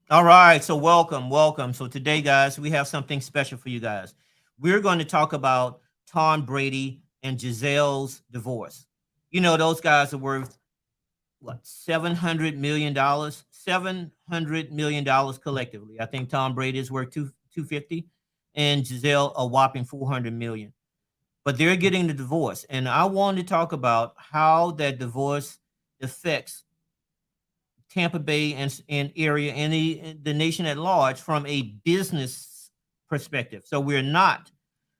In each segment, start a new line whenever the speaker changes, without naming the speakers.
All right, so welcome. So today, guys, we have something special for you guys. We're going to talk about Tom Brady and Gisele's divorce. You know, those guys are worth what, $700 million, $700 million collectively. I think Tom Brady is worth 250, and Gisele a whopping 400 million. But they're getting the divorce, and I want to talk about how that divorce affects Tampa Bay and area and the nation at large from a business perspective. So we're not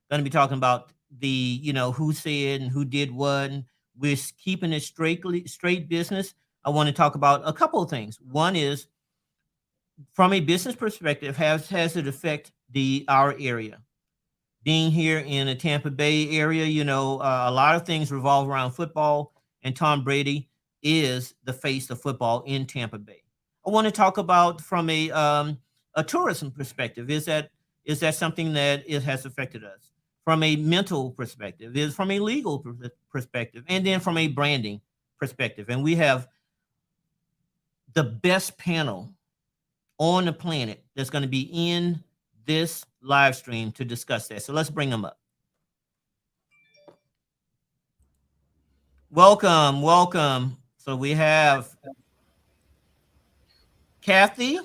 going to be talking about the who said and who did what. And we're keeping it straight business. I want to talk about a couple of things. One is from a business perspective, has it affect the our area? Being here in the Tampa Bay area, a lot of things revolve around football, and Tom Brady is the face of football in Tampa Bay. I want to talk about from a tourism perspective. Is that something that it has affected us? From a mental perspective, is from a legal perspective, and then from a branding perspective. And we have the best panel on the planet that's going to be in this live stream to discuss that. So let's bring them up. Welcome. So we have Kathy.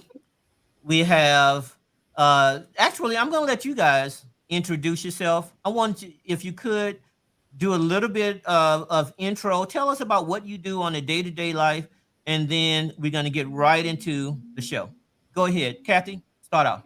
We have actually I'm gonna let you guys introduce yourself. I want you, if you could, do a little bit of intro. Tell us about what you do on a day-to-day life, and then we're gonna get right into the show. Go ahead, Kathy. Start out.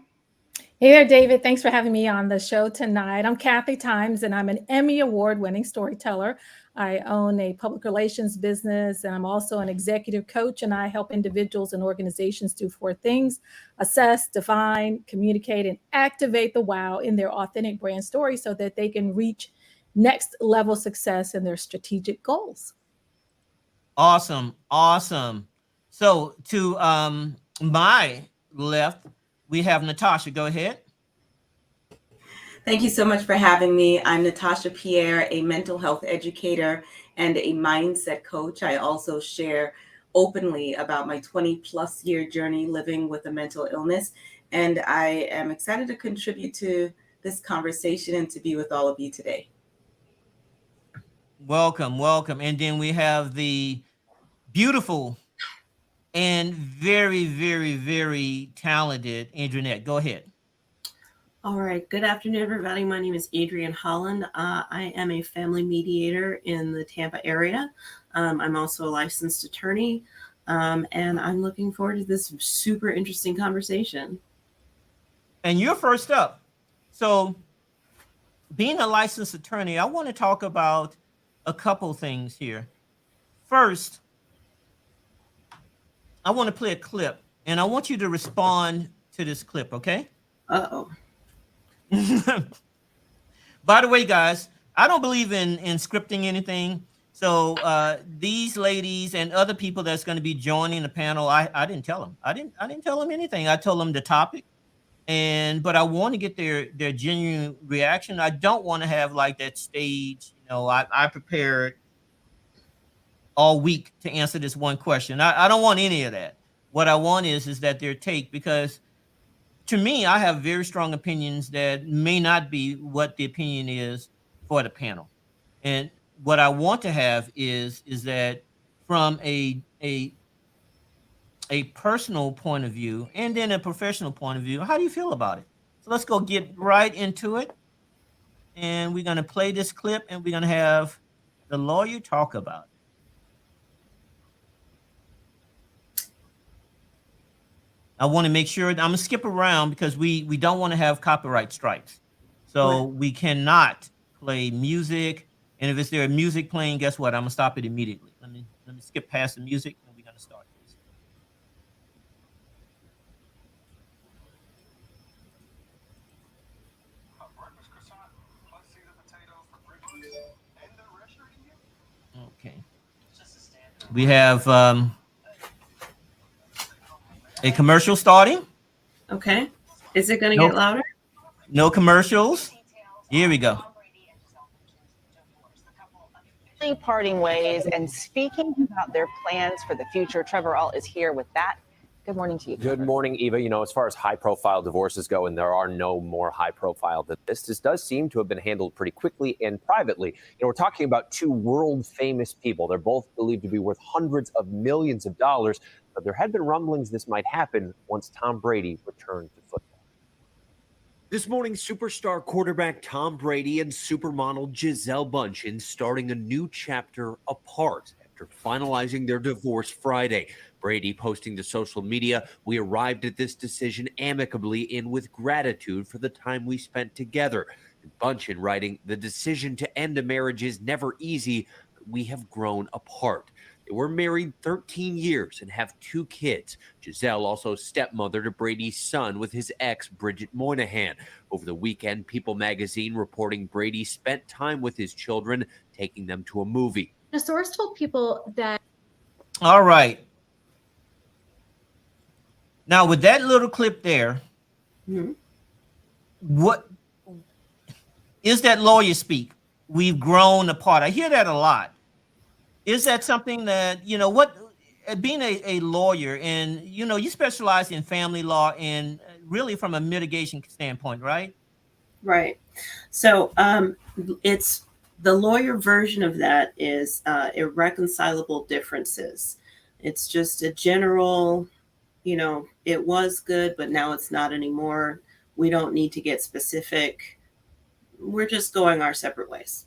Hey there, David. Thanks for having me on the show tonight. I'm Kathy Times, and I'm an Emmy Award winning storyteller. I own a public relations business, and I'm also an executive coach, and I help individuals and organizations do four things: assess, define, communicate, and activate the wow in their authentic brand story so that they can reach next level success in their strategic goals.
Awesome. So to my left, we have Natasha. Go ahead.
Thank you so much for having me. I'm Natasha Pierre, a mental health educator and a mindset coach. I also share openly about my 20 plus year journey living with a mental illness. And I am excited to contribute to this conversation and to be with all of you today.
Welcome. And then we have the beautiful and very talented Adrienne. Go ahead.
All right. Good afternoon, everybody. My name is Adrienne Holland. I am a family mediator in the Tampa area. I'm also a licensed attorney, and I'm looking forward to this super interesting conversation.
And you're first up. So, being a licensed attorney, I want to talk about a couple things here. First, I want to play a clip, and I want you to respond to this clip, okay?
Uh-oh.
By the way, guys, I don't believe in scripting anything. So these ladies and other people that's going to be joining the panel, I didn't tell them. I didn't tell them anything. I told them the topic, but I want to get their genuine reaction. I don't want to have like that stage. I prepared all week to answer this one question. I don't want any of that. What I want is that their take, because to me, I have very strong opinions that may not be what the opinion is for the panel. And what I want to have is that from a personal point of view and then a professional point of view, how do you feel about it? So let's go get right into it. And we're gonna play this clip and we're gonna have the lawyer talk about it. I want to make sure I'm gonna skip around because we don't want to have copyright strikes. So we cannot play music. And if it's there music playing, guess what? I'm gonna stop it immediately. Let me skip past the music and we're gonna start this. Okay. We have a commercial starting.
Okay. Is it going to
Nope.
get louder?
No commercials. Here we go.
Parting ways and speaking about their plans for the future. Trevor All is here with that Good morning to you.
Good morning, Eva. You know, as far as high-profile divorces go, and there are no more high-profile than this does seem to have been handled pretty quickly and privately. You know, we're talking about two world-famous people. They're both believed to be worth hundreds of millions of dollars, but there had been rumblings this might happen once Tom Brady returned to football. This morning, superstar quarterback Tom Brady and supermodel Gisele Bundchen starting a new chapter apart after finalizing their divorce Friday. Brady posting to social media, "We arrived at this decision amicably and with gratitude for the time we spent together." And Bundchen writing, "The decision to end a marriage is never easy, but we have grown apart." They were married 13 years and have 2 kids. Gisele also stepmother to Brady's son with his ex, Bridget Moynihan. Over the weekend, People magazine reporting Brady spent time with his children, taking them to a movie.
A source told People that.
All right. Now, with that little clip there, what is that lawyer speak? We've grown apart. I hear that a lot. Is that something that, you know, what, being a lawyer and, you know, you specialize in family law and really from a mitigation standpoint, right?
Right. So it's the lawyer version of that is irreconcilable differences. It's just a general, you know, it was good, but now it's not anymore. We don't need to get specific. We're just going our separate ways.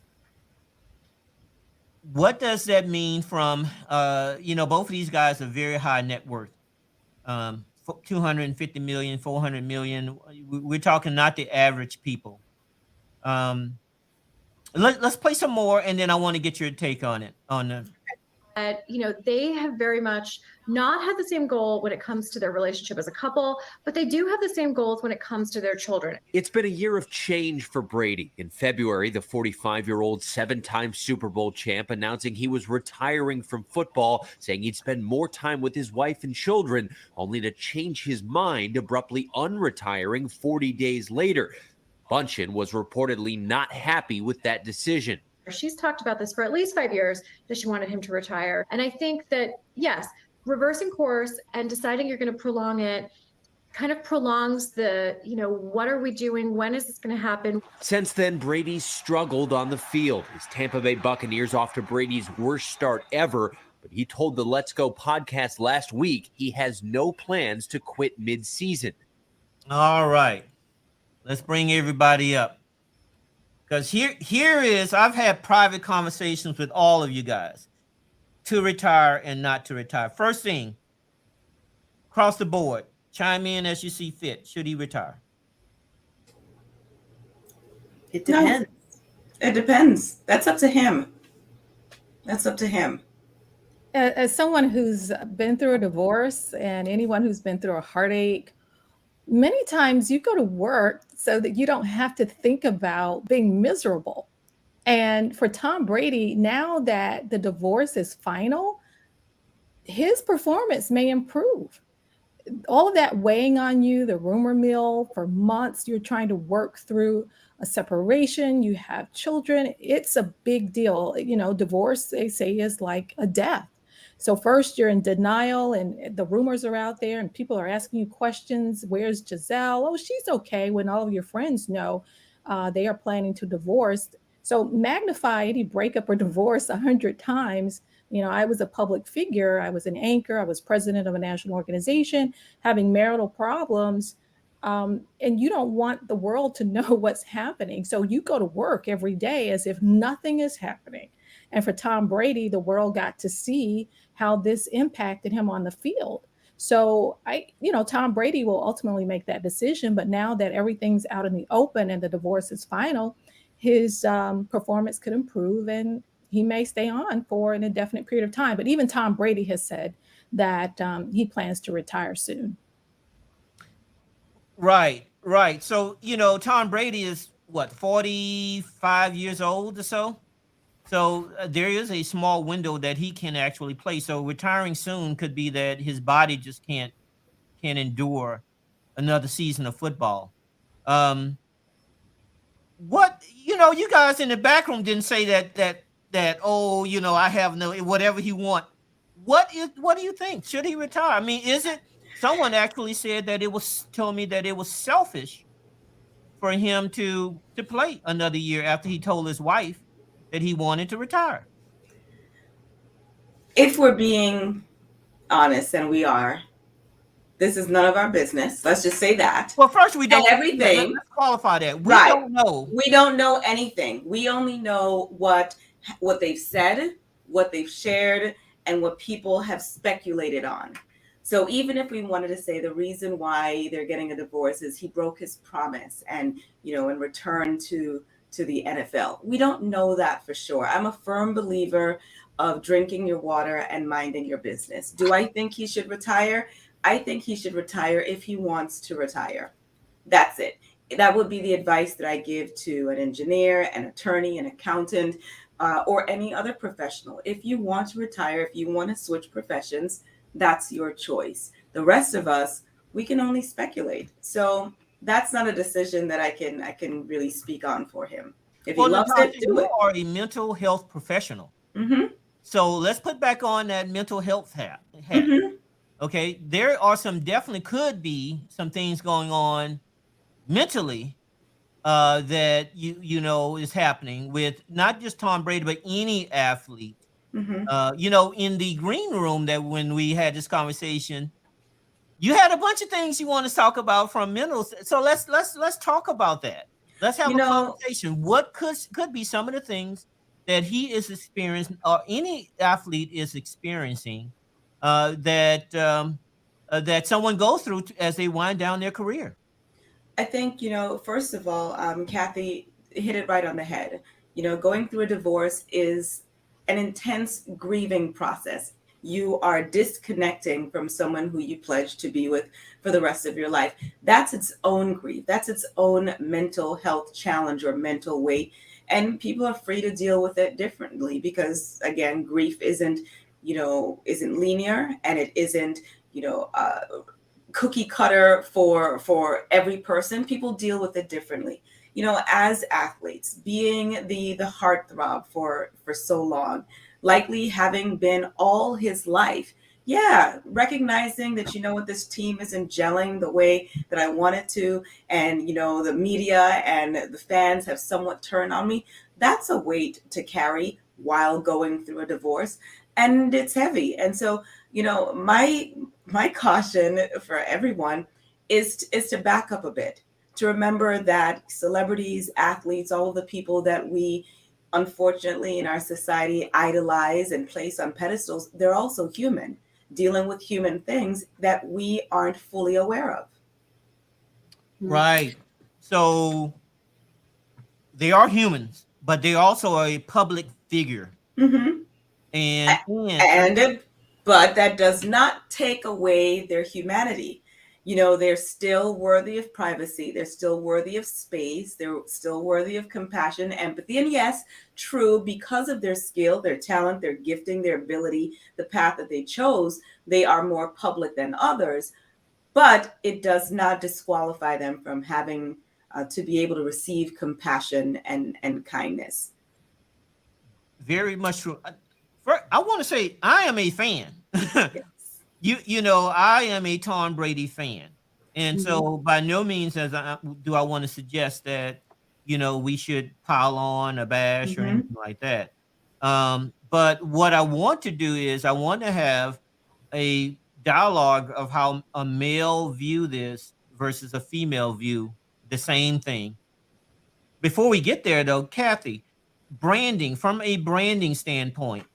What does that mean from, you know, both of these guys are very high net worth, 250 million, 400 million. We're talking not the average people. Let's play some more, and then I want to get your take on it.
You know, they have very much not had the same goal when it comes to their relationship as a couple, but they do have the same goals when it comes to their children.
It's been a year of change for Brady. In February, the 45-year-old 7-time Super Bowl champ announcing he was retiring from football, saying he'd spend more time with his wife and children, only to change his mind, abruptly unretiring 40 days later. Bundchen was reportedly not happy with that decision.
She's talked about this for at least 5 years, that she wanted him to retire. And I think that, yes, reversing course and deciding you're going to prolong it kind of prolongs the, you know, what are we doing? When is this going to happen?
Since then, Brady struggled on the field. His Tampa Bay Buccaneers off to Brady's worst start ever. But he told the Let's Go podcast last week he has no plans to quit mid-season.
All right. Let's bring everybody up. Because here is, I've had private conversations with all of you guys to retire and not to retire. First thing, across the board, chime in as you see fit. Should he retire?
It depends.
No, it depends. That's up to him. That's up to him.
As someone who's been through a divorce and anyone who's been through a heartache, many times you go to work so that you don't have to think about being miserable. And for Tom Brady, now that the divorce is final, his performance may improve. All of that weighing on you, the rumor mill for months, you're trying to work through a separation, you have children. It's a big deal. You know, divorce, they say, is like a death. So first you're in denial and the rumors are out there and people are asking you questions. Where's Gisele? Oh, she's okay, when all of your friends know they are planning to divorce. So magnify any breakup or divorce 100 times. You know, I was a public figure. I was an anchor. I was president of a national organization having marital problems. And you don't want the world to know what's happening. So you go to work every day as if nothing is happening. And for Tom Brady, the world got to see how this impacted him on the field. So Tom Brady will ultimately make that decision. But now that everything's out in the open and the divorce is final, his performance could improve and he may stay on for an indefinite period of time. But even Tom Brady has said that he plans to retire soon.
Right. So, you know, Tom Brady is what, 45 years old or so? So there is a small window that he can actually play. So retiring soon could be that his body just can't endure another season of football. What, you know, you guys in the back room didn't say that oh, you know, I have no, whatever he want. What do you think? Should he retire? I mean, is it Someone actually said that told me that it was selfish for him to play another year after he told his wife that he wanted to retire.
If we're being honest, and we are, this is none of our business. Let's just say that.
Well, first we
And
don't.
everything.
Let's qualify that. We
Right.
don't know.
We don't know anything. We only know what they've said, what they've shared, and what people have speculated on. So even if we wanted to say the reason why they're getting a divorce is he broke his promise and, in return to the NFL, we don't know that for sure. I'm a firm believer of drinking your water and minding your business. Do I think he should retire? I think he should retire if he wants to retire. That's it. That would be the advice that I give to an engineer, an attorney, an accountant, or any other professional. If you want to retire, if you want to switch professions, that's your choice. The rest of us, we can only speculate. So that's not a decision that I can really speak on for him. If he loves
Natasha,
it, do
you
it.
are a mental health professional.
Mm-hmm.
So let's put back on that mental health hat.
Mm-hmm.
Okay, there are definitely could be some things going on mentally that is happening with not just Tom Brady but any athlete.
Mm-hmm.
In the green room, that when we had this conversation, you had a bunch of things you want to talk about from mental. So let's talk about that. Let's have a conversation. What could be some of the things that he is experiencing, or any athlete is experiencing, that someone goes through as they wind down their career?
I think, first of all, Kathy hit it right on the head. Going through a divorce is an intense grieving process. You are disconnecting from someone who you pledged to be with for the rest of your life. That's its own grief. That's its own mental health challenge or mental weight. And people are free to deal with it differently because, again, grief isn't linear, and it isn't, cookie cutter for every person. People deal with it differently. As athletes, being the heartthrob for so long, likely having been all his life. Yeah, recognizing that this team isn't gelling the way that I want it to, and the media and the fans have somewhat turned on me. That's a weight to carry while going through a divorce, and it's heavy. And so, my caution for everyone is to back up a bit, to remember that celebrities, athletes, all of the people that we unfortunately in our society idolize and place on pedestals, they're also human, dealing with human things that we aren't fully aware of.
Right. So they are humans, but they also are a public figure.
Mm-hmm. But that does not take away their humanity. They're still worthy of privacy. They're still worthy of space. They're still worthy of compassion, empathy. And yes, true, because of their skill, their talent, their gifting, their ability, the path that they chose, they are more public than others. But it does not disqualify them from having to be able to receive compassion and kindness.
Very much true. I want to say I am a fan.
Yes.
I am a Tom Brady fan, and so by no means do I want to suggest that we should pile on a bash or anything like that. But what I want to do is I want to have a dialogue of how a male view this versus a female view the same thing. Before we get there, though, Kathy, from a branding standpoint,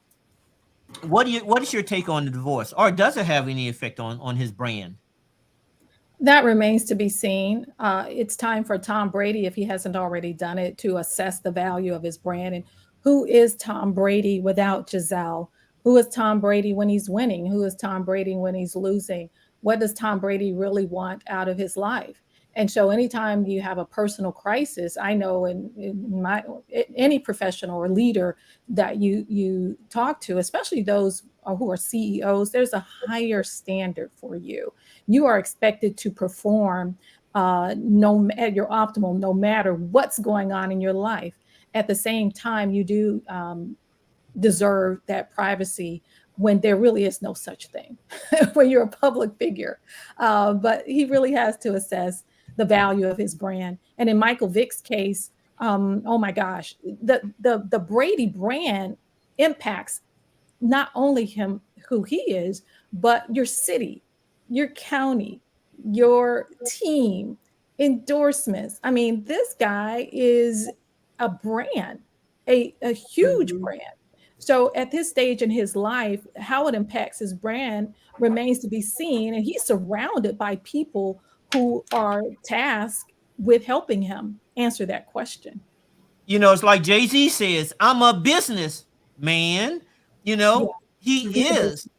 what is your take on the divorce, or does it have any effect on his brand?
That remains to be seen. It's time for Tom Brady, if he hasn't already done it, to assess the value of his brand. And who is Tom Brady without Gisele? Who is Tom Brady when he's winning? Who is Tom Brady when he's losing? What does Tom Brady really want out of his life? And so anytime you have a personal crisis, I know in any professional or leader that you talk to, especially those who are CEOs, there's a higher standard for you. You are expected to perform at your optimal, no matter what's going on in your life. At the same time, you do deserve that privacy when there really is no such thing when you're a public figure. But he really has to assess the value of his brand. And in Michael Vick's case, oh my gosh, the Brady brand impacts not only him, who he is, but your city, your county, your team, endorsements. I mean, this guy is a brand, a huge brand. So at this stage in his life, how it impacts his brand remains to be seen. And he's surrounded by people who are tasked with helping him answer that question.
You know, it's like Jay-Z says, I'm a business man. You know, he is.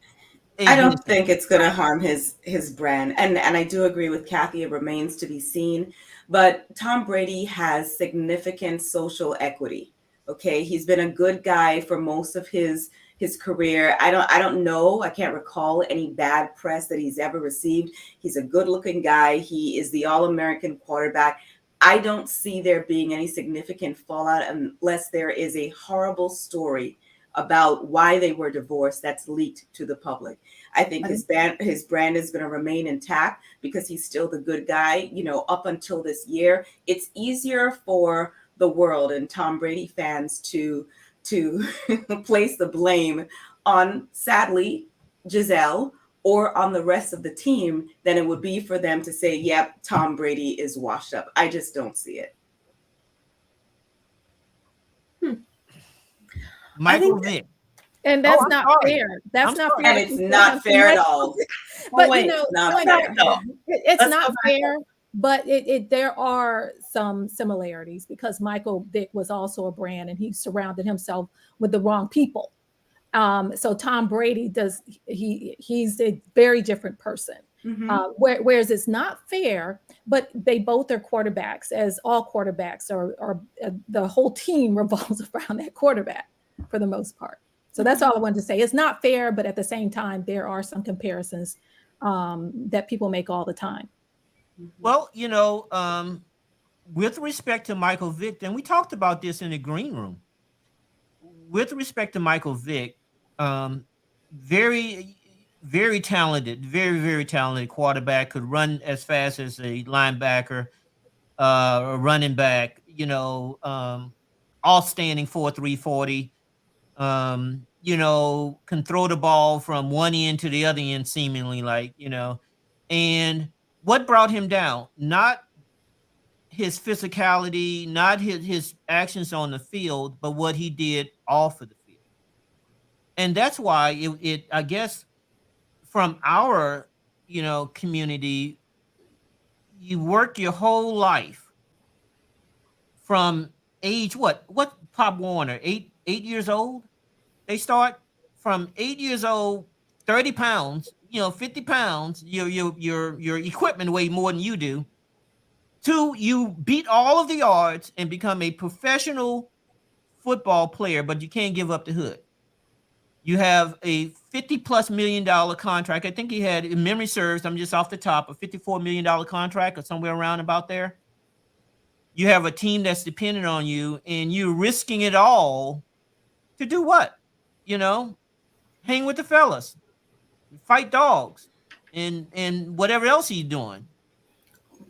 I don't think it's going to harm his brand, and I do agree with Kathy. It remains to be seen, but Tom Brady has significant social equity. Okay, he's been a good guy for most of his career. I don't know. I can't recall any bad press that he's ever received. He's a good looking guy. He is the All-American quarterback. I don't see there being any significant fallout unless there is a horrible story about why they were divorced that's leaked to the public. I think his brand is going to remain intact because he's still the good guy, you know, up until this year. It's easier for the world and Tom Brady fans to place the blame on, sadly, Gisele or on the rest of the team than it would be for them to say, yep, Tom Brady is washed up. I just don't see it.
Michael Vick.
And that's not fair. That's not fair.
And it's not fair at all.
But you know, it's
Let's
not fair. But there are some similarities because Michael Vick was also a brand and he surrounded himself with the wrong people. So Tom Brady he's a very different person. Whereas it's not fair, but they both are quarterbacks, as all quarterbacks are the whole team revolves around that quarterback for the most part. So that's all I wanted to say. It's not fair, but at the same time, there are some comparisons that people make all the time.
Well, you know, with respect to Michael Vick, and we talked about this in the green room. With respect to Michael Vick, very, very talented, very talented quarterback, could run as fast as a linebacker, a running back, you know, outstanding 4.3 40. You know, can throw the ball from one end to the other end, seemingly, like, you know. And what brought him down? Not his physicality, not his actions on the field, but what he did off of the field. And that's why it I guess from our, you know, community, you work your whole life from age what Pop Warner, 8 years old? They start from 8 years old, 30 pounds, you know, 50 pounds, your equipment weigh more than you do. 2, you beat all of the odds and become a professional football player, but you can't give up the hood. You have a $50+ million contract. I think he had, if memory serves, I'm just off the top, a $54 million contract or somewhere around about there. You have a team that's dependent on you, and you're risking it all to do what? You know, hang with the fellas, fight dogs, and whatever else he's doing.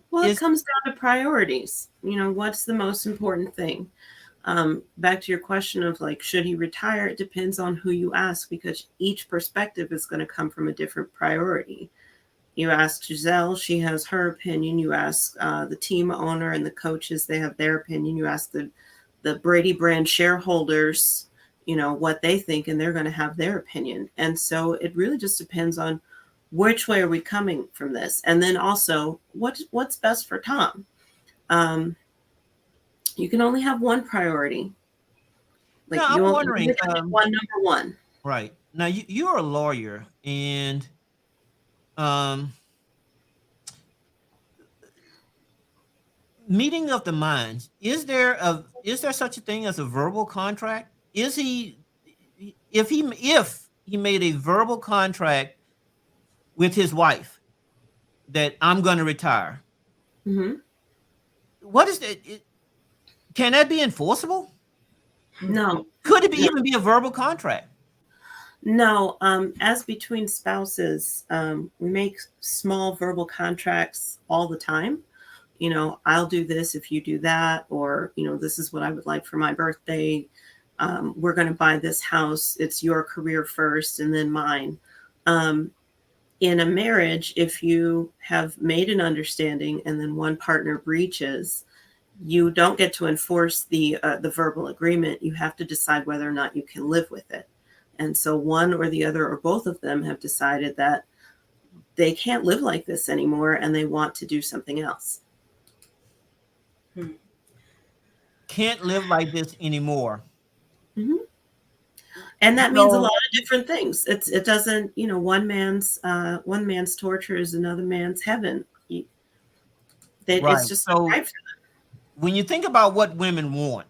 Well, it comes down to priorities. You know, what's the most important thing? Back to your question of like, should he retire? It depends on who you ask because each perspective is going to come from a different priority. You ask Gisele, she has her opinion. You ask the team owner and the coaches, they have their opinion. You ask the Brady brand shareholders, you know, what they think, and they're going to have their opinion. And so it really just depends on which way are we coming from this? And then also what's best for Tom? You can only have one priority. Like
no, I'm wondering,
one number one.
Right. Now you're a lawyer, and meeting of the minds, is there such a thing as a verbal contract? If he made a verbal contract with his wife that I'm going to retire, what is that? Can that be enforceable?
No.
Could it even be a verbal contract?
No, as between spouses, we make small verbal contracts all the time. You know, I'll do this if you do that, or, you know, this is what I would like for my birthday. We're going to buy this house. It's your career first and then mine. In a marriage, if you have made an understanding and then one partner breaches, you don't get to enforce the verbal agreement. You have to decide whether or not you can live with it. And so one or the other or both of them have decided that they can't live like this anymore and they want to do something else.
Can't live like this anymore.
Mm-hmm. And that means a lot of different things. It doesn't, you know, one man's torture is another man's heaven.
Right.
It's just
so
right for them.
When you think about what women want,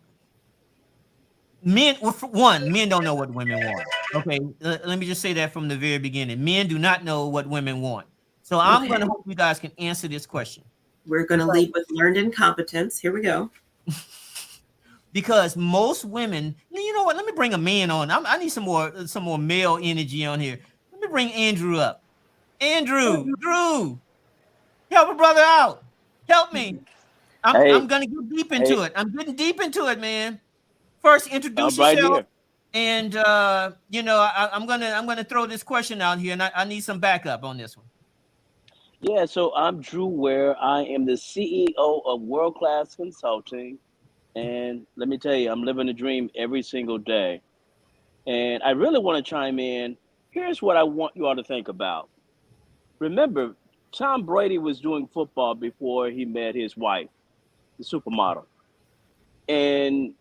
men, well, for one, men don't know what women want. Okay, let me just say that from the very beginning. Men do not know what women want. So I'm going to hope you guys can answer this question.
We're going to lead with learned incompetence. Here we go.
Because most women, you know what? Let me bring a man on. I need some more male energy on here. Let me bring Andrew up. Andrew, Drew, help a brother out. Help me. I'm gonna get deep into it. I'm getting deep into it, man. First, introduce yourself, and you know, I'm gonna throw this question out here, and I need some backup on this one.
Yeah, so I'm Drew Ware. I am the CEO of World Class Consulting. And let me tell you, I'm living a dream every single day. And I really want to chime in. Here's what I want you all to think about. Remember, Tom Brady was doing football before he met his wife, the supermodel. And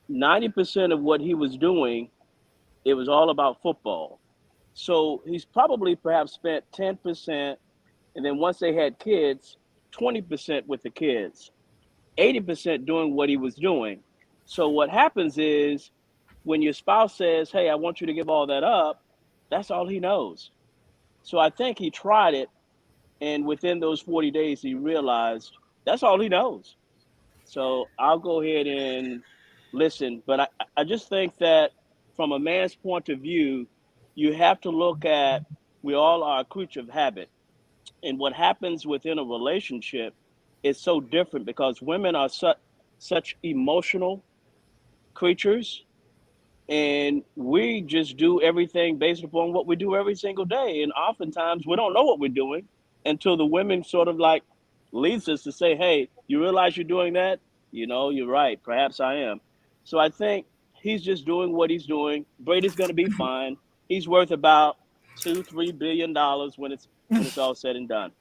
90% of what he was doing, it was all about football. So he's probably perhaps spent 10%. And then once they had kids, 20% with the kids. 80% doing what he was doing. So what happens is when your spouse says, hey, I want you to give all that up, that's all he knows. So I think he tried it. And within those 40 days, he realized that's all he knows. So I'll go ahead and listen. But I just think that from a man's point of view, you have to look at, we all are a creature of habit. And what happens within a relationship is so different because women are such emotional creatures, and we just do everything based upon what we do every single day. And oftentimes we don't know what we're doing until the women sort of like leads us to say, hey, you realize you're doing that? You know, you're right. Perhaps I am. So I think he's just doing what he's doing. Brady's going to be fine. He's worth about $2-3 billion when it's all said and done.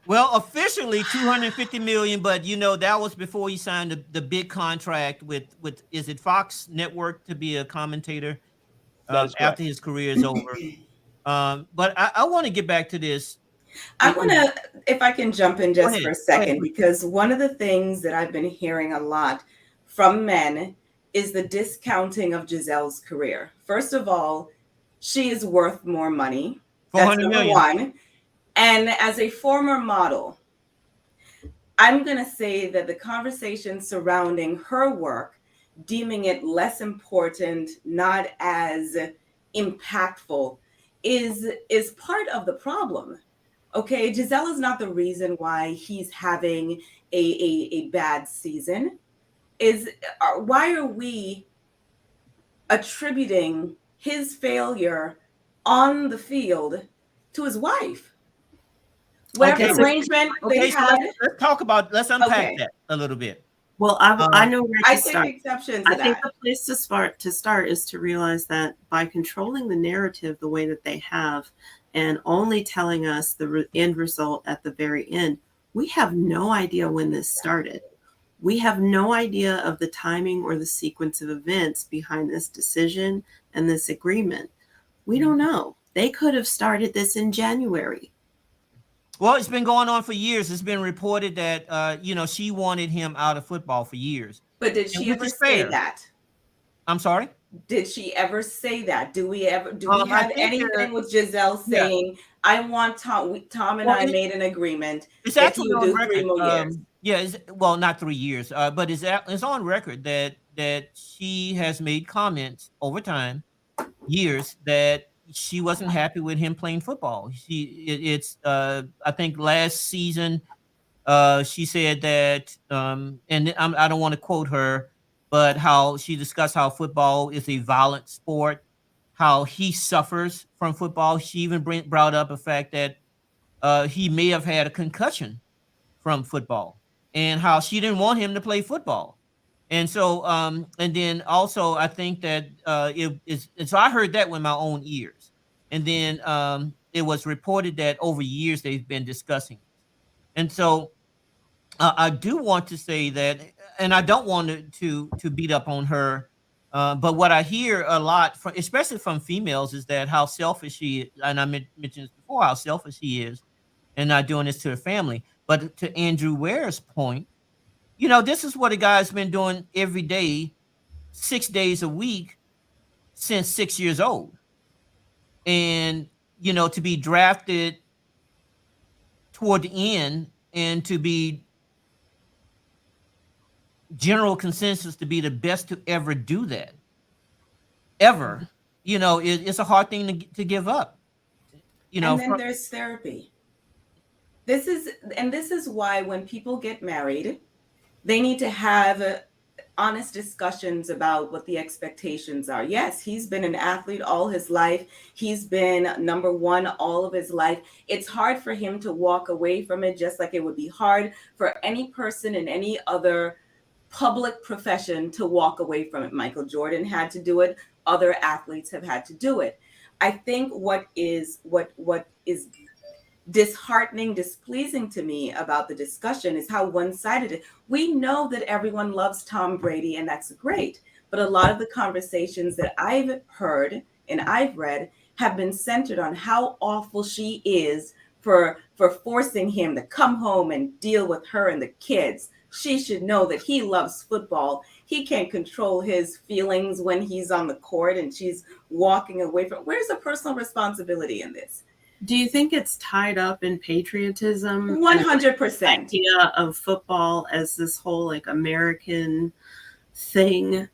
Well, officially 250 million, but you know that was before he signed the big contract with is it Fox Network to be a commentator after his career is over. But I want to get back to this.
I want to, if I can jump in just for a second, because one of the things that I've been hearing a lot from men is the discounting of Gisele's career. First of all, she is worth more money. That's number one. And as a former model, I'm going to say that the conversation surrounding her work, deeming it less important, not as impactful, is part of the problem. Okay, Gisele is not the reason why he's having a bad season. Why are we attributing his failure on the field to his wife? Whatever arrangement they had.
Let's unpack that a little bit.
Well, I know where to
take
start.
exception to
I think the place to start is to realize that by controlling the narrative the way that they have and only telling us the end result at the very end, we have no idea when this started. We have no idea of the timing or the sequence of events behind this decision and this agreement. We don't know. They could have started this in January.
Well, it's been going on for years. It's been reported that, she wanted him out of football for years.
But did she ever say that?
I'm sorry?
Did she ever say that? Do we have anything with Gisele saying, I want Tom and I made an agreement.
It's actually on record. 3 more years. Not 3 years, but it's on record that she has made comments over time years that she wasn't happy with him playing football. I think last season, she said that, and I don't want to quote her, but how she discussed how football is a violent sport, how he suffers from football. She even brought up the fact that he may have had a concussion from football, and how she didn't want him to play football. And so, and then also, I think that it is. And so I heard that with my own ears. And then it was reported that over years they've been discussing it. And so I do want to say that, and I don't want to beat up on her. But what I hear a lot, from, especially from females, is that how selfish she is. And I mentioned this before, how selfish she is, and not doing this to her family. But to Andrew Ware's point, this is what a guy's been doing every day, 6 days a week since 6 years old. And, to be drafted toward the end and to be general consensus to be the best to ever do that, ever, it's a hard thing to give up.
And then there's therapy. This is why when people get married, they need to have honest discussions about what the expectations are. Yes, he's been an athlete all his life. He's been number one all of his life. It's hard for him to walk away from it, just like it would be hard for any person in any other public profession to walk away from it. Michael Jordan had to do it. Other athletes have had to do it. I think what is disheartening, displeasing to me about the discussion is how one-sided it is. We know that everyone loves Tom Brady, and that's great. But a lot of the conversations that I've heard and I've read have been centered on how awful she is for forcing him to come home and deal with her and the kids. She should know that he loves football. He can't control his feelings when he's on the court and she's walking away from. Where's the personal responsibility in this?
Do you think it's tied up in patriotism?
100%.
Idea of football as this whole like American thing,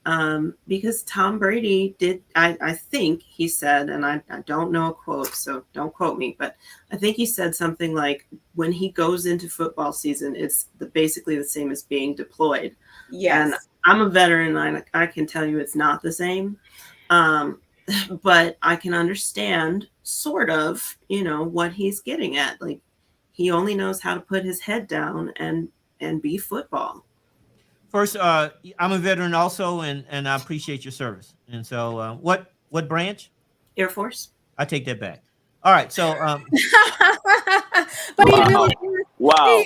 because Tom Brady did, I think he said, and I don't know a quote, so don't quote me, but I think he said something like, when he goes into football season, it's basically the same as being deployed.
Yes.
And I'm a veteran, and I can tell you it's not the same. But I can understand sort of, what he's getting at. Like, he only knows how to put his head down and be football.
First, I'm a veteran also, and I appreciate your service. And so, what branch?
Air Force.
I take that back. All right, so
but
Wow.
he really
Wow.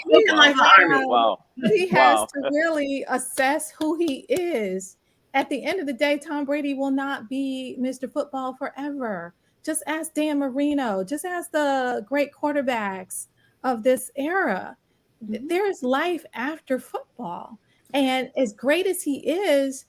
Wow. He has
Wow.
to really assess who he is. At the end of the day, Tom Brady will not be Mr. Football forever. Just ask Dan Marino. Just ask the great quarterbacks of this era. There is life after football. And as great as he is,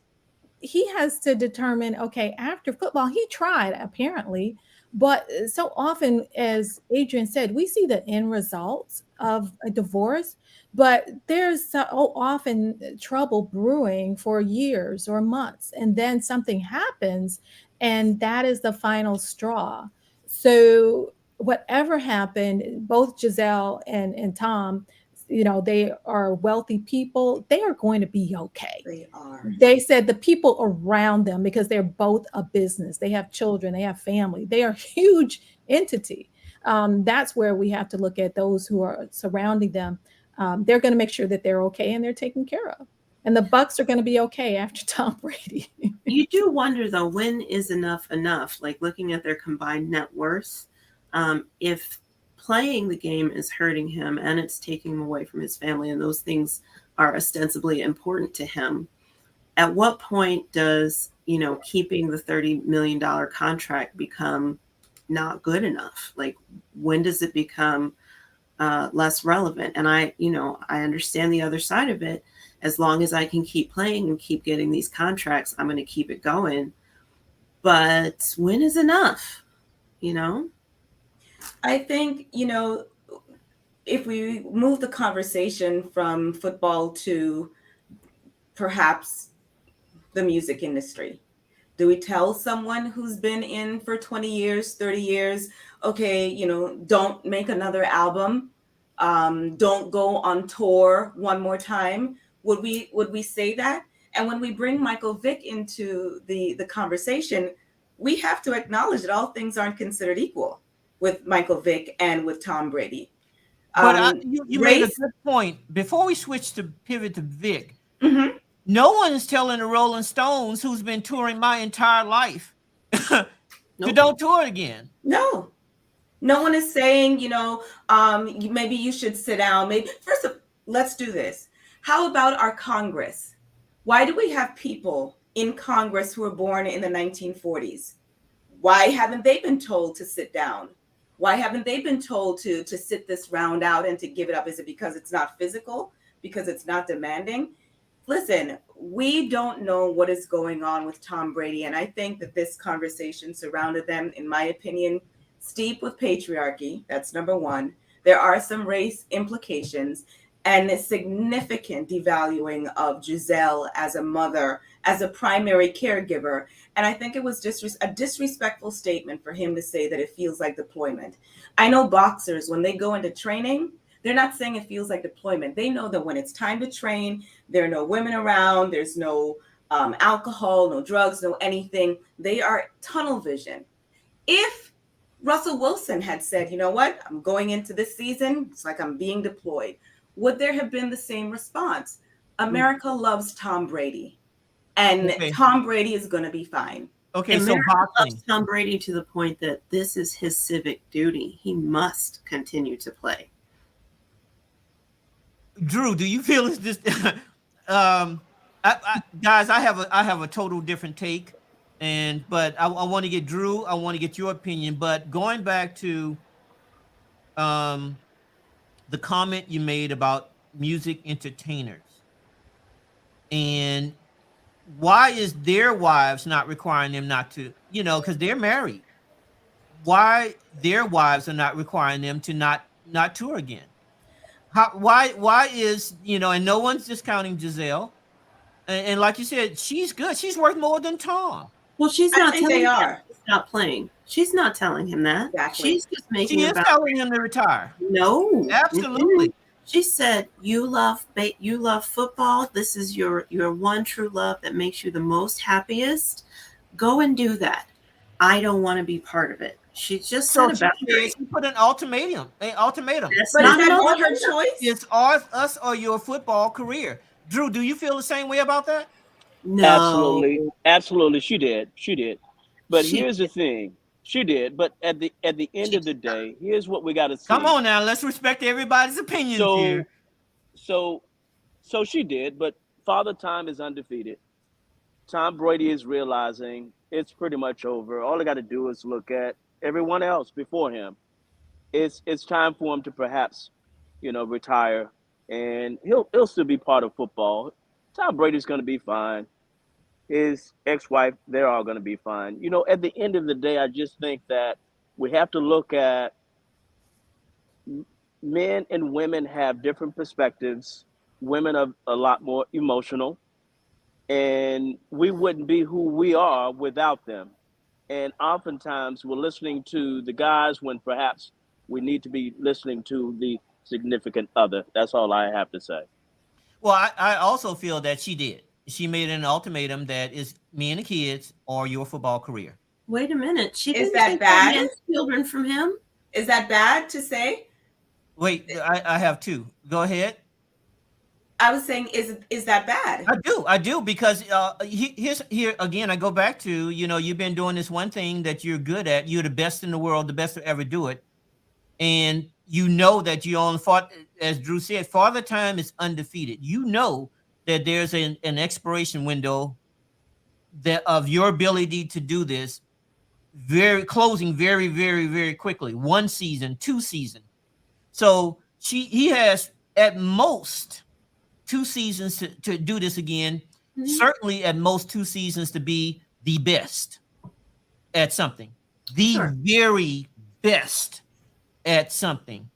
he has to determine, okay, after football, he tried apparently, but so often, as Adrian said, we see the end results of a divorce, but there's so often trouble brewing for years or months, and then something happens, and that is the final straw. So whatever happened, both Gisele and Tom, they are wealthy people. They are going to be okay.
They are.
They said the people around them, because they're both a business, they have children, they have family, they are a huge entity. That's where we have to look at those who are surrounding them. They're going to make sure that they're okay and they're taken care of. And the Bucs are going to be okay after Tom Brady.
You do wonder, though, when is enough enough? Like, looking at their combined net worth, if playing the game is hurting him and it's taking him away from his family, and those things are ostensibly important to him, at what point does keeping the $30 million contract become not good enough? Like, when does it become less relevant? And I understand the other side of it. As long as I can keep playing and keep getting these contracts, I'm going to keep it going. But when is enough?
I think, if we move the conversation from football to perhaps the music industry, Do we tell someone who's been in for 20 years, 30 years, okay, you know, don't make another album, don't go on tour one more time? Would we say that? And when we bring Michael Vick into the conversation, we have to acknowledge that all things aren't considered equal with Michael Vick and with Tom Brady.
But you made a
Race.
good point. Before we switch to pivot to Vic,
Mhm.
no one is telling the Rolling Stones, who's been touring my entire life, to
Nope.
don't tour again.
No, no one is saying, you know, maybe you should sit down. Maybe first, let's do this. How about our Congress? Why do we have people in Congress who were born in the 1940s? Why haven't they been told to sit down? Why haven't they been told to sit this round out and to give it up? Is it because it's not physical? Because it's not demanding? Listen, we don't know what is going on with Tom Brady. And I think that this conversation surrounded them, in my opinion, steep with patriarchy. That's number one. There are some race implications and a significant devaluing of Gisele as a mother, as a primary caregiver. And I think it was a disrespectful statement for him to say that it feels like deployment. I know boxers, when they go into training, they're not saying it feels like deployment. They know that when it's time to train, there are no women around, there's no alcohol, no drugs, no anything. They are tunnel vision. If Russell Wilson had said, you know what, I'm going into this season, it's like I'm being deployed, would there have been the same response? America loves Tom Brady, and
Okay.
Tom Brady is going to be fine.
Okay,
America
so boxing.
loves Tom Brady to the point that this is his civic duty. He must continue to play.
Drew, do you feel it's just guys, I have a total different take, but I want to get Drew, I want to get your opinion. But going back to the comment you made about music entertainers, and why is their wives not requiring them not to, because they're married, why their wives are not requiring them to not tour again? Why is, and no one's discounting Gisele, and like you said, she's good, she's worth more than Tom.
Well, she's
I
not
think
telling
they
him
are.
to stop playing. She's not telling him that.
Exactly.
She's just making
She is
about
telling him to retire.
no,
Absolutely.
She said, "You love football. This is your one true love that makes you the most happiest. Go and do that. I don't want to be part of it." She just
So
said
she
about
said, she put an ultimatum.
That's
But is
not
that
an
not her
ultimatum.
choice?
It's us or your football career. Drew, do you feel the same way about that?
No,
Absolutely, she did. But
She
here's the thing, she did. But at the end
She
of the day, here's what we got to see.
Come on now, let's respect everybody's opinions here.
So she did. But Father Time is undefeated. Tom Brady is realizing it's pretty much over. All I got to do is look at everyone else before him. It's time for him to perhaps, retire, and he'll still be part of football. Tom Brady's going to be fine. His ex-wife, they're all going to be fine. At the end of the day, I just think that we have to look at men and women have different perspectives. Women are a lot more emotional, and we wouldn't be who we are without them. And oftentimes we're listening to the guys when perhaps we need to be listening to the significant other. That's all I have to say.
Well, I also feel that she did. She made an ultimatum that is me and the kids or your football career.
wait a minute. She
Is
didn't
that
take
bad?
his children from him.
Is that bad to say?
Wait, I have two. Go ahead.
I was saying, is that bad?
I do, because here again, I go back to, you've been doing this one thing that you're good at. You're the best in the world, the best to ever do it. And you know that you only fought, as Drew said, Father Time is undefeated. You know that there's an expiration window that of your ability to do this, closing very, very, very quickly. 1 season, 2 season. So he has at most 2 seasons to do this again.
Mhm.
Certainly at most 2 seasons to be the best at something, the
Sure.
very best at something.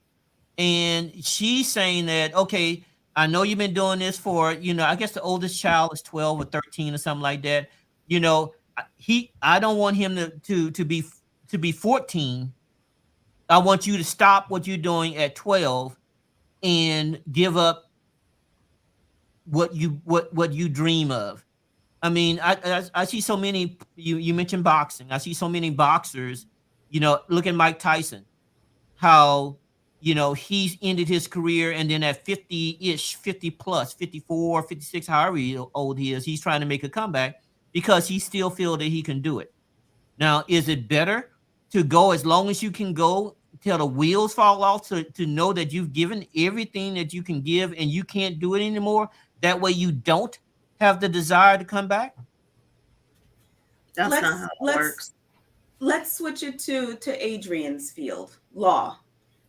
And she's saying that, okay, I know you've been doing this for, I guess the oldest child is 12 or 13 or something like that. I don't want him to be 14. I want you to stop what you're doing at 12 and give up what you dream of. I mean, I see so many. You mentioned boxing. I see so many boxers. Look at Mike Tyson. How he's ended his career, and then at 50-ish, 50 plus, 54, 56, however old he is, he's trying to make a comeback because he still feels that he can do it. Now, is it better to go as long as you can go till the wheels fall off, to know that you've given everything that you can give and you can't do it anymore? That way you don't have the desire to come back?
That's not how it works.
Let's switch it to Adrian's field, law.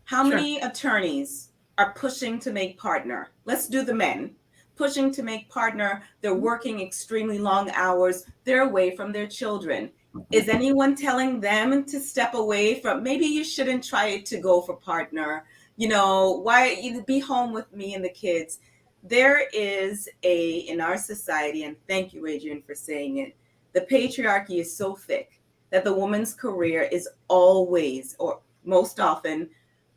How many attorneys are pushing to make partner? Let's do the men. Pushing to make partner. They're working extremely long hours. They're away from their children. Is anyone telling them to step away from, maybe you shouldn't try to go for partner? Why you be home with me and the kids? There is in our society, and thank you, Adrian, for saying it, the patriarchy is so thick that the woman's career is always, or most often,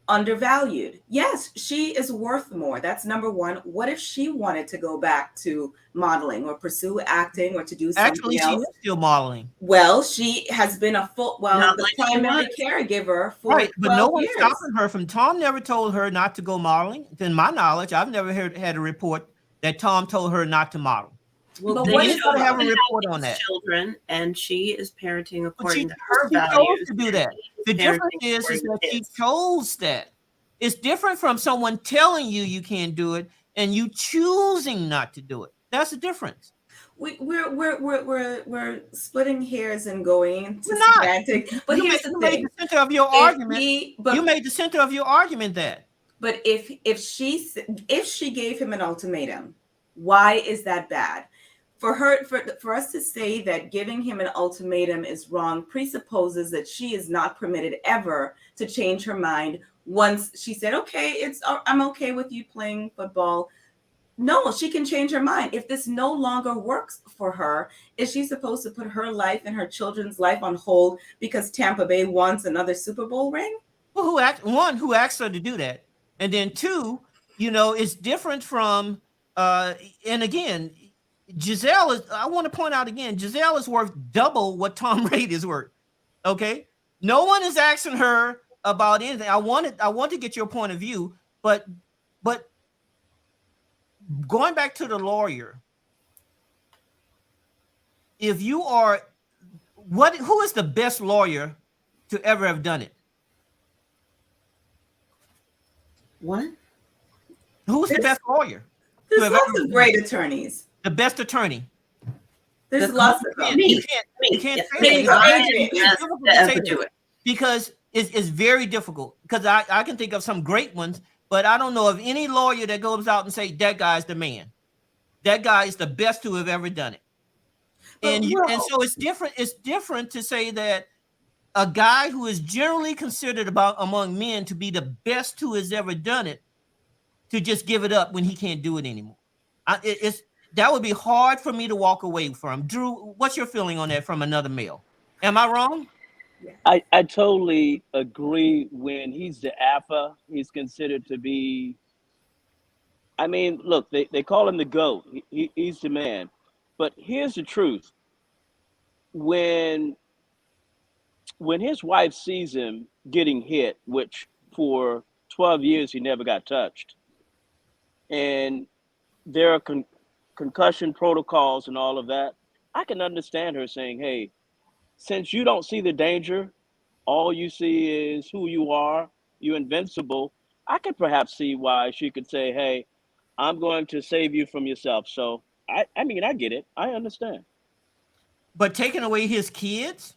undervalued. Yes, she is worth more. That's number one. What if she wanted to go back to modeling or pursue acting or to do something
Actually,
else?
she is still modeling.
Well, she has been the primary caregiver for
right, but no one's
years.
stopping her from. Tom never told her not to go modeling. To my knowledge, I've never had a report that Tom told her not to model.
Well,
but
they
what
should
have a report on that?
Children, and she is parenting according to
she
her values.
chose to do that. The difference is that she chose that. It's different from someone telling you can't do it and you choosing not to do it. That's the difference.
We're splitting hairs and going into
semantic.
But
you
here's the thing:
made the center of your argument. You made the center of your argument that.
But if she gave him an ultimatum, why is that bad? For us to say that giving him an ultimatum is wrong presupposes that she is not permitted ever to change her mind once she said, okay, I'm okay with you playing football. No, she can change her mind. If this no longer works for her, is she supposed to put her life and her children's life on hold because Tampa Bay wants another Super Bowl ring?
Well, who asked her to do that? And then two, it's different from, and again, Gisele I want to point out again, Gisele is worth double what Tom Brady is worth. Okay. No one is asking her about anything. I want to get your point of view, but going back to the lawyer, if you are who is the best lawyer to ever have done it?
What?
Who's the best lawyer?
There's lots of great attorneys.
The best attorney.
There's lots of them.
You can't say that. Because it's very difficult. Because I can think of some great ones, but I don't know of any lawyer that goes out and say that guy's the man. That guy is the best to have ever done it. And so it's different. It's different to say that a guy who is generally considered among men to be the best who has ever done it, to just give it up when he can't do it anymore. That would be hard for me to walk away from. Drew, what's your feeling on that from another male? Am I wrong?
I totally agree. When he's the alpha, he's considered to be, I mean, look, they call him the GOAT. He's the man. But here's the truth. When his wife sees him getting hit, which for 12 years he never got touched, and there are concussion protocols and all of that, I can understand her saying, hey, since you don't see the danger, all you see is who you are, you're invincible, I could perhaps see why she could say, hey, I'm going to save you from yourself. So, I mean, I get it. I understand.
But taking away his kids?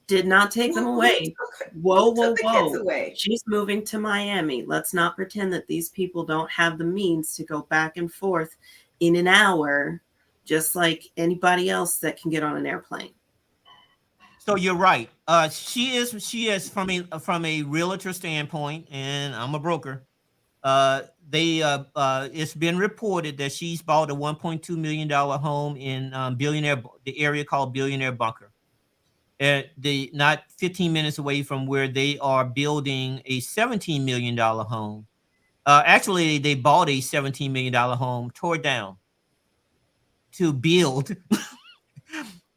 Did not take them away. Whoa.
Away?
She's moving to Miami. Let's not pretend that these people don't have the means to go back and forth in an hour, just like anybody else that can get on an airplane.
So you're right. She is from a realtor standpoint, and I'm a broker. It's been reported that she's bought a $1.2 million home in the area called Billionaire Bunker. not 15 minutes away from where they are building a $17 million home. Actually, they bought a $17 million home, tore down to build.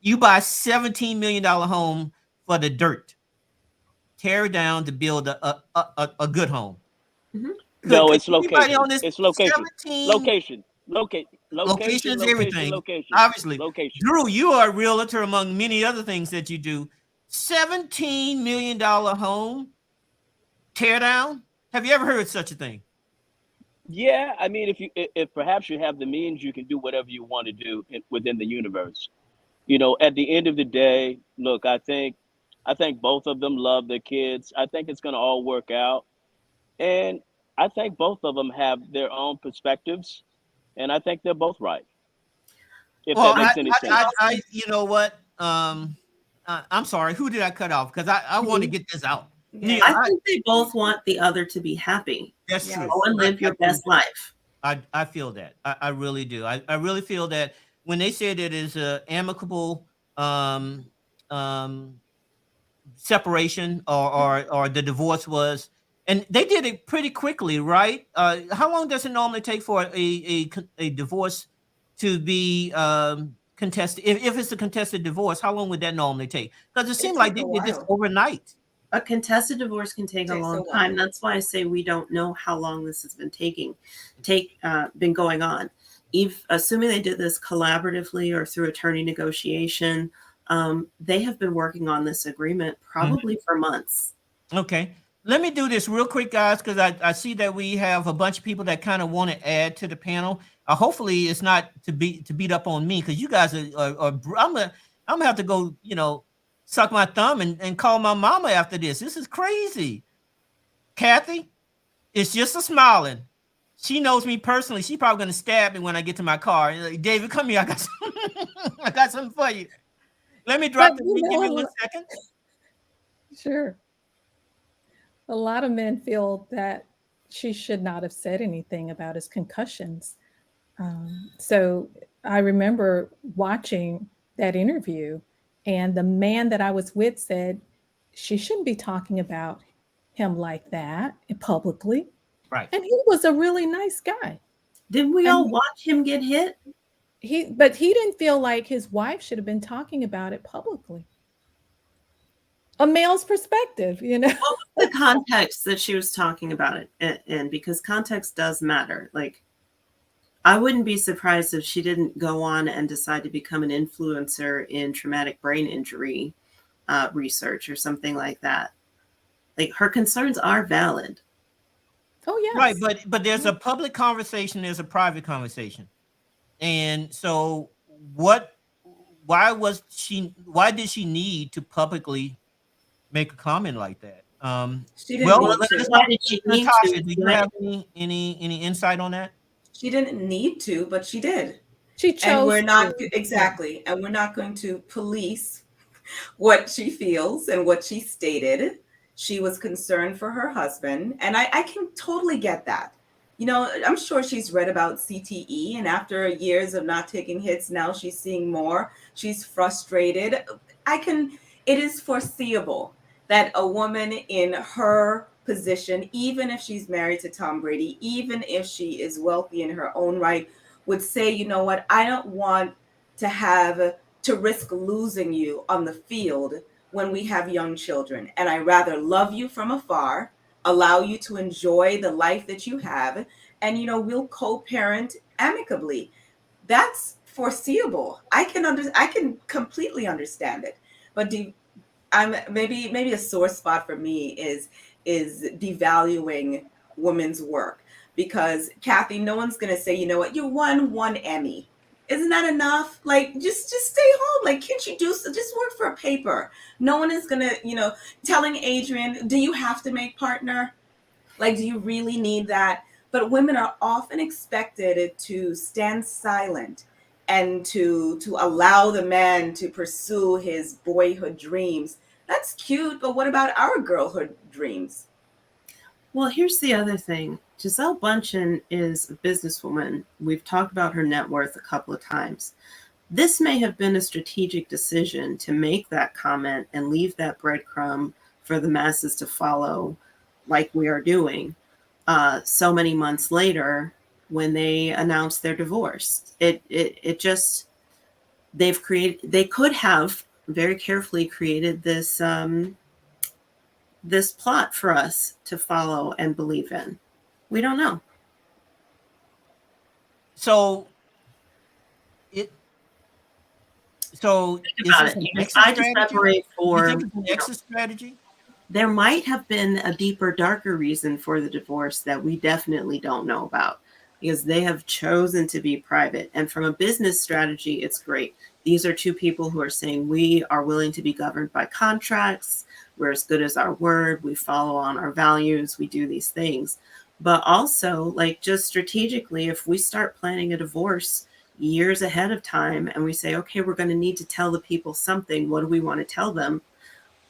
You buy $17 million home for the dirt, tear down to build a good home.
Mhm.
No,
Could
it's
anybody
location.
on this
It's location.
17
Location,
locations, everything?
location,
Obviously,
location.
Drew, you are a realtor among many other things that you do. $17 million home tear down. Have you ever heard such a thing?
Yeah, I mean, if perhaps you have the means, you can do whatever you want to do within the universe. At the end of the day, look, I think both of them love their kids. I think it's going to all work out, and I think both of them have their own perspectives, and I think they're both right. If
Well,
that makes any sense.
you know what? I'm sorry. Who did I cut off? Because I want to get this out.
Yeah.
Neil,
I think they both want the other to be happy.
that's
Yes.
true.
Go and live your best life.
I feel that. I really do. I really feel that when they say that it's a amicable um, um, separation or the divorce was, and they did it pretty quickly, right? How long does it normally take for a divorce to be contested? If it's a contested divorce, how long would that normally take? Because it seemed like
takes
they
a
did this
while.
overnight.
A contested divorce can take a
Takes a
long
while.
time. That's why I say we don't know how long this has been going on. Assuming they did this collaboratively or through attorney negotiation, they have been working on this agreement probably for months.
Okay. Let me do this real quick, guys, because I see that we have a bunch of people that kind of want to add to the panel. Hopefully, it's not to beat up on me, because you guys are I'm gonna have to go, suck my thumb and call my mama after this. This is crazy. Kathy, it's just a smiling. She knows me personally. She's probably gonna stab me when I get to my car. Like, David, come here. I got something for you. Let me drop
But
the
you
link. Give me
know,
1 second.
sure. A lot of men feel that she should not have said anything about his concussions. So I remember watching that interview, and the man that I was with said she shouldn't be talking about him like that publicly.
Right.
And he was a really nice guy.
Didn't we
And
all watch him get hit?
but he didn't feel like his wife should have been talking about it publicly. A male's perspective,
What was the context that she was talking about it in? Because context does matter. Like, I wouldn't be surprised if she didn't go on and decide to become an influencer in traumatic brain injury research or something like that. Like, her concerns are valid.
Oh yes.
Right, but there's a public conversation, there's a private conversation. And so why did she need to publicly make a comment like that?
She didn't
Well,
need
let's
to.
Why did she need
Natasha,
to?
do you have any insight on that?
She didn't need to, but she did.
She
And
chose
we're not
to.
exactly, and we're not going to police what she feels and what she stated. She was concerned for her husband, and I can totally get that. I'm sure she's read about CTE, and after years of not taking hits, now she's seeing more. She's frustrated. It is foreseeable that a woman in her position, even if she's married to Tom Brady, even if she is wealthy in her own right, would say, you know what, I don't want to risk losing you on the field when we have young children. And I rather love you from afar, allow you to enjoy the life that you have, and we'll co-parent amicably. That's foreseeable. I can completely understand it. But maybe a sore spot for me is devaluing women's work, because Kathy, no one's gonna say, you know what, you won one Emmy. Isn't that enough? Like, just stay home. Like, can't you just work for a paper? No one is gonna, telling Adrian, do you have to make partner? Like, do you really need that? But women are often expected to stand silent and to allow the man to pursue his boyhood dreams. That's cute, but what about our girlhood dreams?
Well, here's the other thing. Gisele Bundchen is a businesswoman. We've talked about her net worth a couple of times. This may have been a strategic decision to make that comment and leave that breadcrumb for the masses to follow, like we are doing so many months later when they announced their divorce. It just, they could have very carefully created this this plot for us to follow and believe in. We don't know.
So so
Think
is
about
this
it.
an
You
exit
decide to
strategy?
separate
You
for,
think it's an exit strategy?
there might have been a deeper, darker reason for the divorce that we definitely don't know about, because they have chosen to be private. And from a business strategy, it's great. These are two people who are saying we are willing to be governed by contracts. We're as good as our word. We follow on our values. We do these things. But also, like, just strategically, if we start planning a divorce years ahead of time and we say, okay, we're going to need to tell the people something, what do we want to tell them?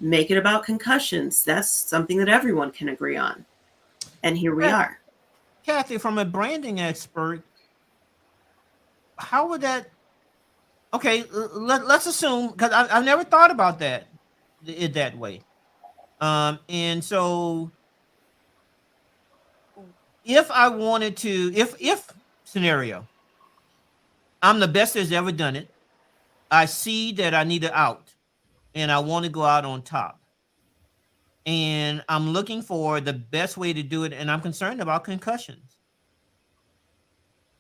Make it about concussions. That's something that everyone can agree on. And here we are.
Kathy, from a branding expert, how would that? Okay, let's assume, because I've never thought about it that way. And so if I wanted to, if scenario, I'm the best that's ever done it. I see that I need an out, and I want to go out on top. And I'm looking for the best way to do it, and I'm concerned about concussions.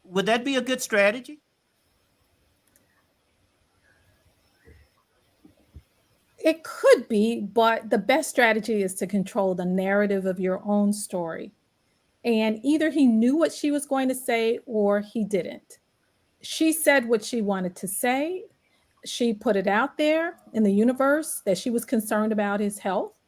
Would that be a good strategy?
It could be, but the best strategy is to control the narrative of your own story. And either he knew what she was going to say or he didn't. She said what she wanted to say. She put it out there in the universe that she was concerned about his health.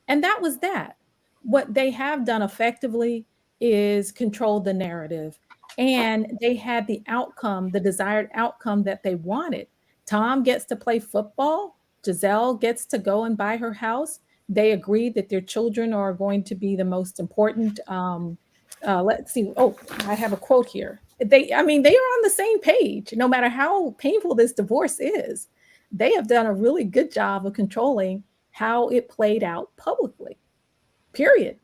And that was that. What they have done effectively is control the narrative. And they had the outcome, the desired outcome that they wanted. Tom gets to play football. Gisele gets to go and buy her house. They agreed that their children are going to be the most important. Let's see. Oh, I have a quote here. I mean, they are on the same page. No matter how painful this divorce is, they have done a really good job of controlling how it played out publicly. Period.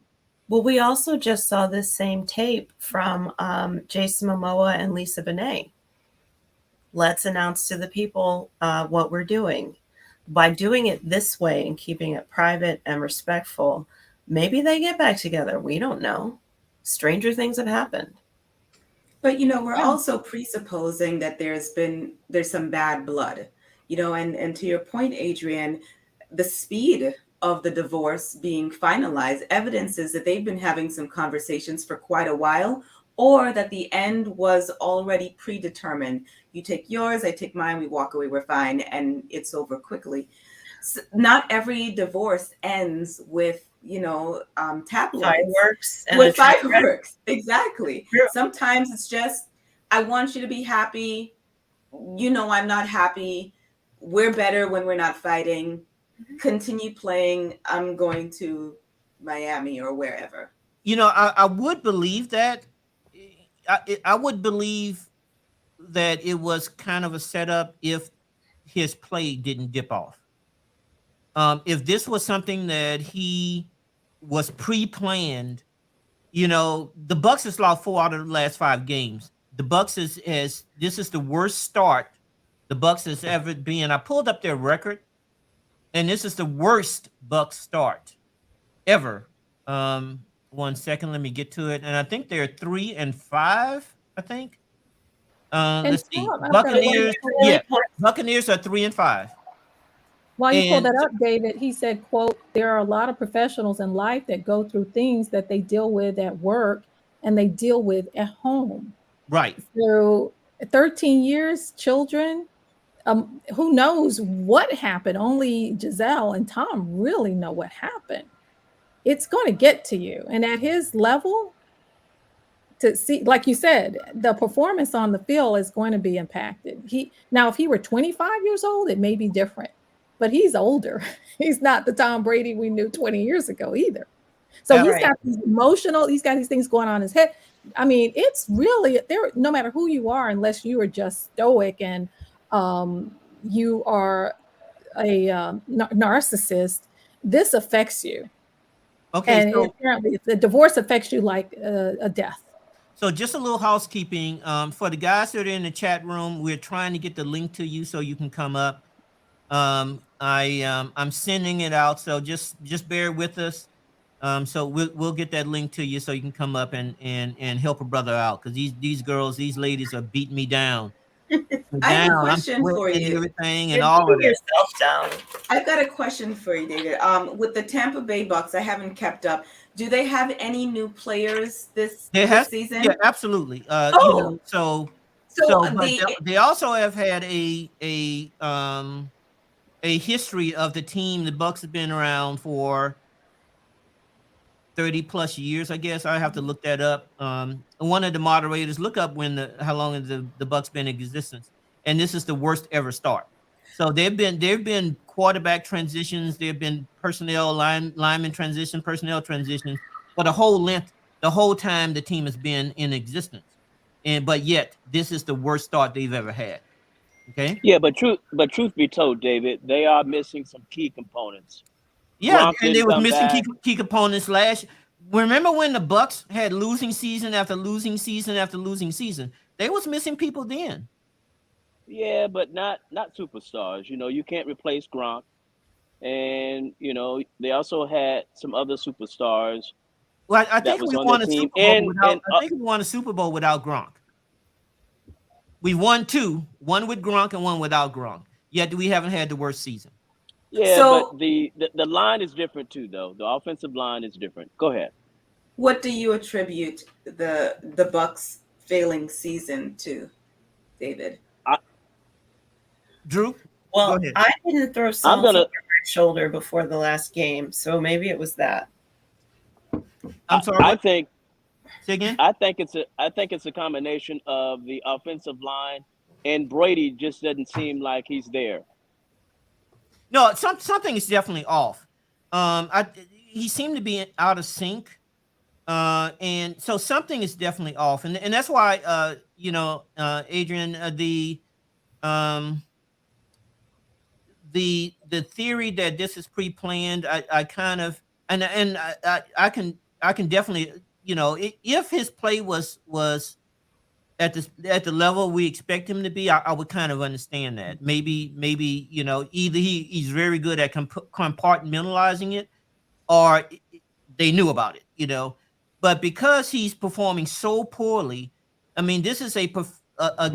Well, we also just saw this same tape from Jason Momoa and Lisa Bonet. Let's announce to the people what we're doing. By doing it this way and keeping it private and respectful, maybe they get back together. We don't know. Stranger things have happened.
But we're
Yeah.
also presupposing that there's some bad blood, and to your point, Adrian, the speed of the divorce being finalized evidences that they've been having some conversations for quite a while, or that the end was already predetermined. You take yours, I take mine, we walk away, we're fine, and it's over quickly. So not every divorce ends with tabloids.
Fireworks and
With
a train wreck.
fireworks, exactly.
True.
Sometimes it's just, I want you to be happy. I'm not happy. We're better when we're not fighting. Continue playing. I'm going to Miami or wherever.
I would believe that. I would believe that it was kind of a setup if his play didn't dip off. If this was something that he was pre-planned, the Bucs has lost 4 out of the last 5 games. The Bucs this is the worst start the Bucs has ever been. I pulled up their record, and this is the worst Bucs start ever. 1 second, let me get to it. And I think they're 3-5. I think. Let's see.
Tom, I'm gonna-
Buccaneers. Yeah, Buccaneers are 3-5.
While you pull
And
that up, David, he said, quote, there are a lot of professionals in life that go through things that they deal with at work and they deal with at home.
right.
So 13 years, children, who knows what happened? Only Gisele and Tom really know what happened. It's going to get to you. And at his level, to see, like you said, the performance on the field is going to be impacted. Now, if he were 25 years old, it may be different. But he's older. He's not the Tom Brady we knew 20 years ago either. So
Yeah,
he's
right.
got these he's got these things going on in his head. I mean, it's really there, no matter who you are, unless you are just stoic and you are a narcissist, this affects you.
Okay,
And
so
apparently, the divorce affects you like a death.
so just a little housekeeping for the guys that are in the chat room. We're trying to get the link to you so you can come up. I'm sending it out, so just bear with us. So we'll get that link to you so you can come up and help a brother out, because these girls, these ladies are beating me down.
I have a
I'm
question for
sweating and
you.
everything and
You're
all of
putting
that.
yourself down.
I've got a question for you, David. With the Tampa Bay Bucks, I haven't kept up. Do they have any new players this
There has,
season?
yeah, absolutely.
Oh, so
But they also have had a history of the team. The Bucks have been around for 30 plus years, I guess. I have to look that up. One of the moderators, look up how long has the Bucks been in existence, and this is the worst ever start. So there've been quarterback transitions, there've been lineman transition, personnel transitions for the whole time the team has been in existence, but yet this is the worst start they've ever had. Okay.
Yeah, but truth be told, David, they are missing some key components.
Yeah,
Gronk
and they
didn't
was
come
missing
back.
key components last. Remember when the Bucks had losing season after losing season after losing season? They was missing people then.
Yeah, but not superstars. You can't replace Gronk, and they also had some other superstars
Well, I
that
think
was
we
on their
won a
team.
Super Bowl
And
without. I think we won a Super Bowl without Gronk. We won two, one with Gronk and one without Gronk. Yet we haven't had the worst season.
yeah, but
so
the line is different too, though. The offensive line is different. Go ahead.
what do you attribute the Bucks failing season to, David?
Drew, go
Well,
ahead.
I didn't throw
I'm
salt on
gonna.
my shoulder before the last game, so maybe it was that.
I'm sorry.
I
What?
think
Say again.
I think it's a combination of the offensive line, and Brady just doesn't seem like he's there.
No, something is definitely off. He seemed to be out of sync. And so something is definitely off, and that's why Adrian, um the theory that this is pre-planned, I kind of, I can definitely, if his play was at the level we expect him to be, I would kind of understand that. Maybe either he's very good at compartmentalizing it, or they knew about it. But because he's performing so poorly, I mean, this is a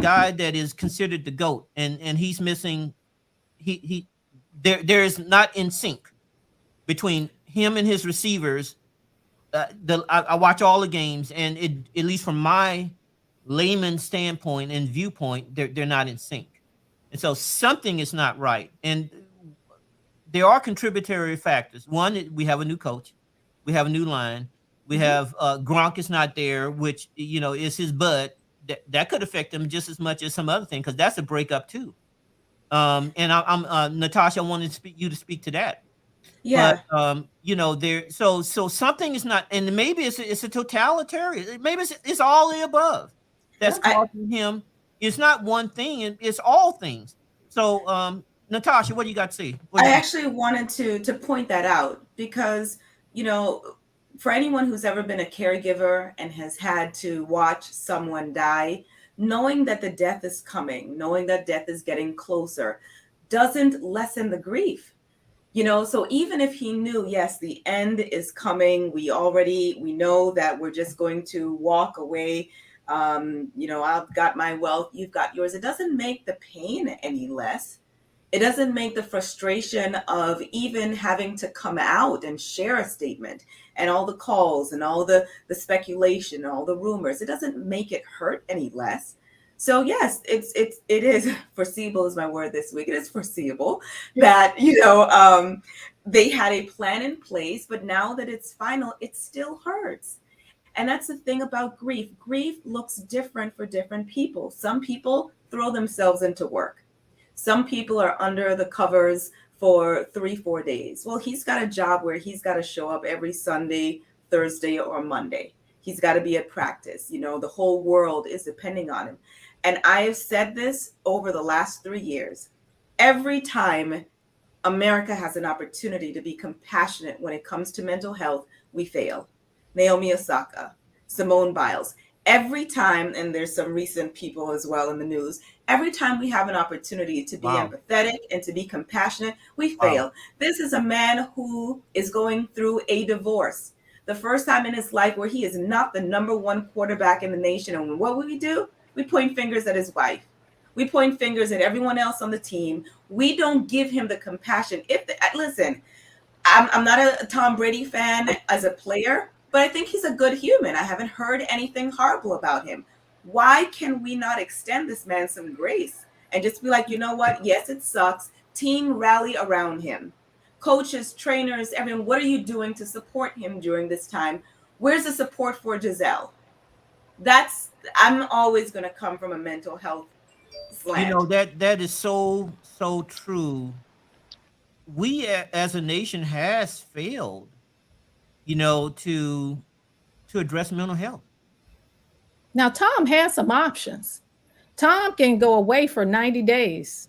guy that is considered the GOAT, and he's missing. He there is not in sync between him and his receivers. I watch all the games, and at least from my layman standpoint and viewpoint, they're not in sync, and so something is not right. And there are contributory factors. One, we have a new coach, we have a new line, we have Gronk is not there, which is his bud. That could affect him just as much as some other thing, because that's a breakup too. And I'm Natasha, I wanted you to speak to that.
Yeah.
But there, so something is not, and maybe it's a totalitarian. Maybe it's all the above that's
I,
causing him. It's not one thing, and it's all things. So, Natasha, what do you got to say?
I actually wanted to point that out because, for anyone who's ever been a caregiver and has had to watch someone die, knowing that the death is coming, knowing that death is getting closer, doesn't lessen the grief. So even if he knew, yes, the end is coming, we know that we're just going to walk away. I've got my wealth, you've got yours. It doesn't make the pain any less. It doesn't make the frustration of even having to come out and share a statement and all the calls and all the speculation and all the rumors. It doesn't make it hurt any less. So yes, it is foreseeable is my word this week. It is foreseeable that they had a plan in place, but now that it's final, it still hurts. And that's the thing about grief. Grief looks different for different people. Some people throw themselves into work. Some people are under the covers for 3-4 days. Well, he's got a job where he's got to show up every Sunday, Thursday, or Monday. He's got to be at practice. The whole world is depending on him. And I have said this over the last 3 years. Every time America has an opportunity to be compassionate when it comes to mental health, we fail. Naomi Osaka, Simone Biles. Every time, and there's some recent people as well in the news, every time we have an opportunity to be empathetic and to be compassionate, we fail. This is a man who is going through a divorce. The first time in his life where he is not the number one quarterback in the nation. And what do? We point fingers at his wife. We point fingers at everyone else on the team. We don't give him the compassion. Listen, I'm not a Tom Brady fan as a player, but I think he's a good human. I haven't heard anything horrible about him. Why can we not extend this man some grace and just be like, you know what? Yes, it sucks. Team rally around him. Coaches, trainers, everyone, what are you doing to support him during this time? Where's the support for Gisele? I'm always going to come from a mental health slant.
That is so true. We as a nation has failed, to address mental health.
Now, Tom has some options. Tom can go away for 90 days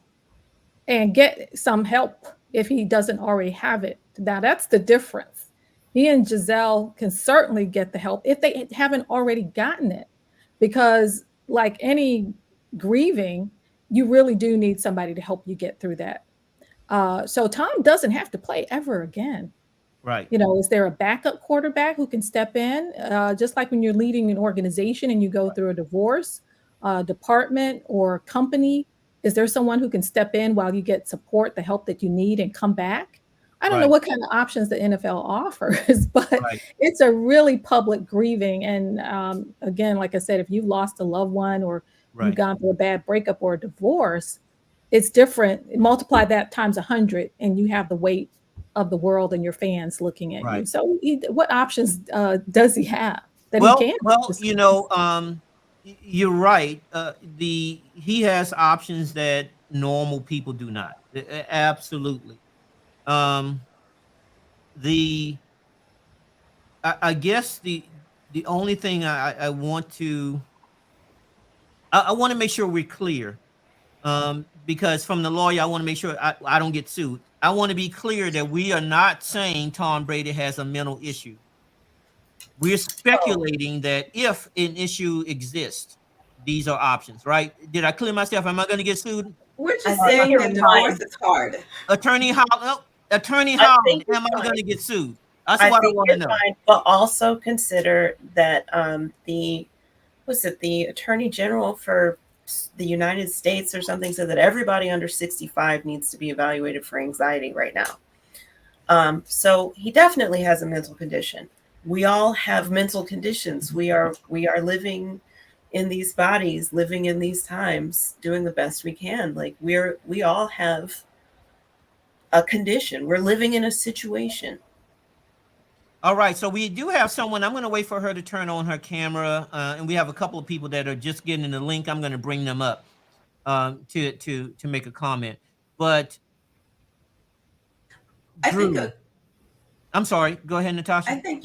and get some help if he doesn't already have it. Now, that's the difference. He and Gisele can certainly get the help if they haven't already gotten it, because like any grieving, you really do need somebody to help you get through that. So Tom doesn't have to play ever again.
Right.
Is there a backup quarterback who can step in? Just like when you're leading an organization and you go through a divorce, department or company, is there someone who can step in while you get support, the help that you need, and come back? I don't know what kind of options the NFL offers, but it's a really public grieving. And again, like I said, if you've lost a loved one or you've gone through a bad breakup or a divorce, it's different. Multiply that times 100 and you have the weight of the world and your fans looking at you. So what options does he have that he can?
Well, you're right. He has options that normal people do not. Absolutely. I guess the only thing I want to make sure we're clear, because from the lawyer, I want to make sure I don't get sued. I want to be clear that we are not saying Tom Brady has a mental issue. We're speculating that if an issue exists, these are options, right? Did I clear myself? Am I going to get sued?
We're just saying that divorce is hard.
Attorney Holland, am I going to get sued? That's what I want to know.
Fine, but also consider that the Attorney General for the United States or something said that everybody under 65 needs to be evaluated for anxiety right now. So he definitely has a mental condition. We all have mental conditions. We are living in these bodies, living in these times, doing the best we can. Like we all have a condition. We're living in a situation.
All right, so we do have someone. I'm going to wait for her to turn on her camera, and we have a couple of people that are just getting the link. I'm going to bring them up to make a comment. But Drew, I'm sorry. Go ahead, Natasha.
I think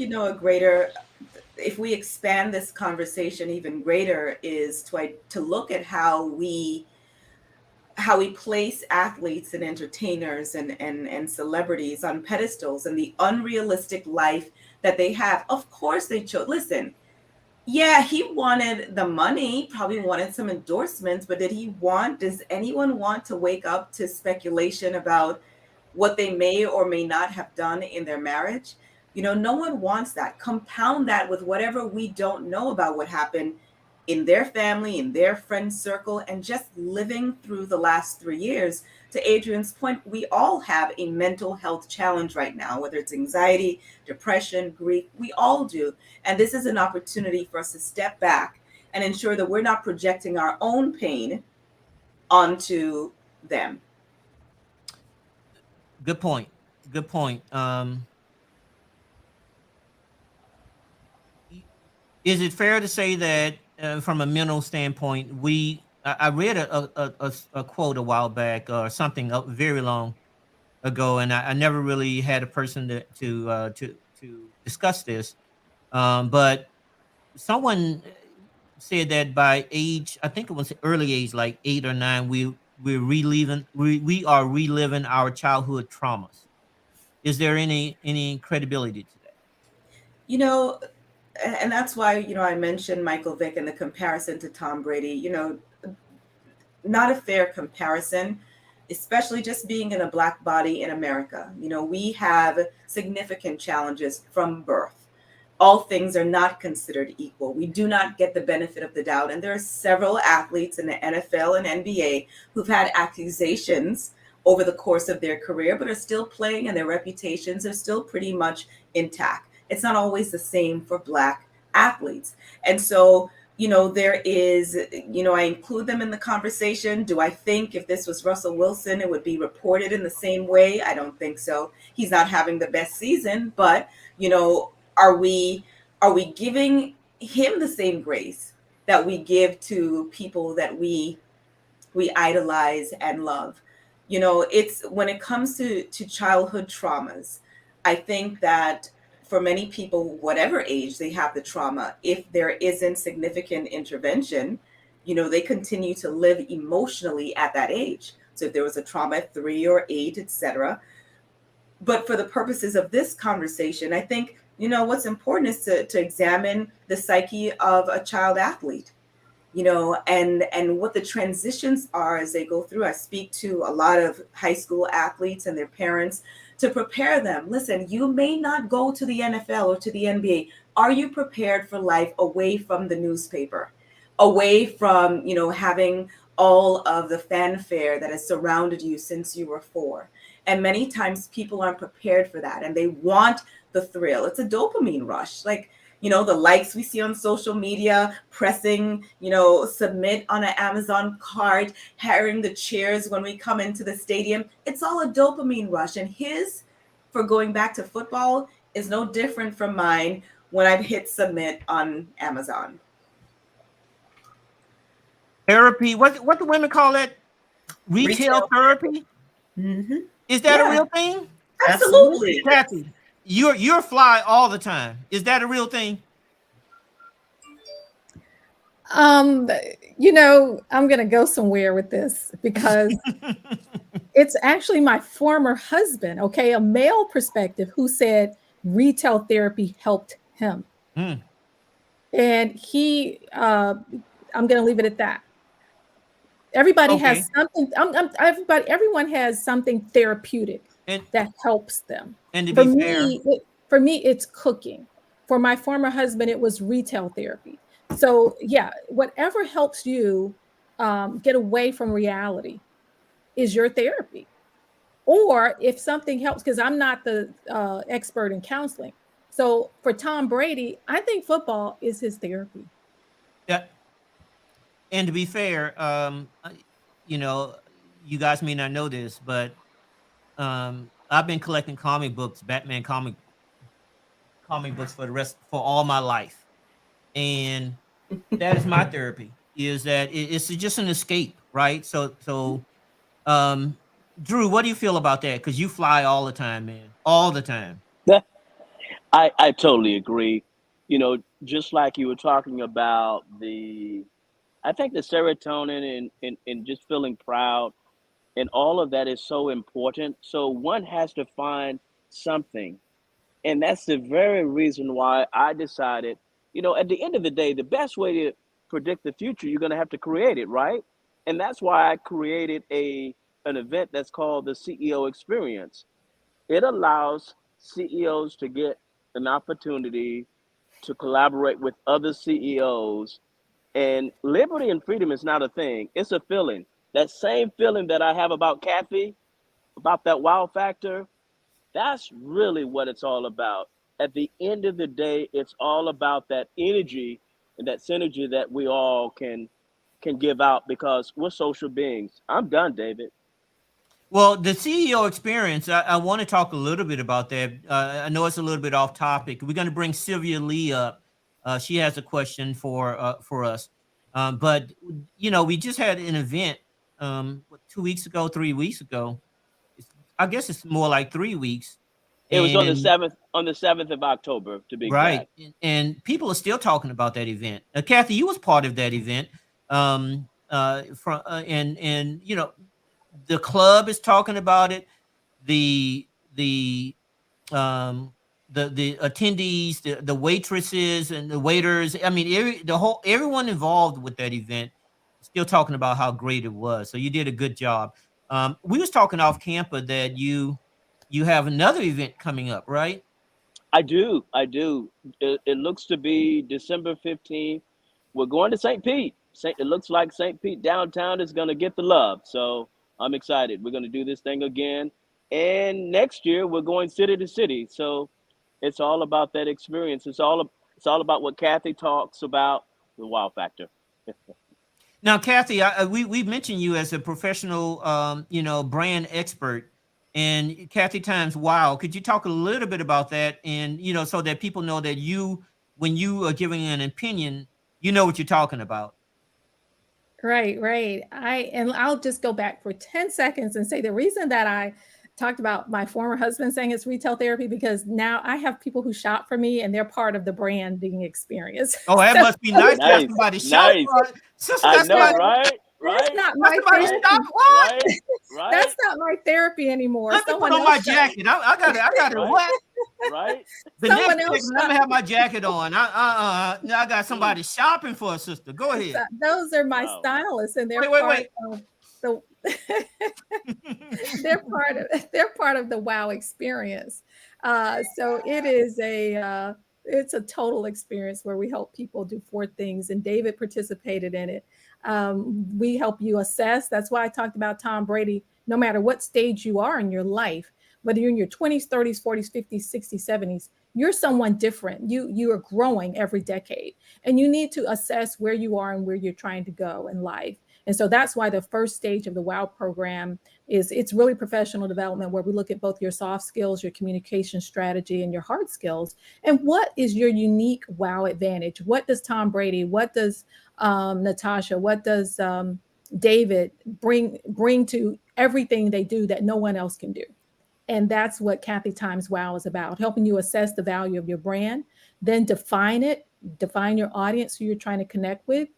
if we expand this conversation even greater, is to look at how we place athletes and entertainers and celebrities on pedestals and the unrealistic life that they have. Of course they chose. Listen, yeah, he wanted the money, probably wanted some endorsements, but does anyone want to wake up to speculation about what they may or may not have done in their marriage? No one wants that. Compound that with whatever we don't know about what happened in their family, in their friend circle, and just living through the last 3 years. To Adrian's point, we all have a mental health challenge right now, whether it's anxiety, depression, grief, we all do. And this is an opportunity for us to step back and ensure that we're not projecting our own pain onto them.
Good point. Is it fair to say that from a mental standpoint, I read a quote a while back or something very long ago, and I never really had a person to discuss this, but someone said that by age, I think it was early age, like 8 or 9, we are reliving our childhood traumas. Is there any credibility to that?
You know, and that's why, I mentioned Michael Vick and the comparison to Tom Brady. Not a fair comparison, especially just being in a Black body in America. We have significant challenges from birth. All things are not considered equal. We do not get the benefit of the doubt. And there are several athletes in the NFL and NBA who've had accusations over the course of their career, but are still playing, and their reputations are still pretty much intact. It's not always the same for Black athletes. And so, there is, I include them in the conversation. Do I think if this was Russell Wilson, it would be reported in the same way? I don't think so. He's not having the best season, but, are we giving him the same grace that we give to people that we idolize and love? It's when it comes to childhood traumas, I think that for many people, whatever age they have the trauma, if there isn't significant intervention, they continue to live emotionally at that age. So if there was a trauma at 3 or 8, etc. But for the purposes of this conversation, I think, what's important is to examine the psyche of a child athlete, and what the transitions are as they go through. I speak to a lot of high school athletes and their parents to prepare them. Listen, you may not go to the NFL or to the NBA. Are you prepared for life away from the newspaper, away from, having all of the fanfare that has surrounded you since you were 4? And many times people aren't prepared for that, and they want the thrill. It's a dopamine rush. Like, the likes we see on social media, pressing, submit on an Amazon cart, hearing the cheers when we come into the stadium. It's all a dopamine rush. And his, for going back to football, is no different from mine when I've hit submit on Amazon.
Therapy. What do women call it? Retail therapy?
Mm-hmm.
Is that
Yeah.
a real thing?
Absolutely.
Kathy, you're fly all the time. Is that a real thing?
I'm going to go somewhere with this because it's actually my former husband, okay, a male perspective, who said retail therapy helped him.
Mm.
And I'm going to leave it at that. Everybody has something. Everyone has something therapeutic that helps them.
And to be fair,
for me, it's cooking. For my former husband, it was retail therapy. So yeah, whatever helps you get away from reality is your therapy. Or if something helps, because I'm not the expert in counseling. So for Tom Brady, I think football is his therapy.
Yeah. And to be fair, you guys may not know this, but I've been collecting comic books, Batman comic books for all my life, and that is my therapy. Is that it's just an escape, right? So, Drew, what do you feel about that? Because you fly all the time, man, all the time.
I totally agree. Just like you were talking about I think the serotonin and just feeling proud and all of that is so important. So one has to find something. And that's the very reason why I decided, at the end of the day, the best way to predict the future, you're going to have to create it, right? And that's why I created an event that's called the CEO Experience. It allows CEOs to get an opportunity to collaborate with other CEOs. And liberty and freedom is not a thing, it's a feeling. That same feeling that I have about Kathy, about that wow factor, that's really what it's all about. At the end of the day, it's all about that energy and that synergy that we all can give out because we're social beings. I'm done, David.
Well, the CEO experience, I want to talk a little bit about that. I know it's a little bit off topic. We're going to bring Sylvia Lee up. She has a question for us. But we just had an event 2 weeks ago, 3 weeks ago. I guess it's more like 3 weeks,
It was on the
And
7th, on the 7th of October, to be
right,
exact.
and people are still talking about that event. Kathy, you was part of that event. And you know, the club is talking about it. The the um the attendees, the waitresses and the waiters. I mean, everyone involved with that event still talking about how great it was. So you did a good job. We was talking off camera that you have another event coming up, right?
I do. I do. It looks to be December 15th. We're going to St. Pete. It looks like St. Pete downtown is going to get the love. So I'm excited. We're going to do this thing again. And next year, we're going city to city. So it's all about that experience. It's all about what Kathy talks about, the wow factor.
Now, Kathy, we mentioned you as a professional, brand expert, and Kathy Times. Wow, could you talk a little bit about that, and so that people know that when you are giving an opinion, you know what you're talking about.
Right, right. And I'll just go back for 10 seconds and say the reason that I talked about my former husband saying it's retail therapy, because now I have people who shop for me and they're part of the branding experience.
Oh, that
So
must be nice to have
Nice.
somebody shop
Nice.
for it. Sister,
I
that's
know,
not
right?
that's
Right?
not
that's
my
somebody
Right?
therapy.
shop. What?
Right? Right?
That's not my therapy anymore.
Let me put
Someone
on my
else does.
jacket. I got it. I got it.
Right?
What?
Right?
The next
Someone else
segment, I'm
shop.
gonna have my jacket on. I got somebody shopping for a sister. Go ahead.
Those are my
Wow.
stylists, and they're
Wait.
part of the they're part of the wow experience. So it's a total experience where we help people do 4 things, and David participated in it. We help you assess. That's why I talked about Tom Brady. No matter what stage you are in your life, whether you're in your 20s, 30s, 40s, 50s, 60s, 70s, you're someone different. You are growing every decade, and you need to assess where you are and where you're trying to go in life. And so that's why the first stage of the WOW program it's really professional development, where we look at both your soft skills, your communication strategy, and your hard skills. And what is your unique WOW advantage? What does Tom Brady, what does Natasha, what does David bring to everything they do that no one else can do? And that's what Kathy Times Wow is about, helping you assess the value of your brand, then define it, define your audience who you're trying to connect with,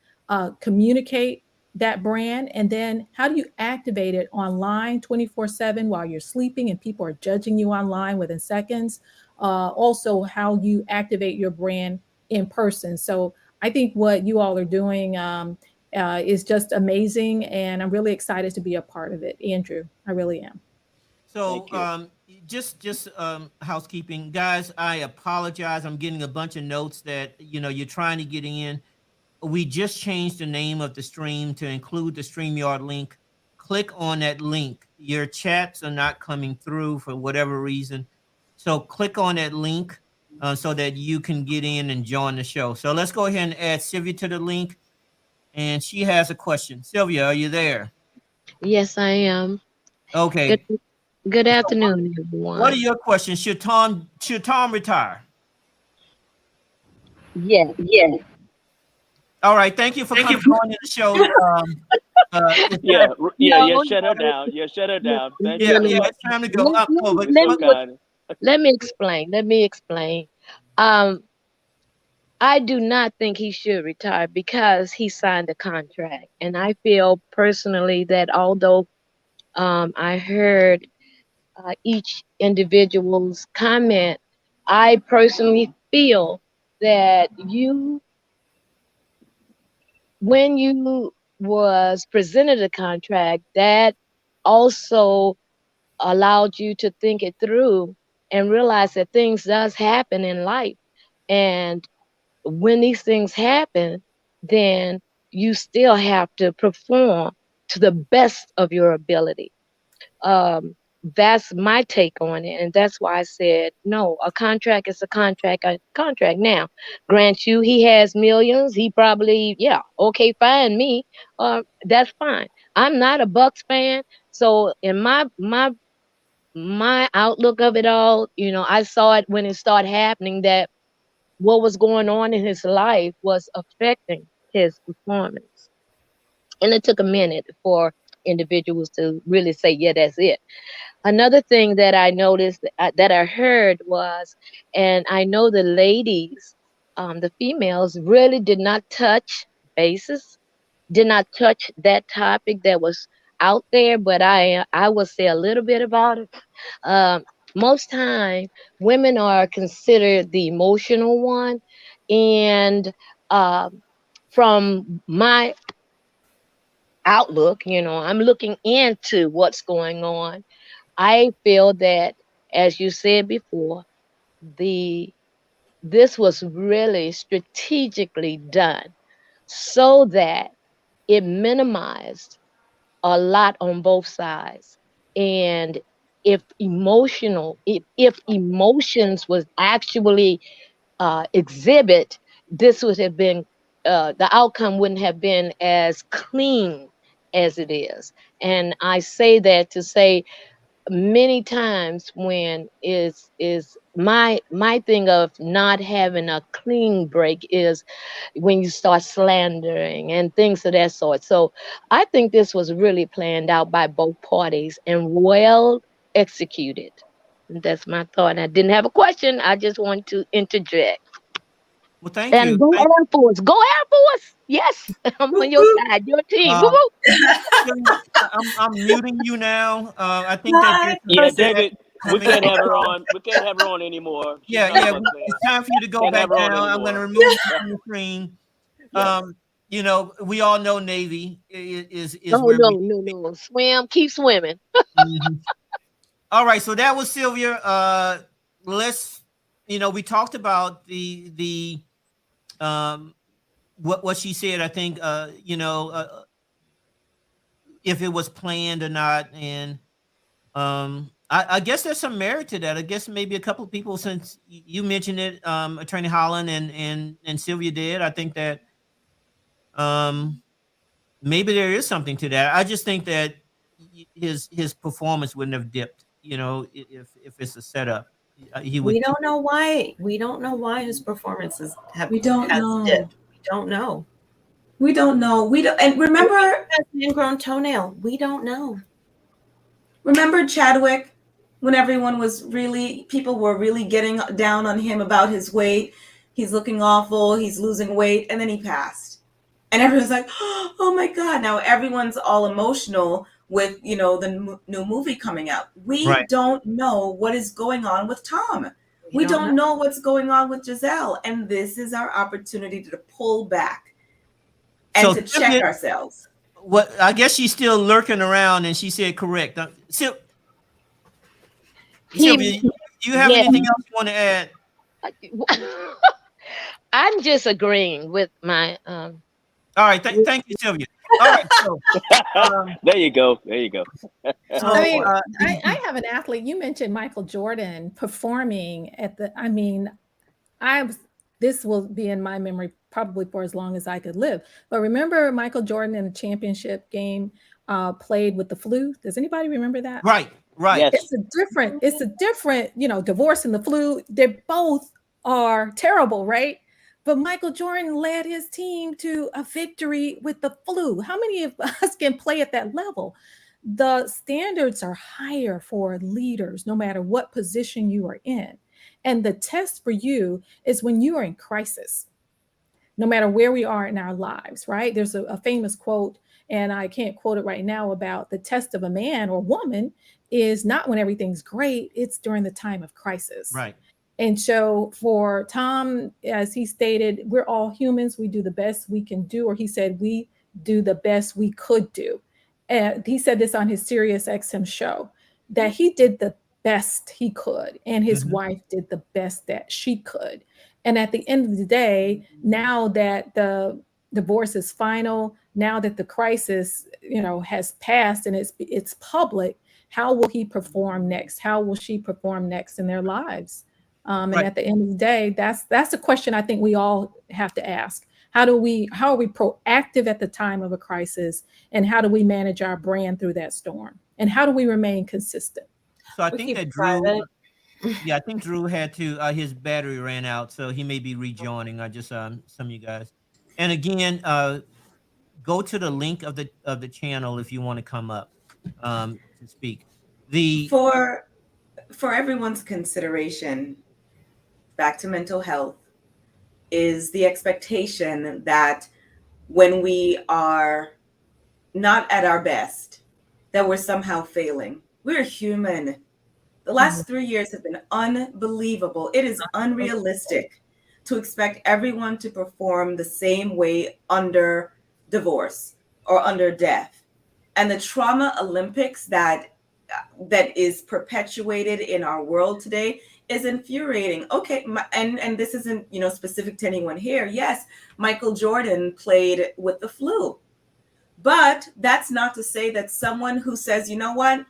communicate that brand, and then how do you activate it online 24/7 while you're sleeping and people are judging you online within seconds. Also, how you activate your brand in person. So I think what you all are doing is just amazing, and I'm really excited to be a part of it. Andrew, I really am.
So,
Thank you.
just housekeeping, guys. I apologize. I'm getting a bunch of notes that you're trying to get in. We just changed the name of the stream to include the StreamYard link. Click on that link. Your chats are not coming through for whatever reason, so click on that link so that you can get in and join the show. So let's go ahead and add Sylvia to the link, and she has a question. Sylvia, are you there?
Yes, I am. Good
Okay.
good
So
afternoon,
what are
everyone.
your questions? Should Tom retire?
Yes.
All right. Thank you for coming on to the show. It's
Yeah,
time.
yeah,
No,
yeah.
no,
Shut her down. Yeah, shut her
no,
down. Thank
no,
Yeah,
no,
you.
yeah.
no.
It's time to go.
Let, let,
No, but
You're
let
so
me
kind.
let me explain. Let me explain. Um, I do not think he should retire because he signed a contract, and I feel personally that although I heard each individual's comment, I personally feel that when you was presented a contract, that also allowed you to think it through and realize that things does happen in life, and when these things happen, then you still have to perform to the best of your ability. That's my take on it, and that's why I said no. A contract is a contract. A contract. Now, grant you, he has millions. He probably, yeah, okay, fine, me. That's fine. I'm not a Bucks fan, so in my outlook of it all, I saw it when it started happening that what was going on in his life was affecting his performance, and it took a minute for individuals to really say, yeah, that's it. Another thing that I noticed, that I heard was, and I know the ladies, the females really did not touch bases, did not touch that topic that was out there, but I will say a little bit about it. Um, Most time, women are considered the emotional one, and um, from my outlook, I'm looking into what's going on. I feel that, as you said before, the this was really strategically done so that it minimized a lot on both sides. And if emotions was actually exhibit, this would have been the outcome wouldn't have been as clean as it is. And I say that to say, many times when is my thing of not having a clean break is when you start slandering and things of that sort. So I think this was really planned out by both parties and well executed. That's my thought. I didn't have a question. I just want to interject.
Well, thank
And
you.
go Air Force. Go Air Force. Yes. I'm on your side, your team. Woo
Um,
woo.
I'm muting you now. I think that
Bye.
there's a
Yeah,
person that's
David, we
coming
can't
up.
have her on. We can't have her on anymore. She's
Yeah,
not
yeah.
a Buck fan.
It's time for you to go
Can't
back
have her on
down. I'm going to
anymore.
remove you from the screen.
Yes.
We all know Navy is
No,
where
no,
we.
no, no. Swim, keep swimming.
Mhm. All right, so that was Sylvia. Let's, we talked about the um what she said. I think if it was planned or not, and I guess there's some merit to that. I guess maybe a couple of people, since you mentioned it, Attorney Holland and Sylvia did. I think that um maybe there is something to that. I just think that his performance wouldn't have dipped, if it's a setup. He would.
We don't know why. We don't know why his performances
We don't
has
know.
dipped. We don't know.
We don't know. We don't. And remember,
Has an ingrown toenail. We don't know.
remember Chadwick, when people were really getting down on him about his weight. He's looking awful. He's losing weight, and then he passed. And everyone's like, "Oh my God!" Now everyone's all emotional with the new movie coming out. We
Right.
don't know what is going on with Tom. We don't know what's going on with Gisele, and this is our opportunity to pull back and
So
to check ourselves.
what I guess she's still lurking around, and she said correct. Sylvia, do you have
Yeah.
anything else you want to add?
I'm just agreeing with my
All right, thank you, Sylvia. All right, so
There you go. There you go.
so
I mean, I have an athlete. You mentioned Michael Jordan performing at the. I mean, this will be in my memory probably for as long as I could live. But remember Michael Jordan in the championship game played with the flu? Does anybody remember that?
right.
Yes.
It's a different, divorce and the flu. They both are terrible, right? But Michael Jordan led his team to a victory with the flu. How many of us can play at that level? The standards are higher for leaders, no matter what position you are in. And the test for you is when you are in crisis, no matter where we are in our lives, right? There's a famous quote, and I can't quote it right now, about the test of a man or woman is not when everything's great, it's during the time of crisis.
Right.
And so for Tom, as he stated, we're all humans. We do the best we can do, or he said, we do the best we could do. And he said this on his Sirius XM show, that he did the best he could, and his wife did the best that she could. And at the end of the day, now that the divorce is final, now that the crisis, has passed and it's public, how will he perform next? How will she perform next in their lives? And
Right.
at the end of the day, that's a question I think we all have to ask. How are we proactive at the time of a crisis, and how do we manage our brand through that storm? And how do we remain consistent?
So I
We
think
keep
that Drew.
private.
Yeah, I think Drew had to. His battery ran out, so he may be rejoining. Just some of you guys. And again, go to the link of the channel if you want to come up to speak. The
For everyone's consideration, back to mental health, is the expectation that when we are not at our best, that we're somehow failing. We're human. The last 3 years have been unbelievable. It is unrealistic to expect everyone to perform the same way under divorce or under death. And the trauma Olympics that is perpetuated in our world today is infuriating. Okay, and this isn't, specific to anyone here. Yes, Michael Jordan played with the flu. But that's not to say that someone who says, you know what,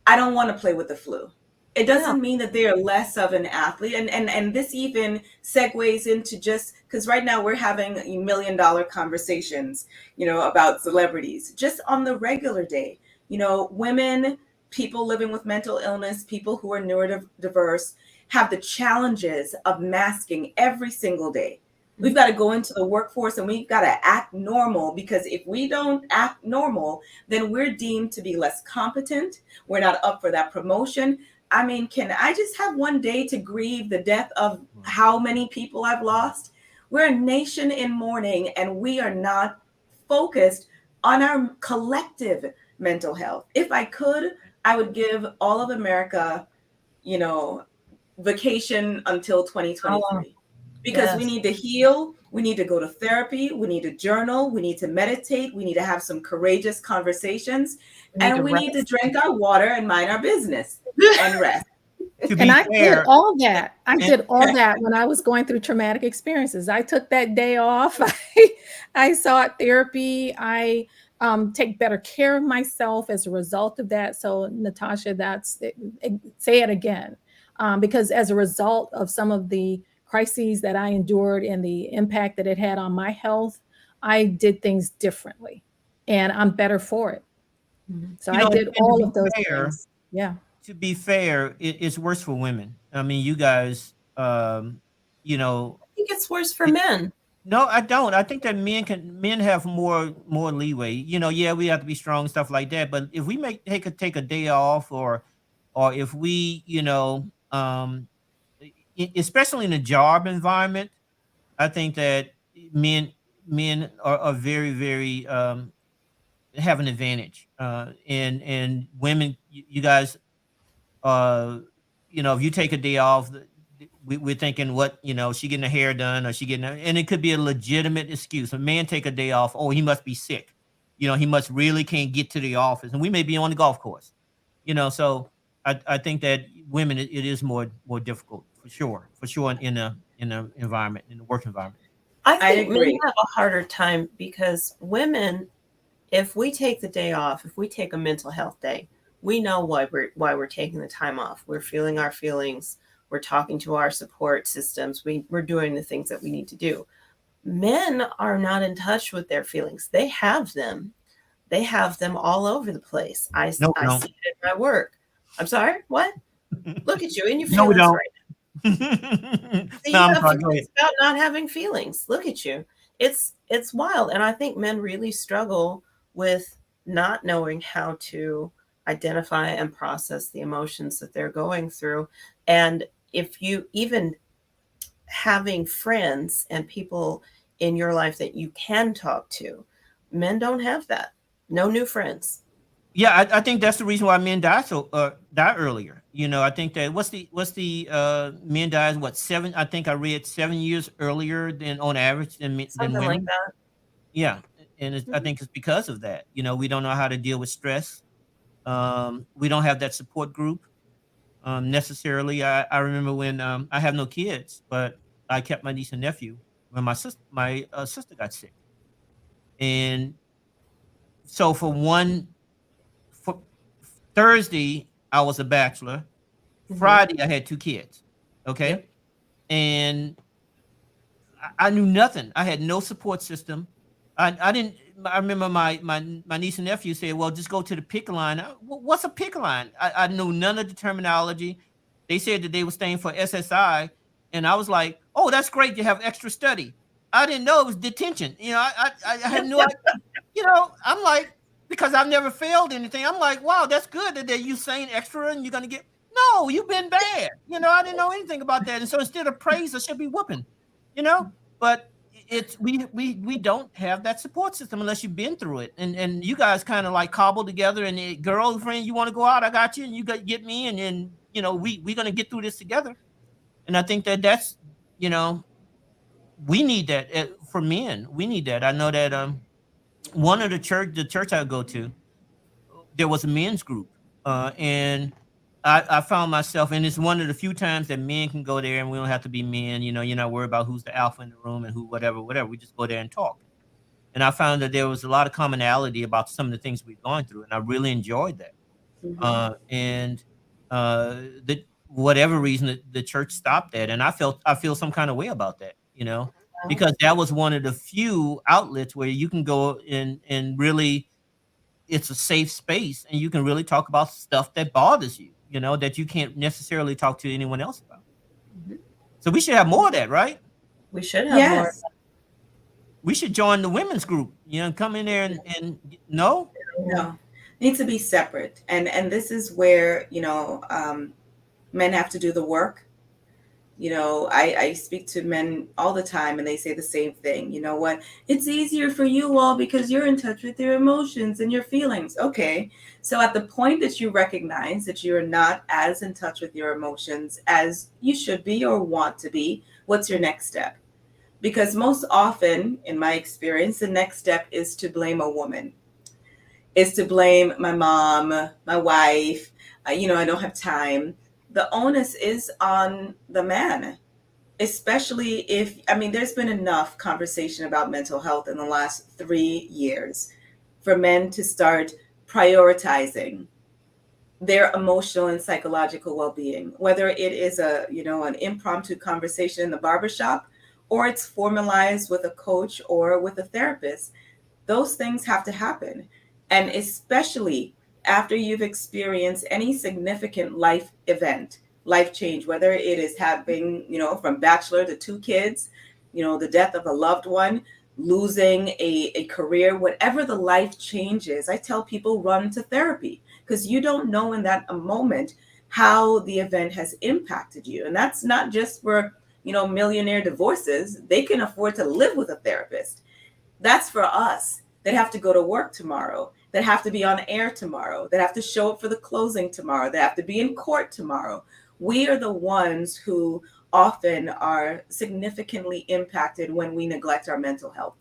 I don't want to play with the flu, it doesn't mean that they are less of an athlete. And this even segues into, just because right now we're having $1 million conversations, about celebrities, just on the regular day, women, people living with mental illness, people who are neurodiverse have the challenges of masking every single day. We've got to go into the workforce and we've got to act normal, because if we don't act normal, then we're deemed to be less competent. We're not up for that promotion. I mean, can I just have one day to grieve the death of how many people I've lost? We're a nation in mourning, and we are not focused on our collective mental health. If I could, I would give all of America, vacation until 2023. Because we need to heal, we need to go to therapy, we need to journal, we need to meditate, we need to have some courageous conversations, and we need to drink our water and mind our business and rest.
And I did all that. I did all that when I was going through traumatic experiences. I took that day off. I sought therapy. I take better care of myself as a result of that. So, Natasha, say it again. Because as a result of some of the crises that I endured and the impact that it had on my health, I did things differently, and I'm better for it. So I did all of those things. Yeah.
To be fair, it's worse for women. I mean, you guys,
I think it's worse for men.
No, I don't. I think that men have more leeway. Yeah, we have to be strong and stuff like that. But if we take a day off, or if we, especially in a job environment, I think that men are very, very have an advantage. And women, you guys, if you take a day off, we're thinking, what, she getting her hair done, or and it could be a legitimate excuse. A man take a day off, oh, he must be sick. He must really can't get to the office, and we may be on the golf course. So I think that women, it is more difficult for sure in a environment, in the work environment.
I think men have a harder time, because women, if we take the day off, if we take a mental health day, we know why we're taking the time off. We're feeling our feelings. We're talking to our support systems. We're doing the things that we need to do. Men are not in touch with their feelings. They have them. They have them all over the place. I see it in my work. I'm sorry, what? Look at you in your feelings right now. See, you have feelings about not having feelings. Look at you. It's wild. And I think men really struggle with not knowing how to identify and process the emotions that they're going through. And if you even having friends and people in your life that you can talk to, men don't have that. No new friends.
Yeah, I think that's the reason why men die earlier. I think that what's the men dies, what, 7? I think I read 7 years earlier than on average than women.
Like that.
Yeah, and I think it's because of that. We don't know how to deal with stress. We don't have that support group necessarily. I remember when I have no kids, but I kept my niece and nephew when my sister got sick, and so for Thursday I was a bachelor. Friday I had 2 kids. Okay,
Yep.
And I knew nothing. I had no support system. I didn't. I remember my niece and nephew said, "Well, just go to the pick line." What's a pick line? I knew none of the terminology. They said that they were staying for SSI, and I was like, "Oh, that's great. You have extra study." I didn't know it was detention. I had no idea. I'm like, because I've never failed anything. I'm like, wow, that's good that you saying extra and you're gonna get. No, you've been bad. I didn't know anything about that. And so instead of praise, I should be whooping. But it's we don't have that support system unless you've been through it. And you guys kind of like cobble together. And girlfriend, you want to go out? I got you. And you got get me. And then we're gonna get through this together. And I think that's we need that for men. We need that. I know that one of the church I go to, there was a men's group, and I found myself, and it's one of the few times that men can go there, and we don't have to be men. You're not worried about who's the alpha in the room and who whatever. We just go there and talk. And I found that there was a lot of commonality about some of the things we've gone through, and I really enjoyed that. And the whatever reason the church stopped that, and I feel some kind of way about that, because that was one of the few outlets where you can go in and really, it's a safe space, and you can really talk about stuff that bothers you, that you can't necessarily talk to anyone else about. So we should have more of that, right?
We should have more.
Yes.
We should join the women's group, come in there and no.
Needs to be separate. And this is where, men have to do the work. I speak to men all the time and they say the same thing. You know what? It's easier for you all because you're in touch with your emotions and your feelings. Okay. So at the point that you recognize that you're not as in touch with your emotions as you should be or want to be, what's your next step? Because most often, in my experience, the next step is to blame a woman. Is to blame my mom, my wife, I don't have time. The onus is on the man, especially if, there's been enough conversation about mental health in the last 3 years for men to start prioritizing their emotional and psychological well-being, whether it is an impromptu conversation in the barbershop or it's formalized with a coach or with a therapist. Those things have to happen. And especially after you've experienced any significant life event, life change, whether it is having, from bachelor to 2 kids, the death of a loved one, losing a career, whatever the life changes, I tell people run to therapy because you don't know in that moment how the event has impacted you. And that's not just for, millionaire divorces. They can afford to live with a therapist. That's for us that have to go to work tomorrow, that have to be on air tomorrow, that have to show up for the closing tomorrow, that have to be in court tomorrow. We are the ones who often are significantly impacted when we neglect our mental health.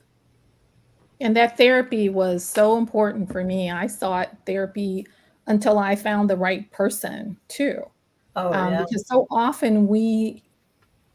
And that therapy was so important for me. I sought therapy until I found the right person too. Because so often we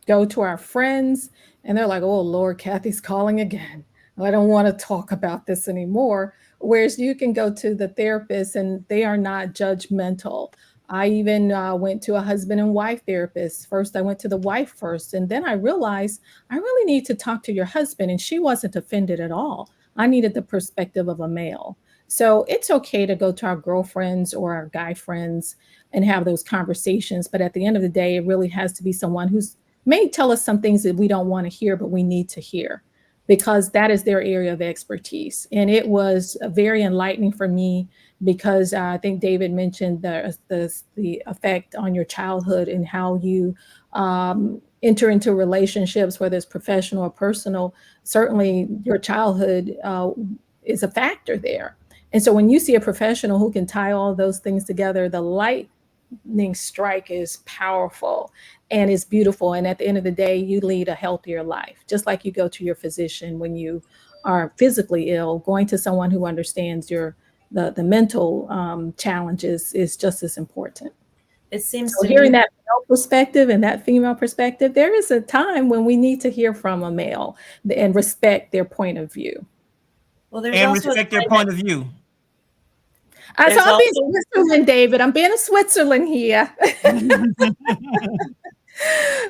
go to our friends and they're like, oh, Lord, Kathy's calling again. I don't want to talk about this anymore. Whereas you can go to the therapist and they are not judgmental. I even went to a husband and wife therapist. First, I went to the wife first. And then I realized I really need to talk to your husband. And she wasn't offended at all. I needed the perspective of a male. So it's okay to go to our girlfriends or our guy friends and have those conversations. But at the end of the day, it really has to be someone who's may tell us some things that we don't want to hear, but we need to hear because that is their area of expertise. And it was very enlightening for me because I think David mentioned the effect on your childhood and how you enter into relationships, whether it's professional or personal. Certainly your childhood is a factor there. And so when you see a professional who can tie all those things together, the lightning strike is powerful and it's beautiful. And at the end of the day, you lead a healthier life, just like you go to your physician when you are physically ill. Going to someone who understands the mental challenges is just as important.
It seems
so
to
hearing
me
that male perspective and that female perspective, there is a time when we need to hear from a male and respect their point of view.
Well, there's
And
also
respect their point of view.
So I'm
also-
being Switzerland, David. I'm being a Switzerland here.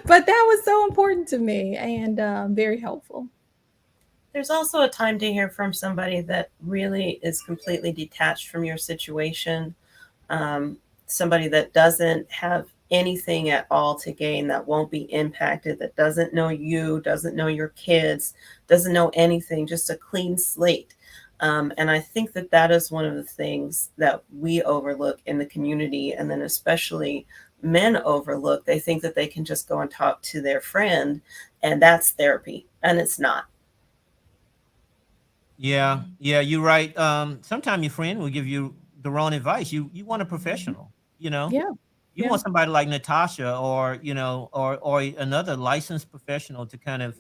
But that was so important to me and very helpful.
There's also a time to hear from somebody that really is completely detached from your situation. Somebody that doesn't have anything at all to gain, that won't be impacted, that doesn't know you, doesn't know your kids, doesn't know anything, just a clean slate. And I think that that is one of the things that we overlook in the community, and then especially men overlook. They think that they can just go and talk to their friend, and that's therapy, and it's not.
Yeah, yeah, you're right. Sometimes your friend will give you the wrong advice. You want a professional, you know.
Yeah.
You
Yeah.
want somebody like Natasha, or or another licensed professional to kind of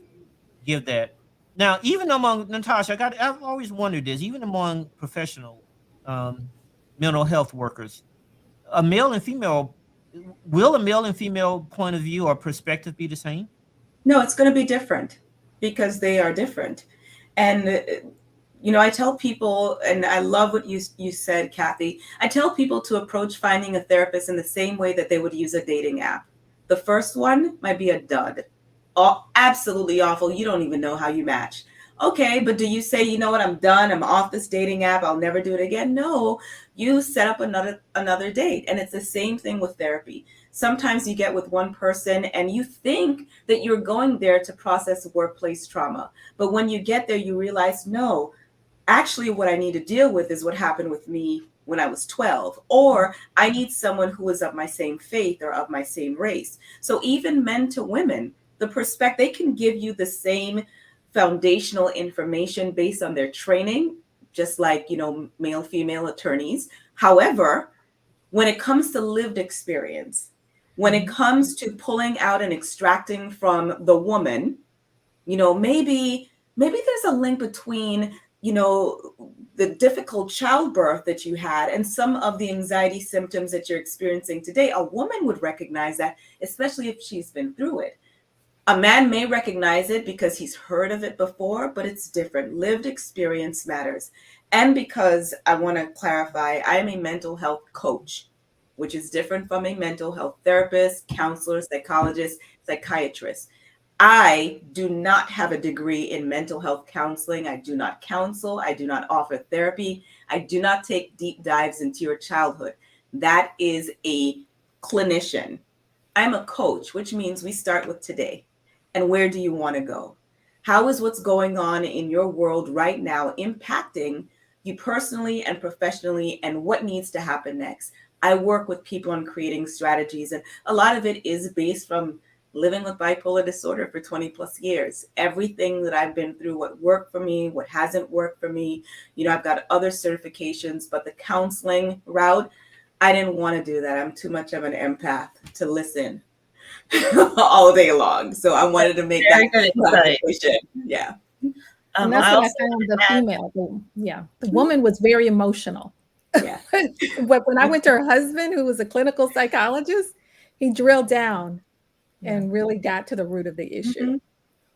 give that. Now, even among Natasha, I've always wondered this. Even among professional um, mental health workers, a male and female, will a male and female point of view or perspective be the same?
No, it's going to be different because they are different. And I tell people, and I love what you said, Kathy. I tell people to approach finding a therapist in the same way that they would use a dating app. The first one might be a dud, absolutely awful. You don't even know how you match. Okay, but do you say, you know what, I'm done. I'm off this dating app. I'll never do it again. No, you set up another date, and it's the same thing with therapy. Sometimes you get with one person and you think that you're going there to process workplace trauma, but when you get there, you realize, no, actually what I need to deal with is what happened with me when I was 12, or I need someone who is of my same faith or of my same race. So even men to women, the perspective, they can give you the same foundational information based on their training, just like, male, female attorneys. However, when it comes to lived experience, when it comes to pulling out and extracting from the woman, maybe there's a link between, the difficult childbirth that you had and some of the anxiety symptoms that you're experiencing today. A woman would recognize that, especially if she's been through it. A man may recognize it because he's heard of it before, but it's different. Lived experience matters. And because I want to clarify, I am a mental health coach, which is different from a mental health therapist, counselor, psychologist, psychiatrist. I do not have a degree in mental health counseling. I do not counsel. I do not offer therapy. I do not take deep dives into your childhood. That is a clinician. I'm a coach, which means we start with today. And where do you want to go? How is what's going on in your world right now impacting you personally and professionally, and what needs to happen next? I work with people on creating strategies, and a lot of it is based from living with bipolar disorder for 20 plus years. Everything that I've been through, what worked for me, what hasn't worked for me. I've got other certifications, but the counseling route, I didn't want to do that. I'm too much of an empath to listen all day long. So I wanted to make
Very
that
good insight.
clarification. Yeah.
And that's
I
what I
also
found the
add-
female. The woman was very emotional.
Yeah.
But when I went to her husband, who was a clinical psychologist, he drilled down and really got to the root of the issue.
Mhm.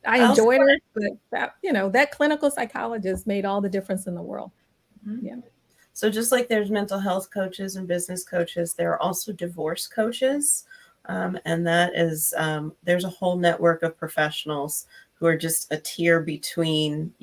I
I also
enjoyed it, but that clinical psychologist made all the difference in the world.
Mhm.
Yeah.
So just like there's mental health coaches and business coaches, there are also divorce coaches. And that is, there's a whole network of professionals who are just a tier between,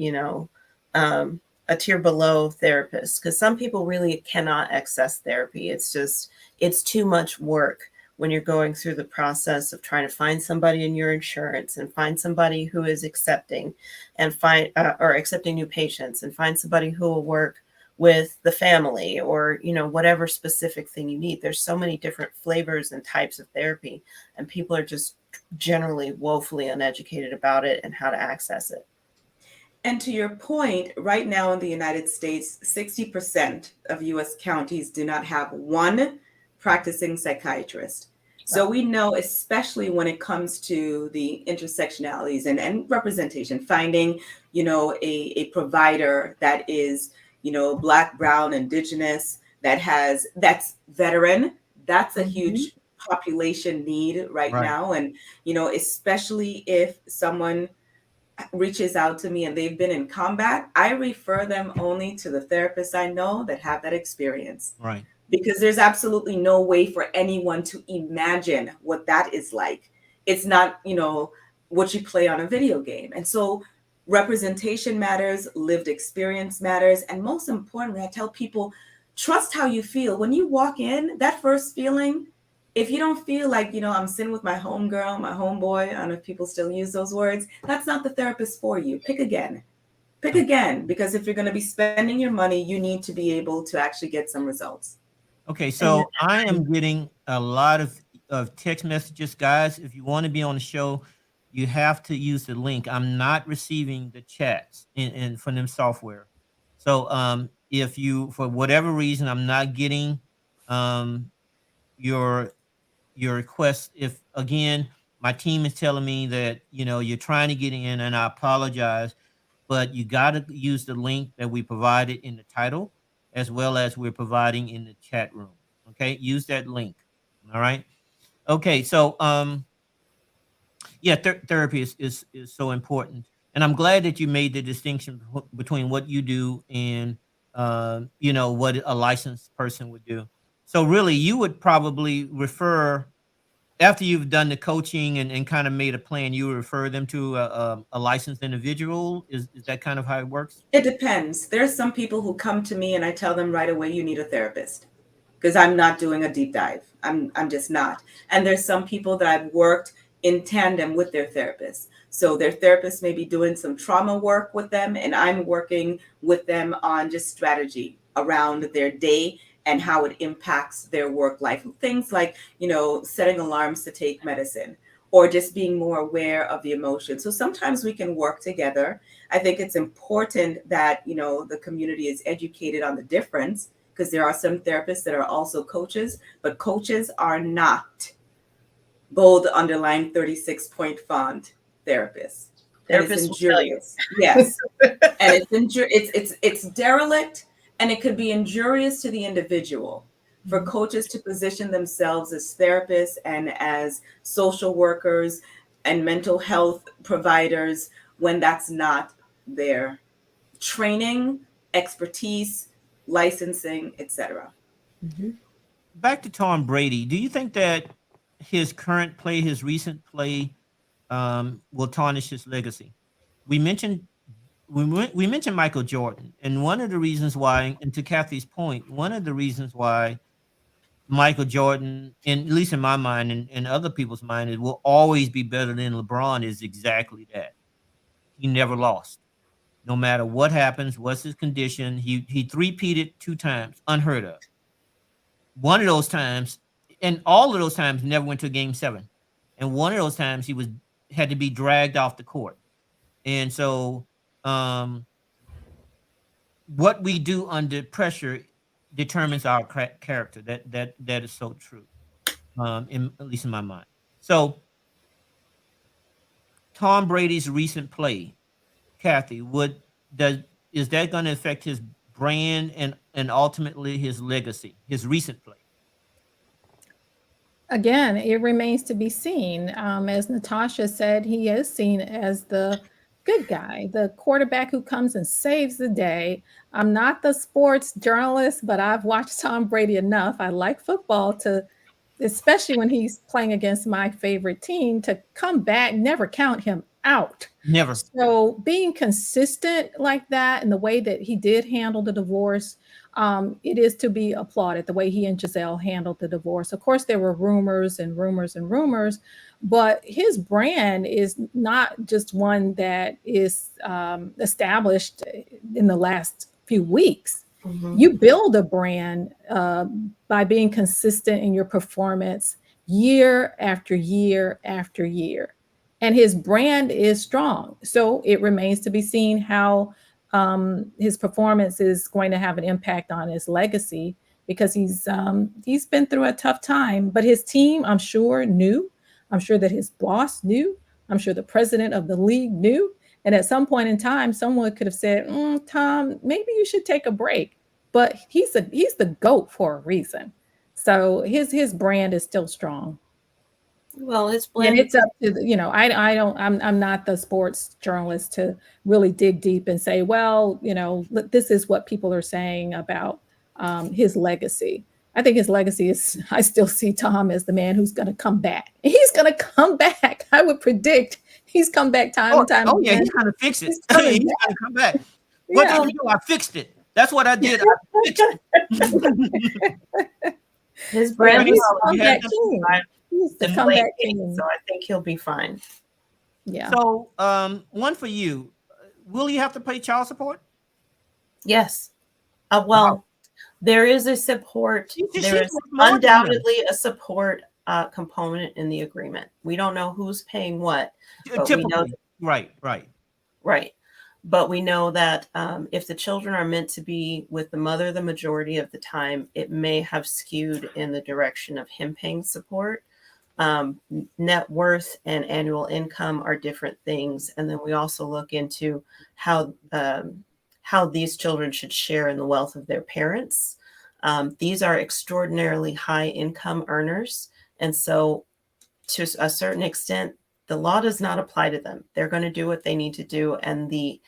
a tier below therapists. Because some people really cannot access therapy. It's too much work when you're going through the process of trying to find somebody in your insurance and find somebody who is accepting and or accepting new patients, and find somebody who will work with the family, or whatever specific thing you need. There's so many different flavors and types of therapy, and people are just generally woefully uneducated about it and how to access it.
And to your point, right now in the United States, 60% of US counties do not have one practicing psychiatrist. So we know, especially when it comes to the intersectionalities and representation, finding, a provider that is, Black, Brown, Indigenous, that's veteran, that's a huge population need right
Right.
now. And, especially if someone reaches out to me and they've been in combat, I refer them only to the therapists I know that have that experience.
Right.
Because there's absolutely no way for anyone to imagine what that is like. It's not, what you play on a video game. And so representation matters, lived experience matters. And most importantly, I tell people, trust how you feel. When you walk in, that first feeling, if you don't feel like, I'm sitting with my homegirl, my homeboy, I don't know if people still use those words, that's not the therapist for you. Pick again. Pick again, because if you're going to be spending your money, you need to be able to actually get some results.
Okay, so I am getting a lot of text messages, guys. If you want to be on the show, you have to use the link. I'm not receiving the chats in from them software. So if you, for whatever reason, I'm not getting um your request. If again, my team is telling me that you're trying to get in, and I apologize, but you got to use the link that we provided in the title, as well as we're providing in the chat room. Okay, use that link. All right. Okay, so yeah, therapy is so important, and I'm glad that you made the distinction between what you do and what a licensed person would do. So really, you would probably refer, after you've done the coaching and kind of made a plan, you refer them to a licensed individual. Is that kind of how it works?
It depends. There's some people who come to me and I tell them right away, you need a therapist, because I'm not doing a deep dive. I'm just not. And there's some people that I've worked in tandem with their therapists. So their therapist may be doing some trauma work with them, and I'm working with them on just strategy around their day and how it impacts their work life. Things like, setting alarms to take medicine, or just being more aware of the emotions. So sometimes we can work together. I think it's important that, the community is educated on the difference, because there are some therapists that are also coaches, but coaches are not bold underline 36-point font therapists. And it's
Therapists will tell you.
injurious. Yes. And it's derelict, and it could be injurious to the individual. For coaches to position themselves as therapists and as social workers and mental health providers when that's not their training, expertise, licensing, etc.
Back to Tom Brady. Do you think that his current play, his recent play, will tarnish his legacy? We mentioned we mentioned Michael Jordan, and one of the reasons why, and to Kathy's point, one of the reasons why Michael Jordan, and at least in my mind and other people's mind, it will always be better than LeBron is exactly that. He never lost. No matter what happens, what's his condition, he three-peated 2 times, unheard of. One of those times, and all of those times, never went to a game 7. And one of those times, he had to be dragged off the court. And so, what we do under pressure determines our character. That is so true, at least in my mind. So, Tom Brady's recent play, Kathy, is that going to affect his brand and ultimately his legacy, his recent play?
Again, it remains to be seen. As Natasha said, he is seen as the good guy, the quarterback who comes and saves the day. I'm not the sports journalist, but I've watched Tom Brady enough. I like football to, especially when he's playing against my favorite team, to come back, never count him out.
Never.
So being consistent like that, and the way that he did handle the divorce, it is to be applauded, the way he and Giselle handled the divorce. Of course, there were rumors and rumors and rumors, but his brand is not just one that is established in the last few weeks. You build a brand by being consistent in your performance year after year after year. And his brand is strong. So it remains to be seen how his performance is going to have an impact on his legacy, because he's been through a tough time. But his team, I'm sure, knew. I'm sure that his boss knew. I'm sure the president of the league knew. And at some point in time, someone could have said, Tom, maybe you should take a break. But he's the GOAT for a reason. So his brand is still strong.
Well, his
And
blend.
it's up to I'm not the sports journalist to really dig deep and say, well, this is what people are saying about his legacy. I think his legacy is, I still see Tom as the man who's going to come back. He's going to come back. I would predict he's come back time and time
again.
Yeah,
he's going to fix it. He's going to come back. What did you do? I fixed it. That's what I did. I fixed it.
His
Yeah,
brand
he's
You
the
had
comeback
them-
king. He's the
is
comeback
late king,
king.
so I think he'll be fine.
Yeah.
So, one for you. Will you have to pay child support?
Yes. Well, there is a support.
She's
There is
worth more than him.
undoubtedly a support component in the agreement. We don't know who's paying what, but we know
Typically, right.
right. But we know that if the children are meant to be with the mother the majority of the time, it may have skewed in the direction of him paying support. Net worth and annual income are different things, and then we also look into how these children should share in the wealth of their parents. These are extraordinarily high income earners, and so to a certain extent, the law does not apply to them. They're going to do what they need to do, and the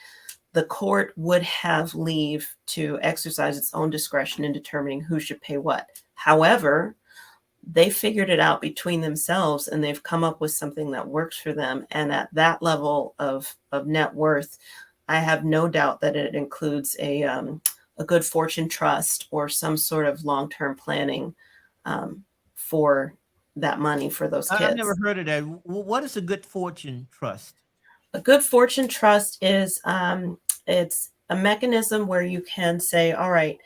court would have leave to exercise its own discretion in determining who should pay what. However, they figured it out between themselves and they've come up with something that works for them. And at that level of net worth, I have no doubt that it includes a good fortune trust or some sort of long-term planning for that money for those kids.
I've never heard of that. What is a good fortune trust?
A good fortune trust is it's a mechanism where you can say, all right,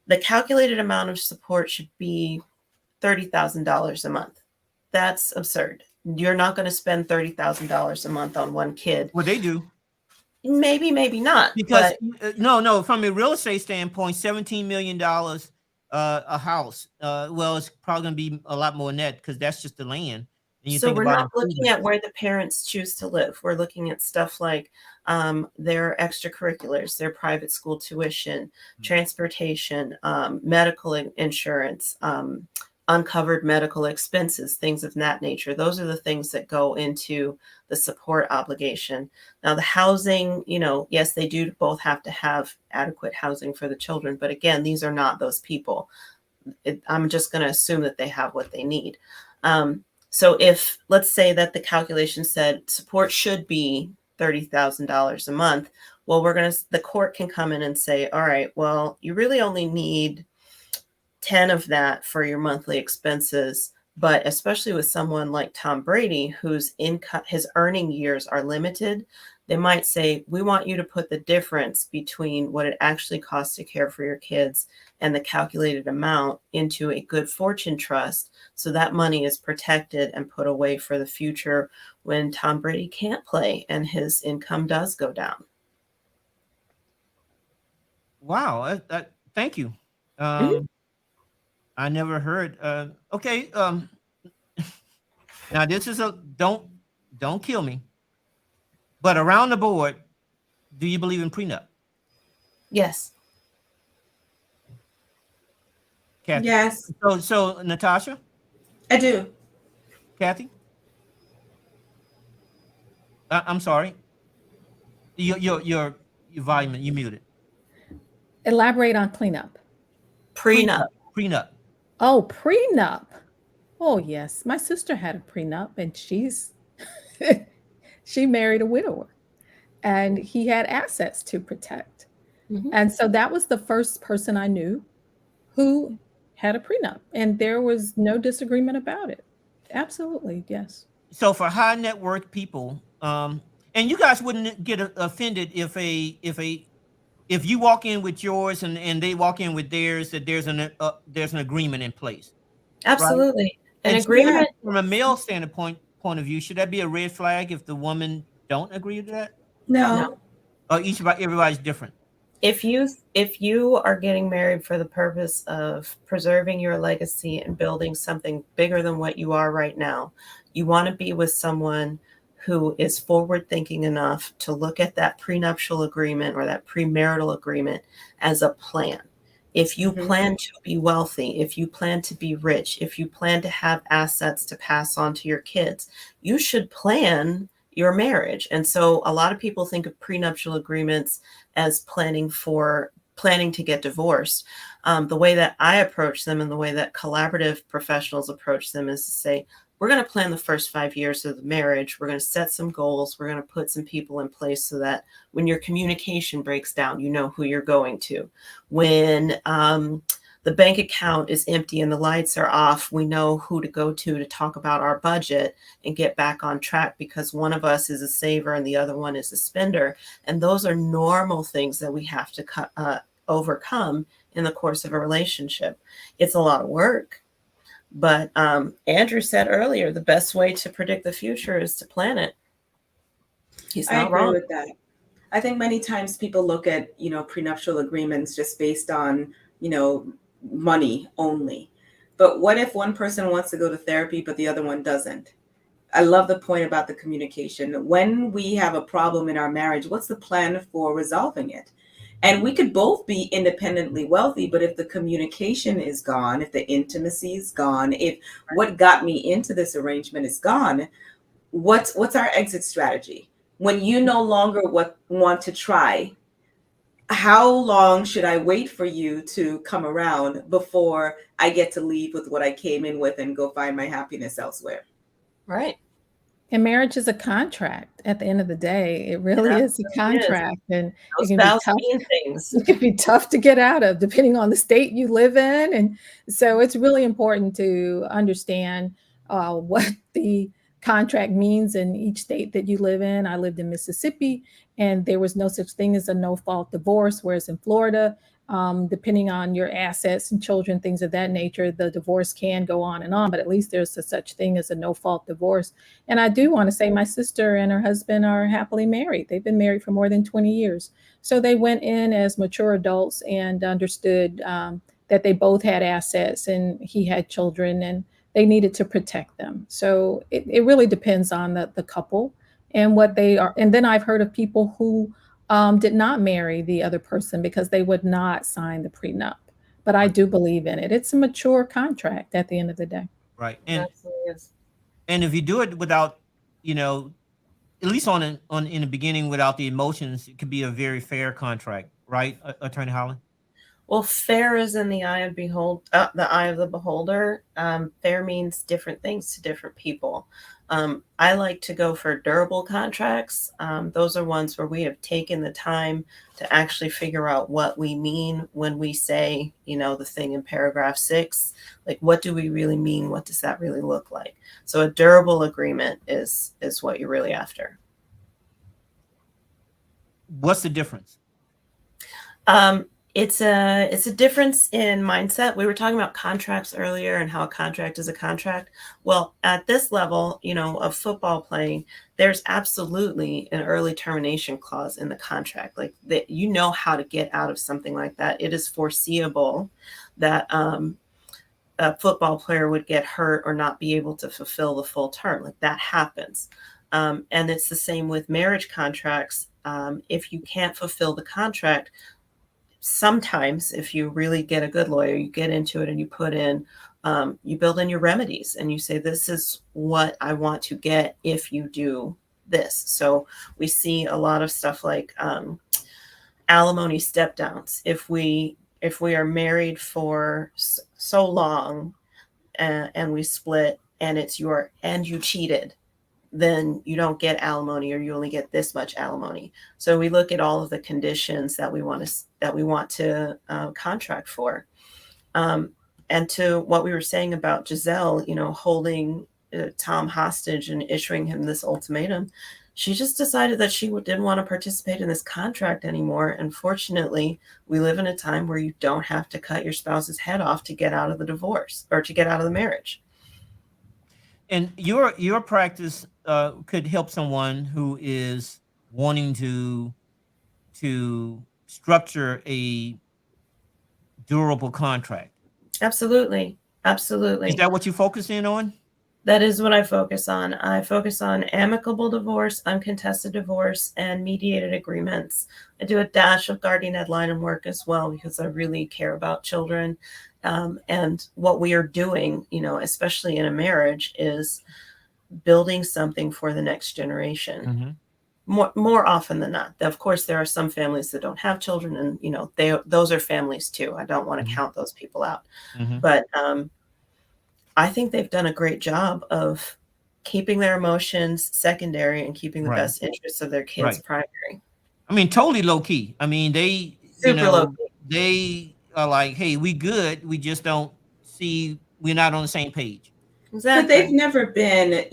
the calculated amount of support should be $30,000 a month. That's absurd. You're not going to spend $30,000 a month on one kid.
Well, they do.
Maybe, maybe not.
Because
but
no, from a real estate standpoint, $17 million a house. Well, it's probably going to be a lot more than that because that's just the land. And you
so
think
we're
about
not looking
improvements.
at where the parents choose to live. We're looking at stuff like their extracurriculars, their private school tuition, transportation, medical insurance, uncovered medical expenses, things of that nature. Those are the things that go into the support obligation. Now, the housing, yes, they do both have to have adequate housing for the children. But again, these are not those people. I'm just going to assume that they have what they need. So if, let's say that the calculation said support should be $30,000 a month, well, the court can come in and say, all right, well, you really only need 10 of that for your monthly expenses. But especially with someone like Tom Brady, whose income, his earning years are limited, they might say, we want you to put the difference between what it actually costs to care for your kids and the calculated amount into a good fortune trust. So that money is protected and put away for the future when Tom Brady can't play and his income does go down.
Wow. Thank you. I never heard. Okay. Now this is don't kill me. But around the board, do you believe in prenup?
Yes.
Kathy?
Yes,
So Natasha,
I do.
Kathy? I'm sorry. Your volume, you muted.
Elaborate on cleanup.
Prenup.
Prenup.
Oh, prenup. Oh, yes. My sister had a prenup and she married a widower and he had assets to protect.
Mhm.
And so that was the first person I knew who had a prenup and there was no disagreement about it. Absolutely. Yes.
So for high net worth people, and you guys wouldn't get offended if you walk in with yours and they walk in with theirs, that there's an agreement in place.
Absolutely.
Right?
An agreement.
From a male standpoint point of view, should that be a red flag if the woman don't agree to that?
No.
Or everybody's different?
If you are getting married for the purpose of preserving your legacy and building something bigger than what you are right now, you want to be with someone who is forward thinking enough to look at that prenuptial agreement or that premarital agreement as a plan. If you plan to be wealthy, if you plan to be rich, if you plan to have assets to pass on to your kids, you should plan your marriage. And so a lot of people think of prenuptial agreements as planning to get divorced. The way that I approach them and the way that collaborative professionals approach them is to say, we're going to plan the first 5 years of the marriage. We're going to set some goals. We're going to put some people in place so that when your communication breaks down, you know who you're going to. When the bank account is empty and the lights are off, we know who to go to talk about our budget and get back on track, because one of us is a saver and the other one is a spender. And those are normal things that we have to overcome in the course of a relationship. It's a lot of work. But Andrew said earlier, the best way to predict the future is to plan it. He's
I
not
agree
wrong.
with that. I think many times people look at, prenuptial agreements just based on, money only. But what if one person wants to go to therapy, but the other one doesn't? I love the point about the communication. When we have a problem in our marriage, what's the plan for resolving it? And we could both be independently wealthy, but if the communication is gone, if the intimacy is gone, if what got me into this arrangement is gone, what's our exit strategy? When you no longer want to try, how long should I wait for you to come around before I get to leave with what I came in with and go find my happiness elsewhere?
Right.
And marriage is a contract at the end of the day. It really is a contract. And it
Those
can be
vows
tough.
mean things.
It can be tough to get out of, depending on the state you live in. And so it's really important to understand what the contract means in each state that you live in. I lived in Mississippi, and there was no such thing as a no-fault divorce, whereas in Florida, depending on your assets and children, things of that nature, the divorce can go on and on, but at least there's a such thing as a no-fault divorce. And I do want to say my sister and her husband are happily married. They've been married for more than 20 years. So they went in as mature adults and understood that they both had assets and he had children and they needed to protect them. So it really depends on the couple and what they are. And then I've heard of people who did not marry the other person because they would not sign the prenup. But I do believe in it. It's a mature contract at the end of the day.
Right.
Absolutely is.
And if you do it without, at least in the beginning, without the emotions, it could be a very fair contract, right, Attorney Holland?
Well, fair is in the eye of the eye of the beholder. Fair means different things to different people. I like to go for durable contracts. Those are ones where we have taken the time to actually figure out what we mean when we say, the thing in paragraph 6. Like, what do we really mean? What does that really look like? So a durable agreement is what you're really after.
What's the difference?
It's a difference in mindset. We were talking about contracts earlier and how a contract is a contract. Well, at this level, of football playing, there's absolutely an early termination clause in the contract. Like that, how to get out of something like that. It is foreseeable that a football player would get hurt or not be able to fulfill the full term. Like that happens. And it's the same with marriage contracts. If you can't fulfill the contract, sometimes if you really get a good lawyer, you get into it and you put in, you build in your remedies and you say, this is what I want to get if you do this. So we see a lot of stuff like alimony step downs. If we are married for so long and we split and you cheated, then you don't get alimony, or you only get this much alimony. So we look at all of the conditions that we want to contract for. And to what we were saying about Gisele, holding Tom hostage and issuing him this ultimatum, she just decided that she didn't want to participate in this contract anymore. And fortunately, we live in a time where you don't have to cut your spouse's head off to get out of the divorce or to get out of the marriage.
And your practice could help someone who is wanting to structure a durable contract.
Absolutely.
Is that what you focus in on?
That is what I focus on. I focus on amicable divorce, uncontested divorce, and mediated agreements. I do a dash of guardian ad litem work as well because I really care about children. And what we are doing, especially in a marriage, is building something for the next generation. Mm-hmm. More often than not. Of course, there are some families that don't have children, and those are families too. I don't want to mm-hmm. count those people out. Mm-hmm. But I think they've done a great job of keeping their emotions secondary and keeping the right. best interests of their kids right. primary.
I mean, totally low key. I mean, they,
super low key.
They are like, hey, we good. We just don't see, we're not on the same page.
But they've
Exactly.
never been,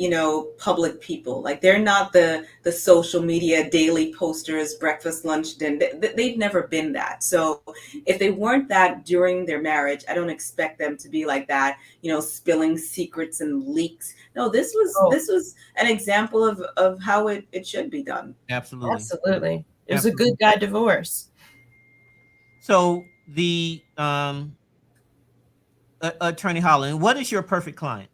public people. Like they're not the social media daily posters, breakfast, lunch, dinner. They've never been that. So if they weren't that during their marriage, I don't expect them to be like that, spilling secrets and leaks. No, this was an example of how it should be done.
Absolutely.
Absolutely. It was a
Absolutely.
good guy divorce.
So the Attorney Holland, what is your perfect client?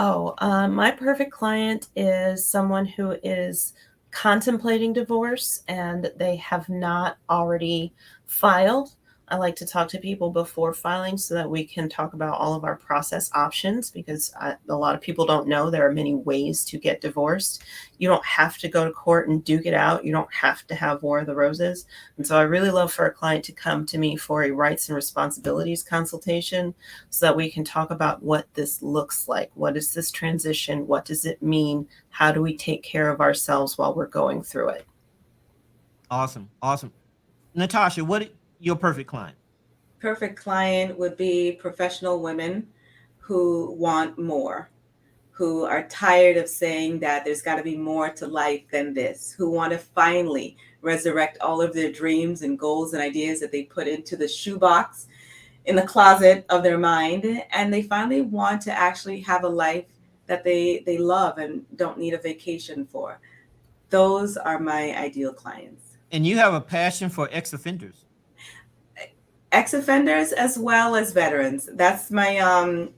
Oh, my perfect client is someone who is contemplating divorce and they have not already filed. I like to talk to people before filing so that we can talk about all of our process options because a lot of people don't know there are many ways to get divorced. You don't have to go to court and duke it out. You don't have to have War of the Roses. And so I really love for a client to come to me for a rights and responsibilities consultation so that we can talk about what this looks like. What is this transition? What does it mean? How do we take care of ourselves while we're going through it?
Awesome. Awesome. Natasha, what your perfect client?
Perfect client would be professional women who want more, who are tired of saying that there's got to be more to life than this, who want to finally resurrect all of their dreams and goals and ideas that they put into the shoebox in the closet of their mind, and they finally want to actually have a life that they love and don't need a vacation for. Those are my ideal clients.
And you have a passion for ex-offenders.
Ex-offenders as well as veterans. That's my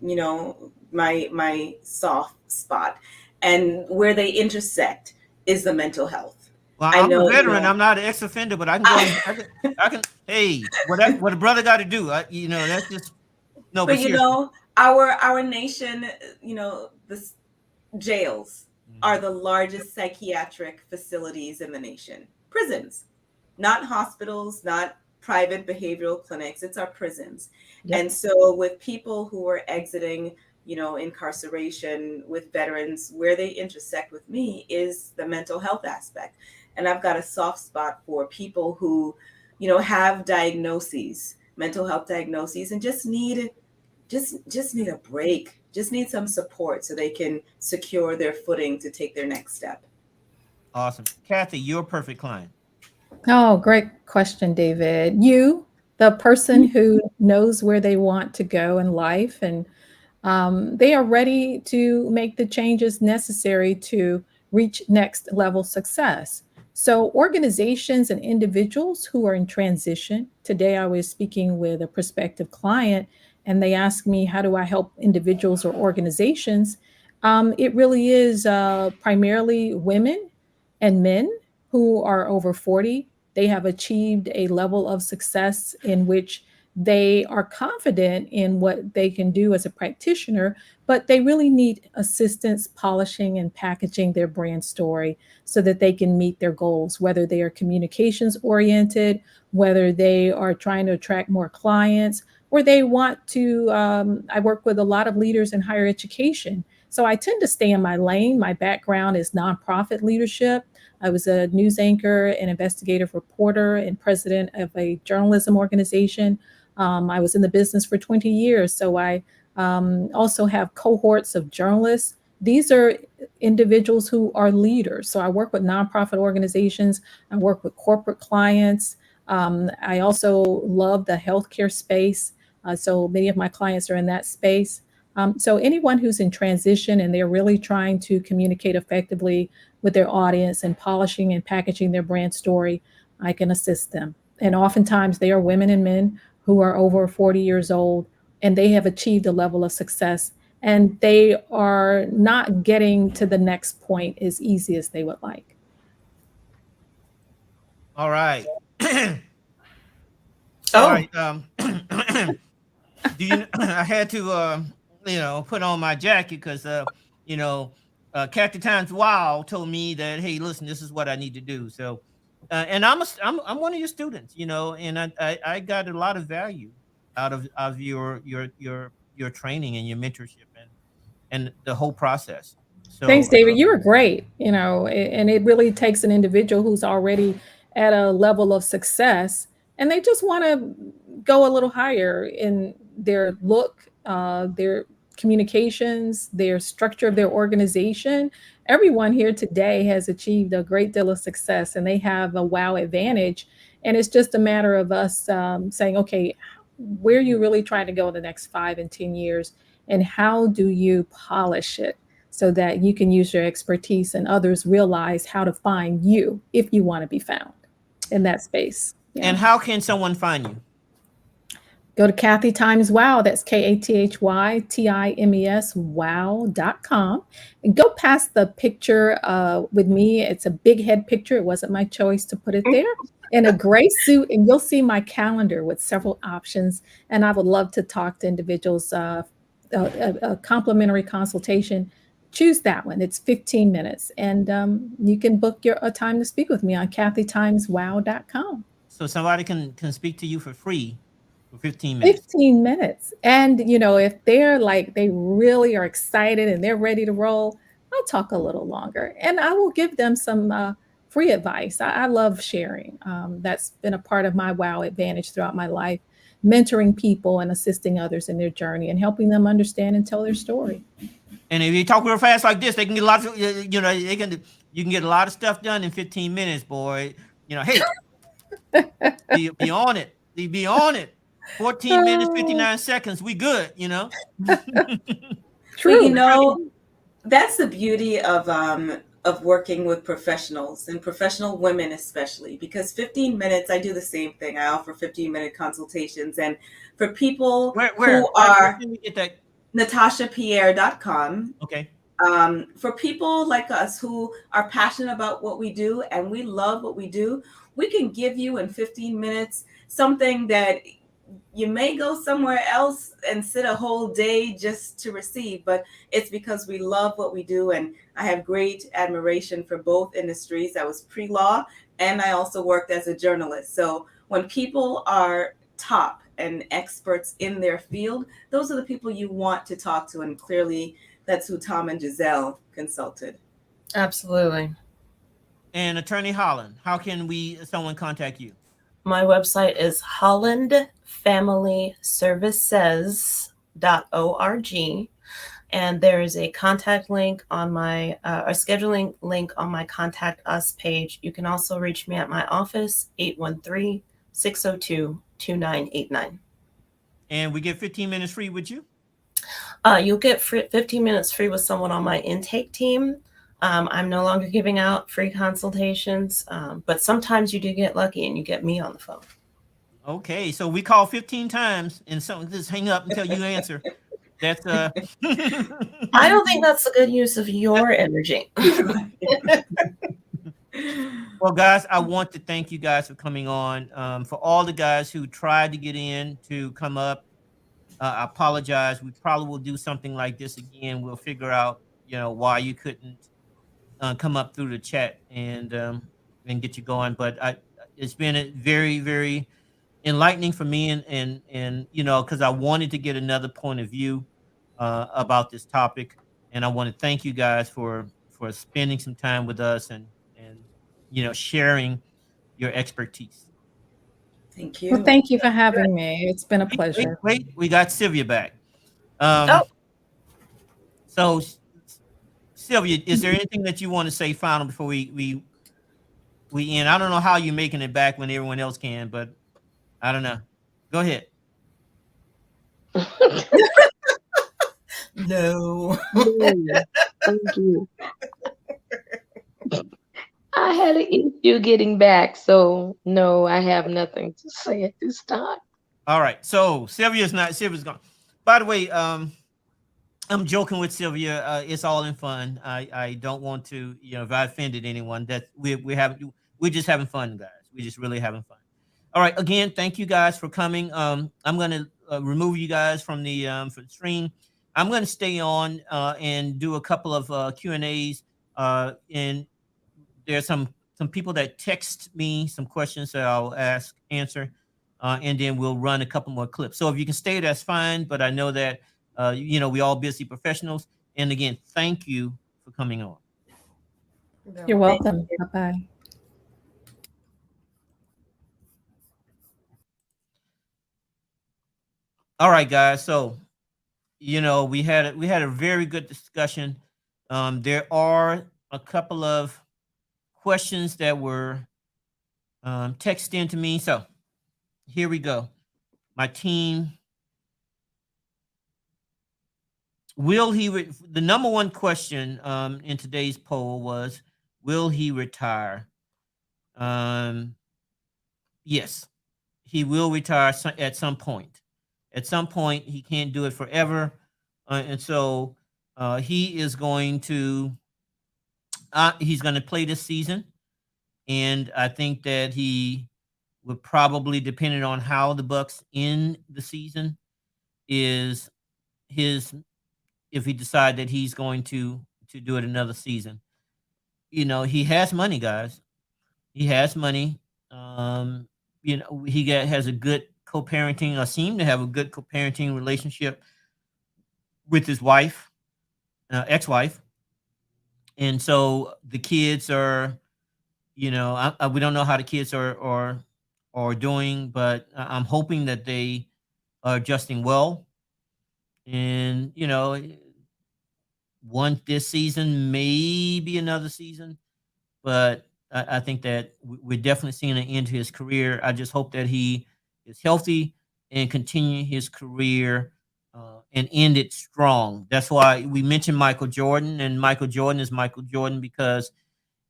my soft spot. And where they intersect is the mental health.
Well,
I
I'm
know,
a veteran. I'm not an ex-offender, but I can go. I can. Hey, what a brother got to do. That's just no.
But
seriously.
our nation, the jails are
Mhm.
the largest psychiatric facilities in the nation. Prisons, not hospitals, not private behavioral clinics. It's our prisons.
Yep.
And so with people who are exiting, incarceration, with veterans, where they intersect with me is the mental health aspect. And I've got a soft spot for people who, have diagnoses, mental health diagnoses, and just need a break, just need some support so they can secure their footing to take their next step.
Awesome, Kathy. Your perfect client.
Oh, great question, David. You, the person who knows where they want to go in life, and they are ready to make the changes necessary to reach next level success. So, organizations and individuals who are in transition. Today, I was speaking with a prospective client, and they asked me, how do I help individuals or organizations? It really is primarily women and men who are over 40. They have achieved a level of success in which they are confident in what they can do as a practitioner, but they really need assistance polishing and packaging their brand story so that they can meet their goals, whether they are communications oriented, whether they are trying to attract more clients, or they want to. I work with a lot of leaders in higher education. So I tend to stay in my lane. My background is nonprofit leadership. I was a news anchor, an investigative reporter, and president of a journalism organization. I was in the business for 20 years, so I also have cohorts of journalists. These are individuals who are leaders. So I work with nonprofit organizations, I work with corporate clients. I also love the healthcare space. So many of my clients are in that space. So anyone who's in transition and they're really trying to communicate effectively with their audience and polishing and packaging their brand story, I can assist them. And oftentimes they are women and men who are over 40 years old and they have achieved a level of success and they are not getting to the next point as easy as they would like.
All right. All
Oh,
right. Do you? I had to, put on my jacket because, Kathy Times Wow told me that, hey, listen, this is what I need to do. So, and I'm one of your students, and I got a lot of value out of your training and your mentorship and the whole process.
Thanks,
So,
David. You were great, and it really takes an individual who's already at a level of success and they just want to go a little higher in their look, their communications, their structure of their organization. Everyone here today has achieved a great deal of success, and they have a wow advantage. And it's just a matter of us saying, okay, where are you really trying to go in the next 5 and 10 years? And how do you polish it so that you can use your expertise and others realize how to find you if you want to be found in that space? Yeah.
And how can someone find you?
Go to Kathy Times Wow. That's KATHYTIMES wow.com. And go past the picture with me. It's a big head picture. It wasn't my choice to put it there. In a gray suit, and you'll see my calendar with several options. And I would love to talk to individuals, a complimentary consultation. Choose that one. It's 15 minutes. And you can book a time to speak with me on KathyTimesWow.com.
So somebody can speak to you for free for 15 minutes.
15 minutes. And, if they're like, they really are excited and they're ready to roll, I'll talk a little longer. And I will give them some free advice. I love sharing. That's been a part of my wow advantage throughout my life, mentoring people and assisting others in their journey and helping them understand and tell their story.
And if you talk real fast like this, they can get lots of, you can get a lot of stuff done in 15 minutes, boy. Hey, be on it. Be on it. 14 minutes, 59 seconds. We good,
True.
Well, that's the beauty of working with professionals and professional women, especially because 15 minutes, I do the same thing. I offer 15-minute consultations. And for people who are natashapierre.com.
Okay.
For people like us who are passionate about what we do and we love what we do, we can give you in 15 minutes something that you may go somewhere else and sit a whole day just to receive, but it's because we love what we do. And I have great admiration for both industries. I was pre-law and I also worked as a journalist. So when people are top and experts in their field, those are the people you want to talk to. And clearly that's who Tom and Gisele consulted.
Absolutely.
And Attorney Holland, how can someone contact you?
My website is hollandfamilyservices.org, and there is a contact link on my a scheduling link on my Contact Us page. You can also reach me at my office, 813-602-2989.
And we get 15 minutes free with you?
You'll get 15 minutes free with someone on my intake team. I'm no longer giving out free consultations, but sometimes you do get lucky and you get me on the phone.
Okay, so we call 15 times and someone just hang up until you answer. That's
I don't think that's a good use of your energy.
Well, guys, I want to thank you guys for coming on. For all the guys who tried to get in to come up, I apologize. We probably will do something like this again. We'll figure out, why you couldn't come up through the chat and get you going. But it's been a very, very enlightening for me, and because I wanted to get another point of view about this topic, and I want to thank you guys for spending some time with us and sharing your expertise.
Thank you.
Well, thank you for having me. It's been a pleasure.
Wait, we got Sylvia back. So, Sylvia, is there anything that you want to say final before we end? I don't know how you're making it back when everyone else can, but I don't know. Go ahead.
No.
Thank you. I had an issue getting back, so no, I have nothing to say at this time.
All right. So Sylvia's gone. By the way, I'm joking with Sylvia. It's all in fun. I don't want to, if I offended anyone, that we're just having fun, guys. We're just really having fun. All right. Again, thank you guys for coming. I'm going to remove you guys from the stream. I'm going to stay on and do a couple of Q&As. And there's some people that text me some questions that I'll answer, and then we'll run a couple more clips. So if you can stay, that's fine. But I know that we all busy professionals. And again, thank you for coming on.
You're welcome. Bye-bye.
All right, guys. So we had a very good discussion. There are a couple of questions that were texted in to me. So here we go. My team. The number one question in today's poll was, will he retire? Yes, he will retire at some point. At some point, he can't do it forever, and so he is going to he's going to play this season, and I think that he would probably, depending on how the Bucs end the season, is his if he decide that he's going to do it another season. He has money, guys. He has money. Um, has a good co-parenting, or seem to have a good co-parenting relationship with his wife, ex-wife, and so the kids are, we don't know how the kids are doing, but I'm hoping that they are adjusting well, and one this season, maybe another season, but I think that we're definitely seeing an end to his career. I just hope that he is healthy and continue his career and end it strong. That's why we mentioned Michael Jordan, and Michael Jordan is Michael Jordan because,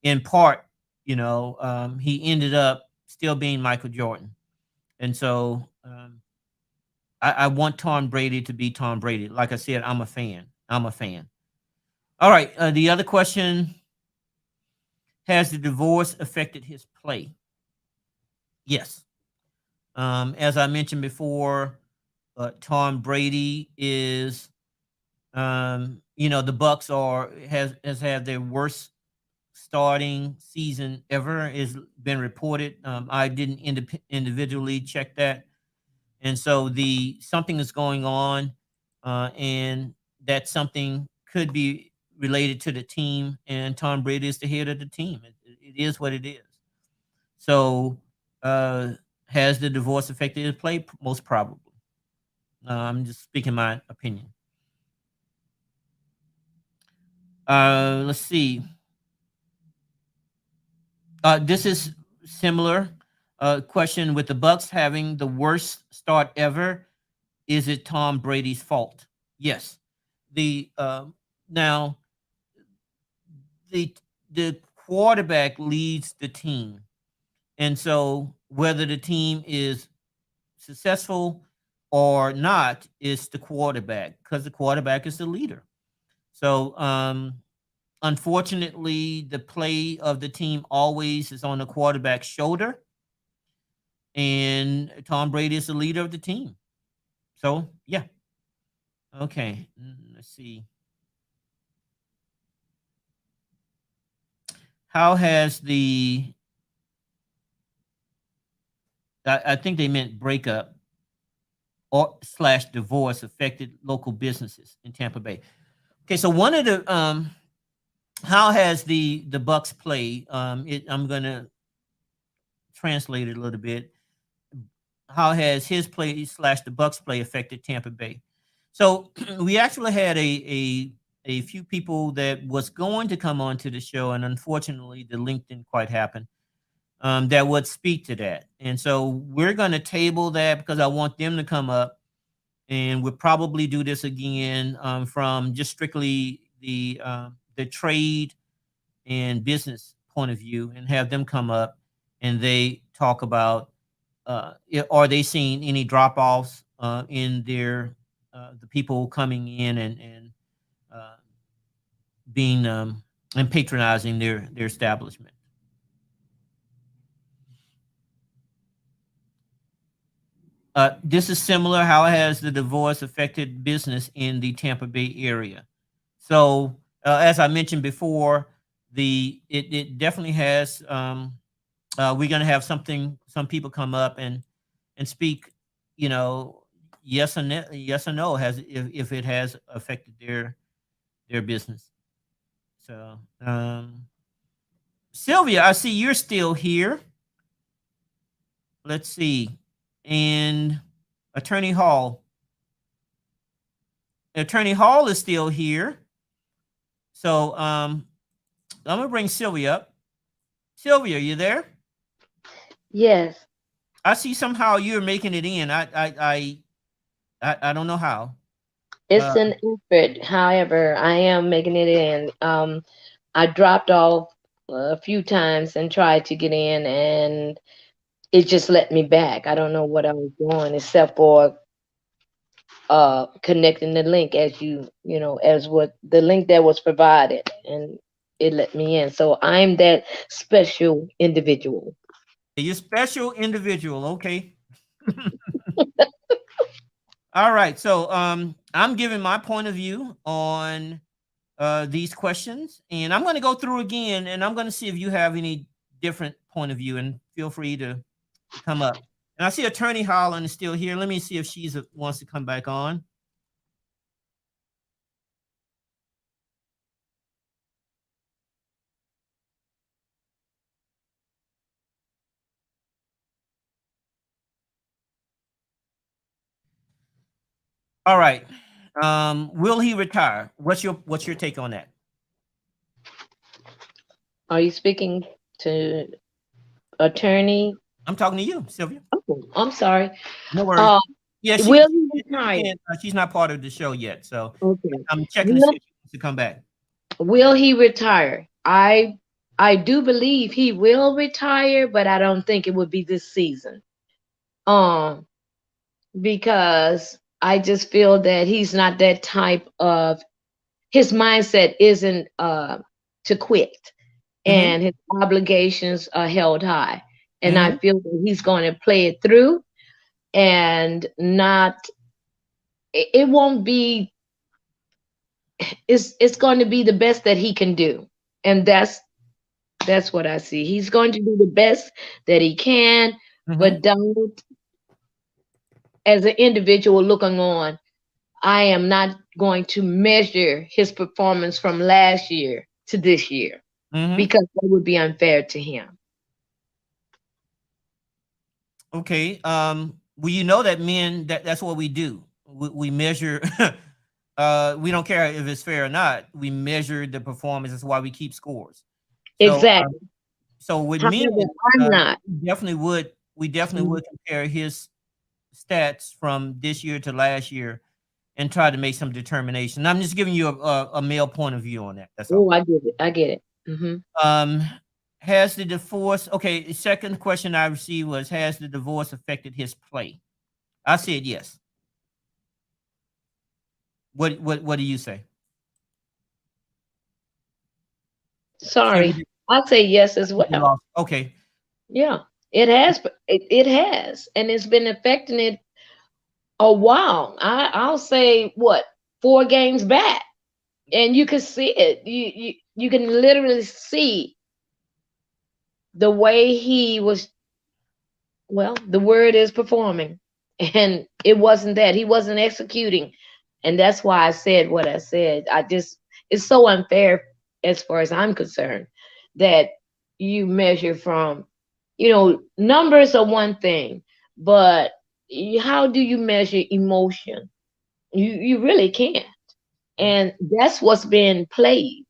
in part, he ended up still being Michael Jordan, and so I want Tom Brady to be Tom Brady. Like I said, I'm a fan. I'm a fan. All right. The other question: has the divorce affected his play? Yes. As I mentioned before, Tom Brady is, the Bucs has had their worst starting season ever. Is been reported. I didn't individually check that, and so the something is going on, and that something could be related to the team. And Tom Brady is the head of the team. It is what it is. So, has the divorce affected his play? Most probably. I'm just speaking my opinion. Let's see. This is similar. Question: with the Bucs having the worst start ever, is it Tom Brady's fault? Yes. The Now the quarterback leads the team, and so whether the team is successful or not is the quarterback, because the quarterback is the leader. So, unfortunately, the play of the team always is on the quarterback's shoulder, and Tom Brady is the leader of the team. So, yeah. Okay. Let's see. How has I think they meant breakup or slash divorce affected local businesses in Tampa Bay? Okay, so one of the how has the Bucs play? I'm gonna translate it a little bit. How has his play slash the Bucs play affected Tampa Bay? So we actually had a few people that was going to come on to the show, and unfortunately, the link didn't quite happen. That would speak to that, and so we're going to table that because I want them to come up, and we'll probably do this again from just strictly the trade and business point of view, and have them come up and they talk about are they seeing any drop offs in their the people coming in and uh, being and patronizing their establishment. This is similar. How has the divorce affected business in the Tampa Bay area? So, as I mentioned before, it definitely has. We're going to have some people come up and speak. Yes or no, yes or no, has if it has affected their business. So, Sylvia, I see you're still here. Let's see, and Attorney Hall. Attorney Hall is still here. So I'm gonna bring Sylvia up. Sylvia, you there?
Yes,
I see somehow you're making it in. I don't know how.
it's
Uh,
an effort. However, I am making it in. I dropped off a few times and tried to get in, and it just let me back. I don't know what I was doing except for connecting the link as as what the link that was provided, and it let me in. So I'm that special individual.
you're special individual. Okay. All right. So I'm giving my point of view on these questions, and I'm going to go through again, and I'm going to see if you have any different point of view, and feel free to come up. And I see Attorney Holland is still here. Let me see if she's wants to come back on. All right. Will he retire? What's your take on that?
Are you speaking to attorney?
I'm talking to you, Sylvia.
Oh, I'm sorry.
No worries.
Uh,
Yeah,
will he retire?
she's not part of the show yet, so
Okay.
I'm checking to see if she wants to come back.
Will he retire? I do believe he will retire, but I don't think it would be this season. Um, because I just feel that he's not that type of, his mindset isn't to quit,
Mm-hmm.
and his obligations are held high. And I
Mm-hmm.
feel that he's going to play it through, and not, it won't be, it's going to be the best that he can do. And that's what I see. He's going to do the best that he can,
Mm-hmm.
but don't, as an individual looking on, I am not going to measure his performance from last year to this year,
Mm-hmm.
because that would be unfair to him.
Okay. Well, you know that men, that's what we do. We measure. We don't care if it's fair or not. We measure the performance. That's why we keep scores. So,
Exactly.
so with men,
However, I'm not.
we definitely would compare his stats from this year to last year and try to make some determination. I'm just giving you a male point of view on that. That's all.
Oh, I get it. I get it. Hmm.
Um, has the divorce? Okay, the second question I received was, has the divorce affected his play? I said yes. What do you say?
Sorry. I'll say yes as well.
Okay.
Yeah, it has. It has, and it's been affecting it a while. I'll say what, 4 games back, and you can see it. You can literally see the way he was. Well, the word is performing, and it wasn't that he wasn't executing, and that's why I said what I said. It's so unfair as far as I'm concerned that you measure from, numbers are one thing, but how do you measure emotion? You really can't, and that's what's being played.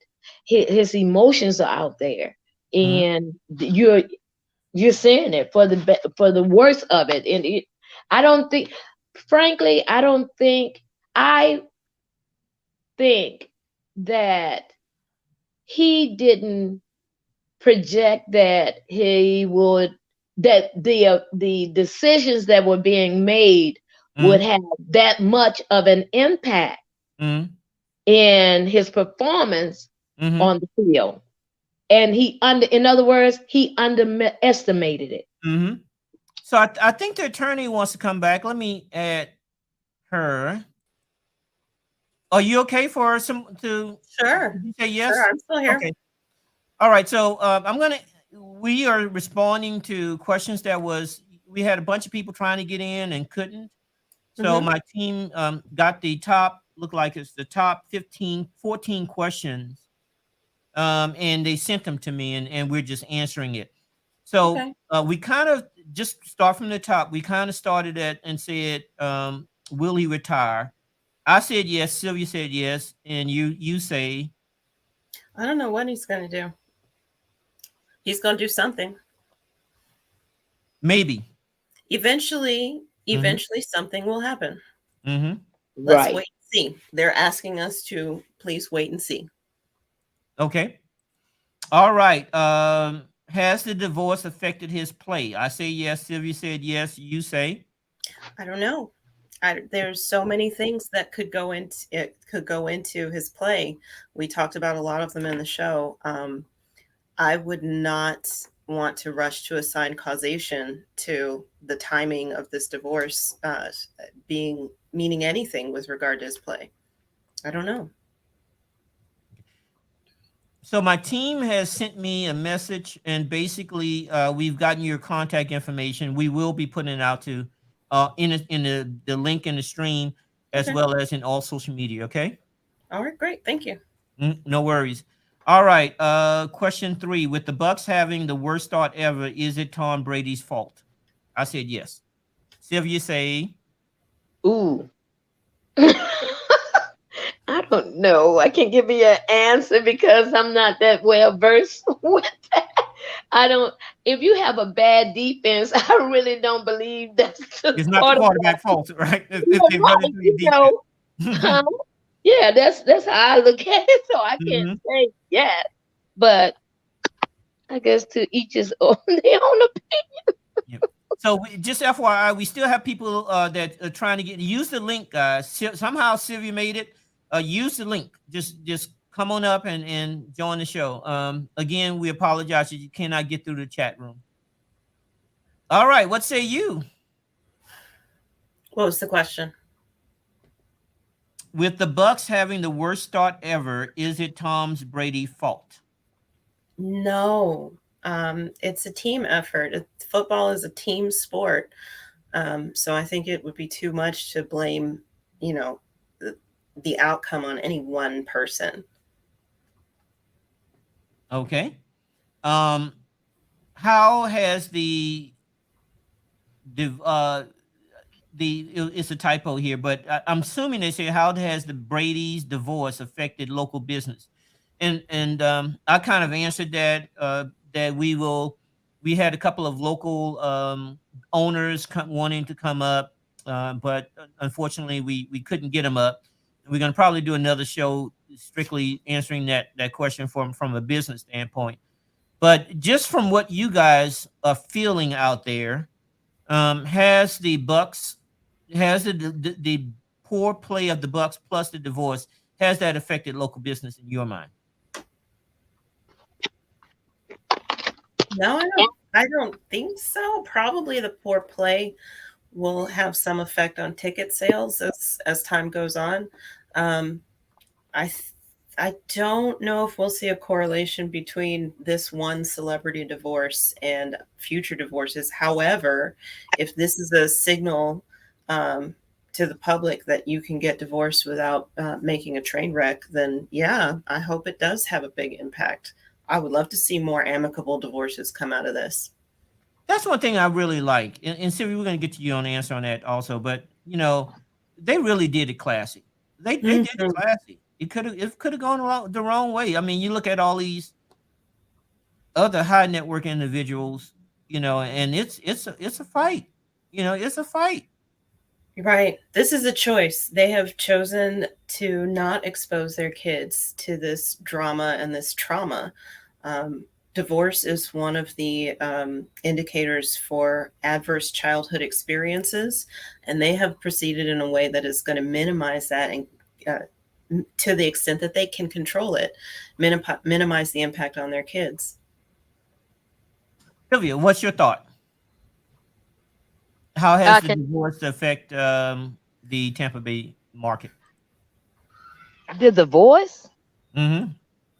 His emotions are out there,
Mhm.
and you're seeing it for the worst of it. And I don't think, frankly, I think that he didn't project that he would, that the decisions that were being made would
Mhm.
have that much of an impact
Mhm.
in his performance
Mhm.
on the field. And in other words, he underestimated it.
Mhm. So I think the attorney wants to come back. Let me add her. Are you okay for some to?
Sure.
Did you say yes?
Sure. I'm still here.
Okay. All right. So we are responding to questions we had a bunch of people trying to get in and couldn't. So
Mhm.
my team got look like it's the top 14 questions. And they sent them to me, and we're just answering it. So
Okay.
we kind of just start from the top. We kind of started at and said, will he retire? I said yes. Sylvia said yes, and you say
I don't know what he's going to do. He's going to do something.
maybe.
Eventually,
Mm-hmm.
something will happen.
Mm-hmm.
Let's
Right.
wait and see. They're asking us to please wait and see.
Okay. All right. Has the divorce affected his play? I say yes. Sylvia said yes. You say
I don't know. There's so many things that could go into his play. We talked about a lot of them in the show. I would not want to rush to assign causation to the timing of this divorce meaning anything with regard to his play. I don't know.
so. My team has sent me a message, and basically, we've gotten your contact information. We will be putting it out to in the link in the stream as
Okay.
well as in all social media. Okay.
All right, great. Thank you.
No worries. All right. Question 3. With the Bucks having the worst start ever, is it Tom Brady's fault? I said yes. Sylvia say
Ooh. I don't know. I can't give you an answer because I'm not that well versed with that. I don't. If you have a bad defense, I really don't believe that's
it's
the
not the
quarterback.
quarterback fault, right? If
Yeah,
they run
right.
into your
You know,
defense.
yeah, that's how I look at it. So I can't
Mhm.
say yes, but I guess to each his own. Their own
Yep. So just FYI, we still have people that are trying to use the link, guys. Somehow Sylvia made it. Use the link. Just come on up and join the show. Again, we apologize that you cannot get through the chat room. All right, what say you?
What was the question?
With the Bucks having the worst start ever, is it Tom's Brady fault?
No, it's a team effort. Football is a team sport. So I think it would be too much to blame, you know, the outcome on any one person.
Okay. How has it's a typo here, but I'm assuming they say how has the Brady's divorce affected local business, and I kind of answered that that we had a couple of local owners wanting to come up, but unfortunately we couldn't get them up. We're going to probably do another show strictly answering that question from a business standpoint. But just from what you guys are feeling out there, has the Bucks, has the poor play of the Bucks plus the divorce, has that affected local business in your mind?
No, I don't think so. Probably the poor play will have some effect on ticket sales as time goes on. Um, I I don't know if we'll see a correlation between this one celebrity divorce and future divorces. However, if this is a signal to the public that you can get divorced without making a train wreck, then yeah, I hope it does have a big impact. I would love to see more amicable divorces come out of this.
That's one thing I really like. And Siri, we're going to get to you on the answer on that also. But they really did it classy. They did it
Mhm.
classy. It could have gone the wrong way. I mean, you look at all these other high network individuals, and it's a fight. It's a fight.
Right. This is a choice. They have chosen to not expose their kids to this drama and this trauma. Divorce is one of the indicators for adverse childhood experiences, and they have proceeded in a way that is going to minimize that and to the extent that they can control it, minimize the impact on their kids.
Sylvia, what's your thought? How has
I
the
can.
divorce affect the Tampa Bay market?
The divorce.
Mm-hmm.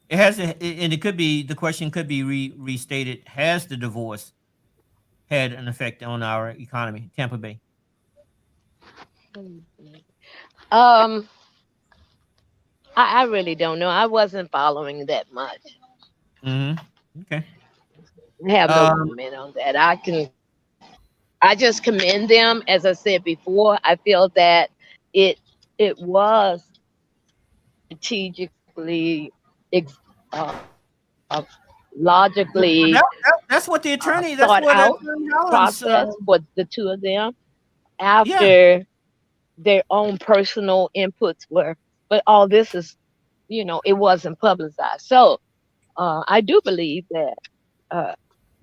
It has, and it could be the question could be restated. Has the divorce had an effect on our economy, Tampa Bay?
Um, I really don't know. I wasn't following that much.
Mm-hmm. Okay.
I have no
Um,
comment on that. I just commend them. As I said before, I feel that it it was strategically, uh, uh, logically
That's what the attorney. That's
thought
what
out
Attorney Hollins.
process for the two of them
Yeah.
after their own personal inputs were. But all this is, it wasn't publicized. So I do believe that uh,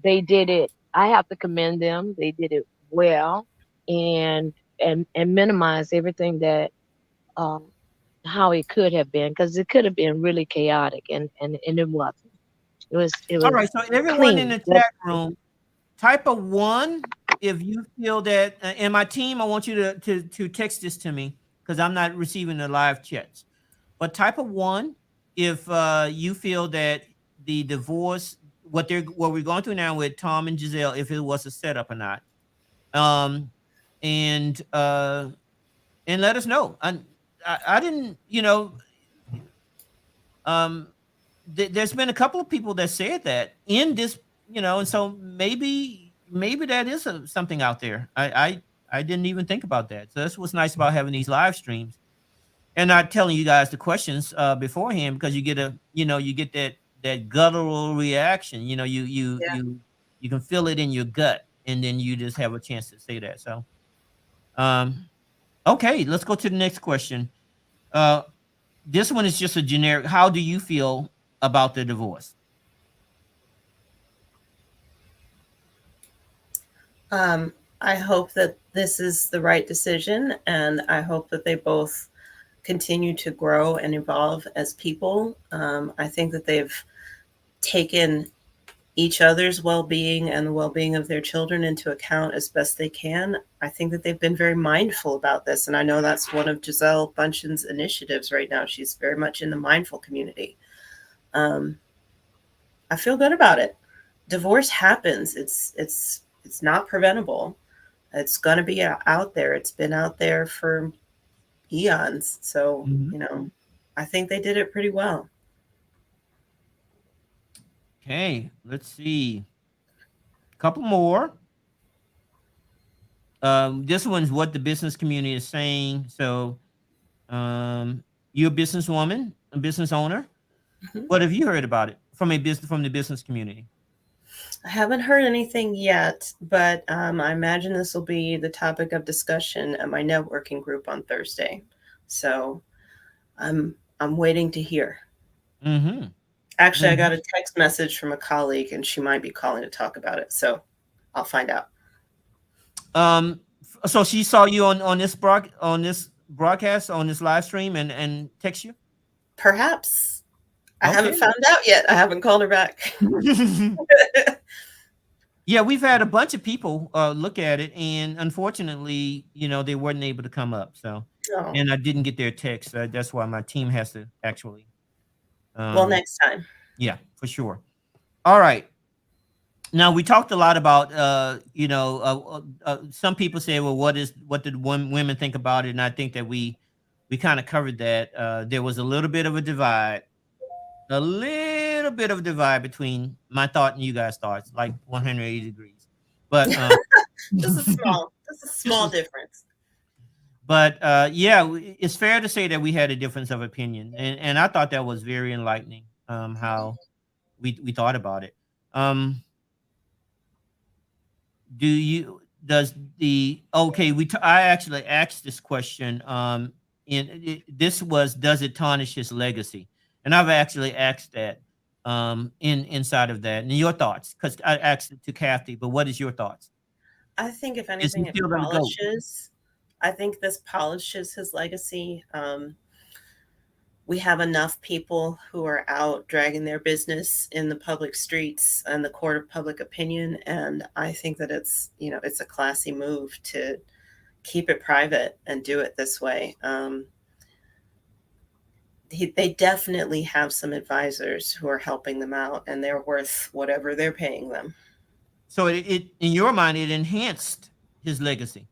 they did it. I have to commend them. They did it well, and and minimize everything that um, how it could have been, because it could have been really chaotic, and it wasn't. It
All
was
right. So everyone in
clean.
the chat room, type a 1 if you feel that. And my team, I want you to text this to me because I'm not receiving the live chats. But type a 1 if you feel that the divorce, what we're going through now with Tom and Giselle, if it was a setup or not. Um, and let us know. I didn't, um, there's been a couple of people that said that in this, and so maybe that is something out there. I didn't even think about that. So that's what's nice about having these live streams and not telling you guys the questions beforehand, because you get you get that guttural reaction. You can feel it in your gut, and then you just have a chance to say that. So, okay, let's go to the next question. This one is just a generic. How do you feel about the divorce?
I hope that this is the right decision, and I hope that they both continue to grow and evolve as people. I think that they've taken each other's well-being and the well-being of their children into account as best they can. I think that they've been very mindful about this, and I know that's one of Gisele Bundchen's initiatives right now. She's very much in the mindful community. I feel good about it. Divorce happens. It's not preventable. It's going to be out there. It's been out there for eons. So, I think they did it pretty well.
Okay, let's see. A couple more. This one's what the business community is saying. So, you're a businesswoman, a business owner.
Mm-hmm.
What have you heard about it from the business community?
I haven't heard anything yet, but I imagine this will be the topic of discussion at my networking group on Thursday. So I'm waiting to hear.
Mm-hmm.
Actually, I got a text message from a colleague, and she might be calling to talk about it. So I'll find out.
So she saw you on this broadcast, on this live stream, and text you?
Perhaps. I
Okay.
haven't found out yet. I haven't called her back.
Yeah, we've had a bunch of people look at it, and unfortunately, they weren't able to come up. So, and I didn't get their text. That's why my team has to actually.
Well, next time.
Yeah, for sure. All right. Now we talked a lot about, some people say, well, what did women think about it? And I think that we kind of covered that. There was a little bit of a divide between my thought and you guys' thoughts, like 180 degrees. But
Just a small difference.
But yeah, it's fair to say that we had a difference of opinion, and I thought that was very enlightening. How we thought about it. I actually asked this question. Does it tarnish his legacy? And I've actually asked that inside of that. And your thoughts, because I asked it to Kathy, but what is your thoughts?
I think if anything, it polishes. I think this polishes his legacy. We have enough people who are out dragging their business in the public streets and the court of public opinion. And I think that it's a classy move to keep it private and do it this way. They definitely have some advisors who are helping them out, and they're worth whatever they're paying them.
So it in your mind, it enhanced his legacy.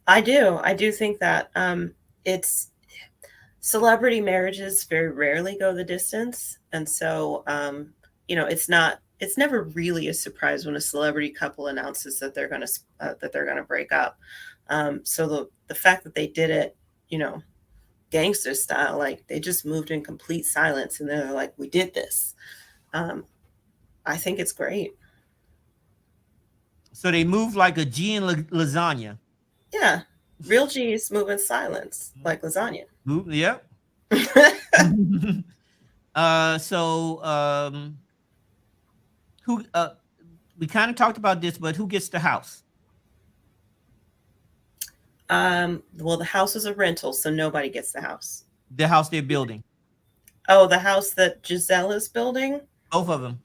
I do think that it's celebrity marriages very rarely go the distance. And so, it's never really a surprise when a celebrity couple announces that they're going to break up. So the fact that they did it, gangster style. Like they just moved in complete silence, and they're like, "We did this." I think it's great.
So they move like a G in lasagna.
Yeah, real G's move in silence, like lasagna.
Move, yep. So who we kind of talked about this, but who gets the house?
Well, the house is a rental, so nobody gets the house.
The house they're building.
Oh, the house that Gisele is building?
Both of them.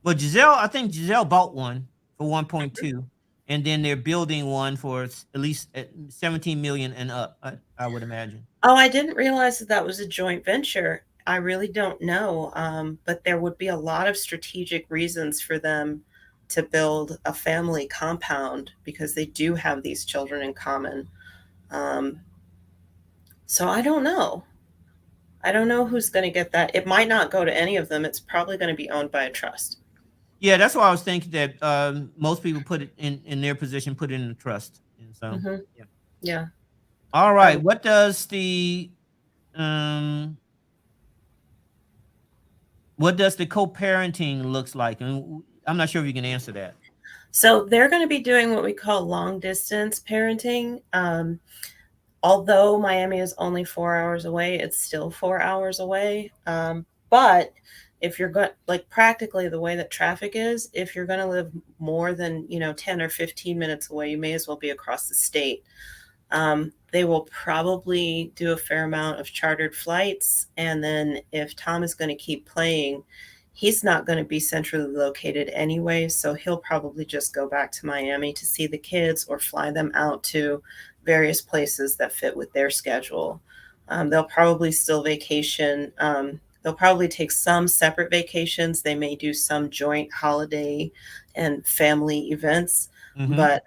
Well, Gisele, I think Gisele bought one for 1.2, and then they're building one for at least 17 million and up, I would imagine.
Oh, I didn't realize that was a joint venture. I really don't know. But there would be a lot of strategic reasons for them to build a family compound because they do have these children in common. So I don't know. I don't know who's going to get that. It might not go to any of them. It's probably going to be owned by a trust.
Yeah, that's why I was thinking that most people put it in their position, put it in a trust. And so,
Yeah.
All right. What does the co-parenting looks like? And I'm not sure if you can answer that.
So they're going to be doing what we call long distance parenting. Although Miami is only 4 hours away, it's still 4 hours away. But if you're going, like practically the way that traffic is, if you're going to live more than 10 or 15 minutes away, you may as well be across the state. They will probably do a fair amount of chartered flights. And then if Tom is going to keep playing, he's not going to be centrally located anyway. So he'll probably just go back to Miami to see the kids or fly them out to various places that fit with their schedule. They'll probably still vacation. They'll probably take some separate vacations. They may do some joint holiday and family events. But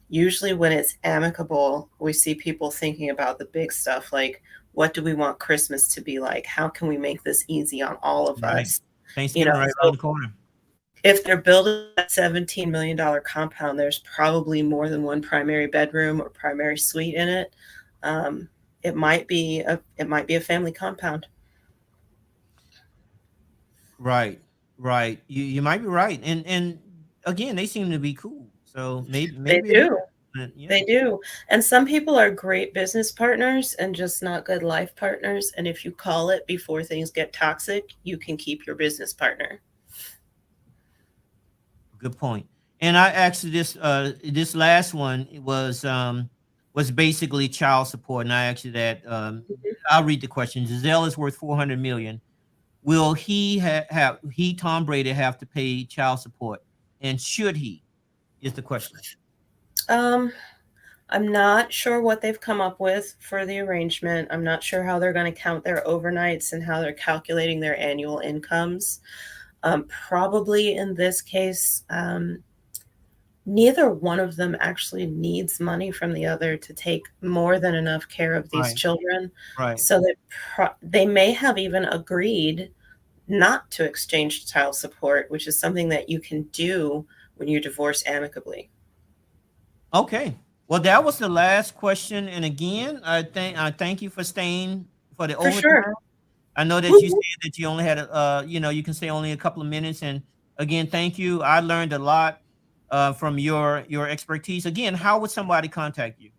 usually when it's amicable, we see people thinking about the big stuff, like what do we want Christmas to be like? How can we make this easy on all of us?
Thanksgiving right around the corner.
If they're building a $17 million compound, there's probably more than one primary bedroom or primary suite in it. It might be a family compound.
Right. You might be right, and again, they seem to be cool. So maybe
They do.
Yeah.
They do. And some people are great business partners and just not good life partners. And if you call it before things get toxic, you can keep your business partner.
Good point. And I actually this last one was basically child support, and I asked you that. I'll read the question. Gisele is worth 400 million. Will he Tom Brady have to pay child support, and should he? Is the question.
I'm not sure what they've come up with for the arrangement. I'm not sure how they're going to count their overnights and how they're calculating their annual incomes. Probably in this case, neither one of them actually needs money from the other to take more than enough care of these children.
Right.
So that they may have even agreed not to exchange child support, which is something that you can do when you divorce amicably.
Okay. Well, that was the last question. And again, I thank you for staying for the overtime.
Sure.
I know that you said that you only had you can say only a couple of minutes. And again, thank you. I learned a lot from your expertise. Again, how would somebody contact you?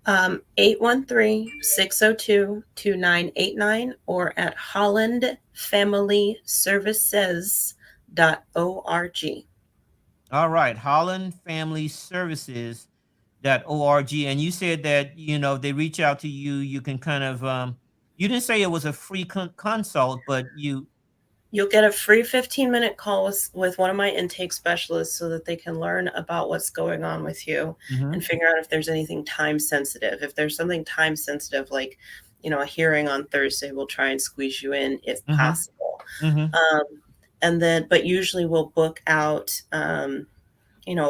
813-602-2989 or at hollandfamilyservices.org.
All right, hollandfamilyservices.org. And you said that, if they reach out to you, you can kind of, you didn't say it was a free consult, but
you'll get a free 15-minute call with one of my intake specialists so that they can learn about what's going on with you and figure out if there's anything time sensitive. If there's something time sensitive, like, a hearing on Thursday, we'll try and squeeze you in if possible. But usually we'll book out, a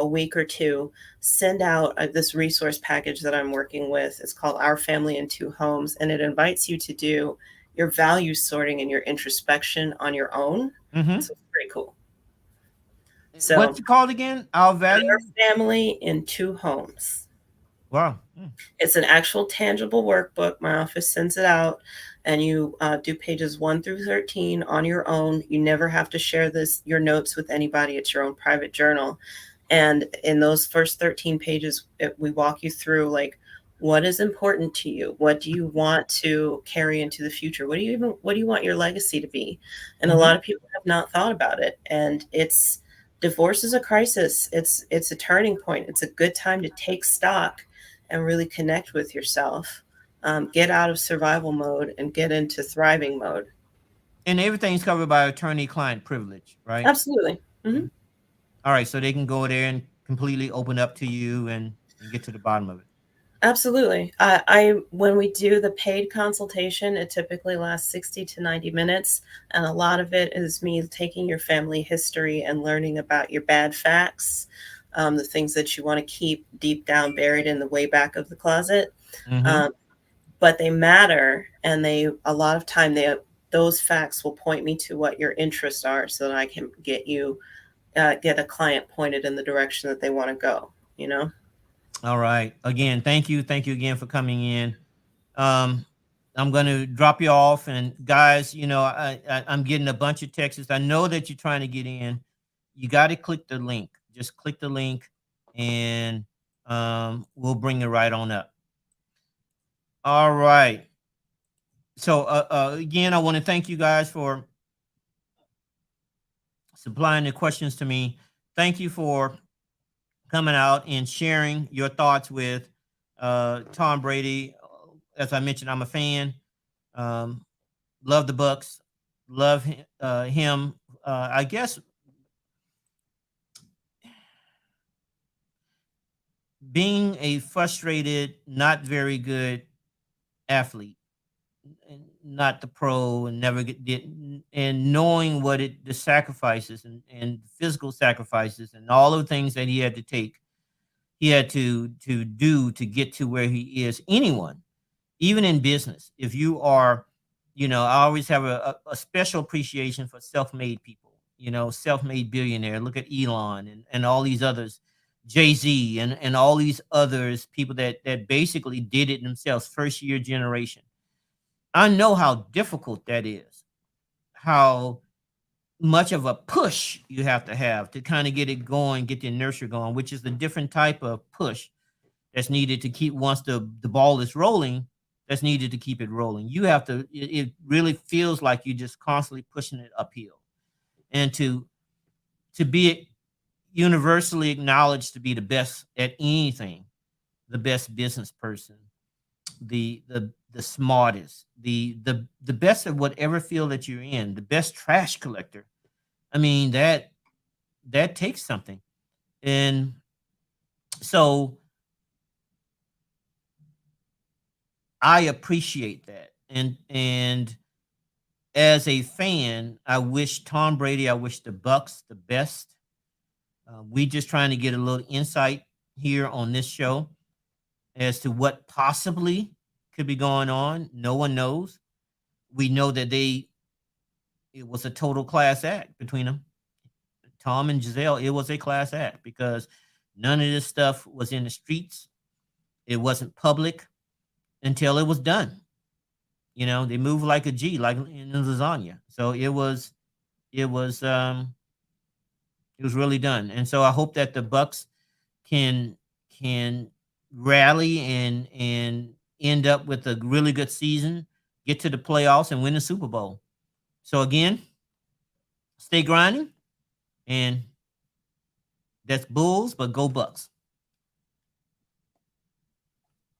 week or two, send out this resource package that I'm working with. It's called Our Family in Two Homes, and it invites you to do your value sorting and your introspection on your own. So it's pretty cool. So
what's it called again? Our
Family in Two Homes.
Wow.
It's an actual tangible workbook. My office sends it out, and you do pages 1 through 13 on your own. You never have to share your notes with anybody. It's your own private journal. And in those first 13 pages, we walk you through, like, what is important to you? What do you want to carry into the future? What do you want your legacy to be? And a lot of people have not thought about it. And divorce is a crisis. It's a turning point. It's a good time to take stock and really connect with yourself. Get out of survival mode and get into thriving mode.
And everything's covered by attorney-client privilege, right?
Absolutely.
All right, so they can go there and completely open up to you and get to the bottom of it.
Absolutely. When we do the paid consultation, it typically lasts 60 to 90 minutes. And a lot of it is me taking your family history and learning about your bad facts, the things that you want to keep deep down buried in the way back of the closet. But they matter. And a lot of time, those facts will point me to what your interests are so that I can get a client pointed in the direction that they want to go,
All right. Again, thank you. Thank you again for coming in. I'm going to drop you off. And guys, I'm getting a bunch of texts. I know that you're trying to get in. You got to click the link. Just click the link and we'll bring it right on up. All right. So again, I want to thank you guys for supplying the questions to me. Thank you for coming out and sharing your thoughts with Tom Brady. As I mentioned, I'm a fan. Love the Bucs. Love him. I guess being a frustrated, not very good athlete, not the pro, and never did, and knowing what the sacrifices and physical sacrifices and all the things that he had to take, he had to do to get to where he is. Anyone, even in business, if you are, I always have a special appreciation for self-made people, self-made billionaire. Look at Elon and all these others, Jay-Z and all these others, people that basically did it themselves, first year generation. I know how difficult that is, how much of a push you have to kind of get it going, get the inertia going, which is a different type of push that's needed to keep, once the ball is rolling, that's needed to keep it rolling. You have to, it really feels like you're just constantly pushing it uphill. And to be universally acknowledged to be the best at anything, the best business person, the smartest, the best at whatever field that you're in, the best trash collector. I mean, that takes something. And so I appreciate that. And as a fan, I wish Tom Brady, I wish the Bucs the best. We just trying to get a little insight here on this show as to what possibly could be going on. No one knows. We know that it was a total class act between them. Tom and Giselle, it was a class act because none of this stuff was in the streets. It wasn't public until it was done. They moved like a G, like in lasagna. So it was really done. And so I hope that the Bucs can rally and end up with a really good season, get to the playoffs and win the Super Bowl. So again, stay grinding, and that's Bulls, but go Bucs.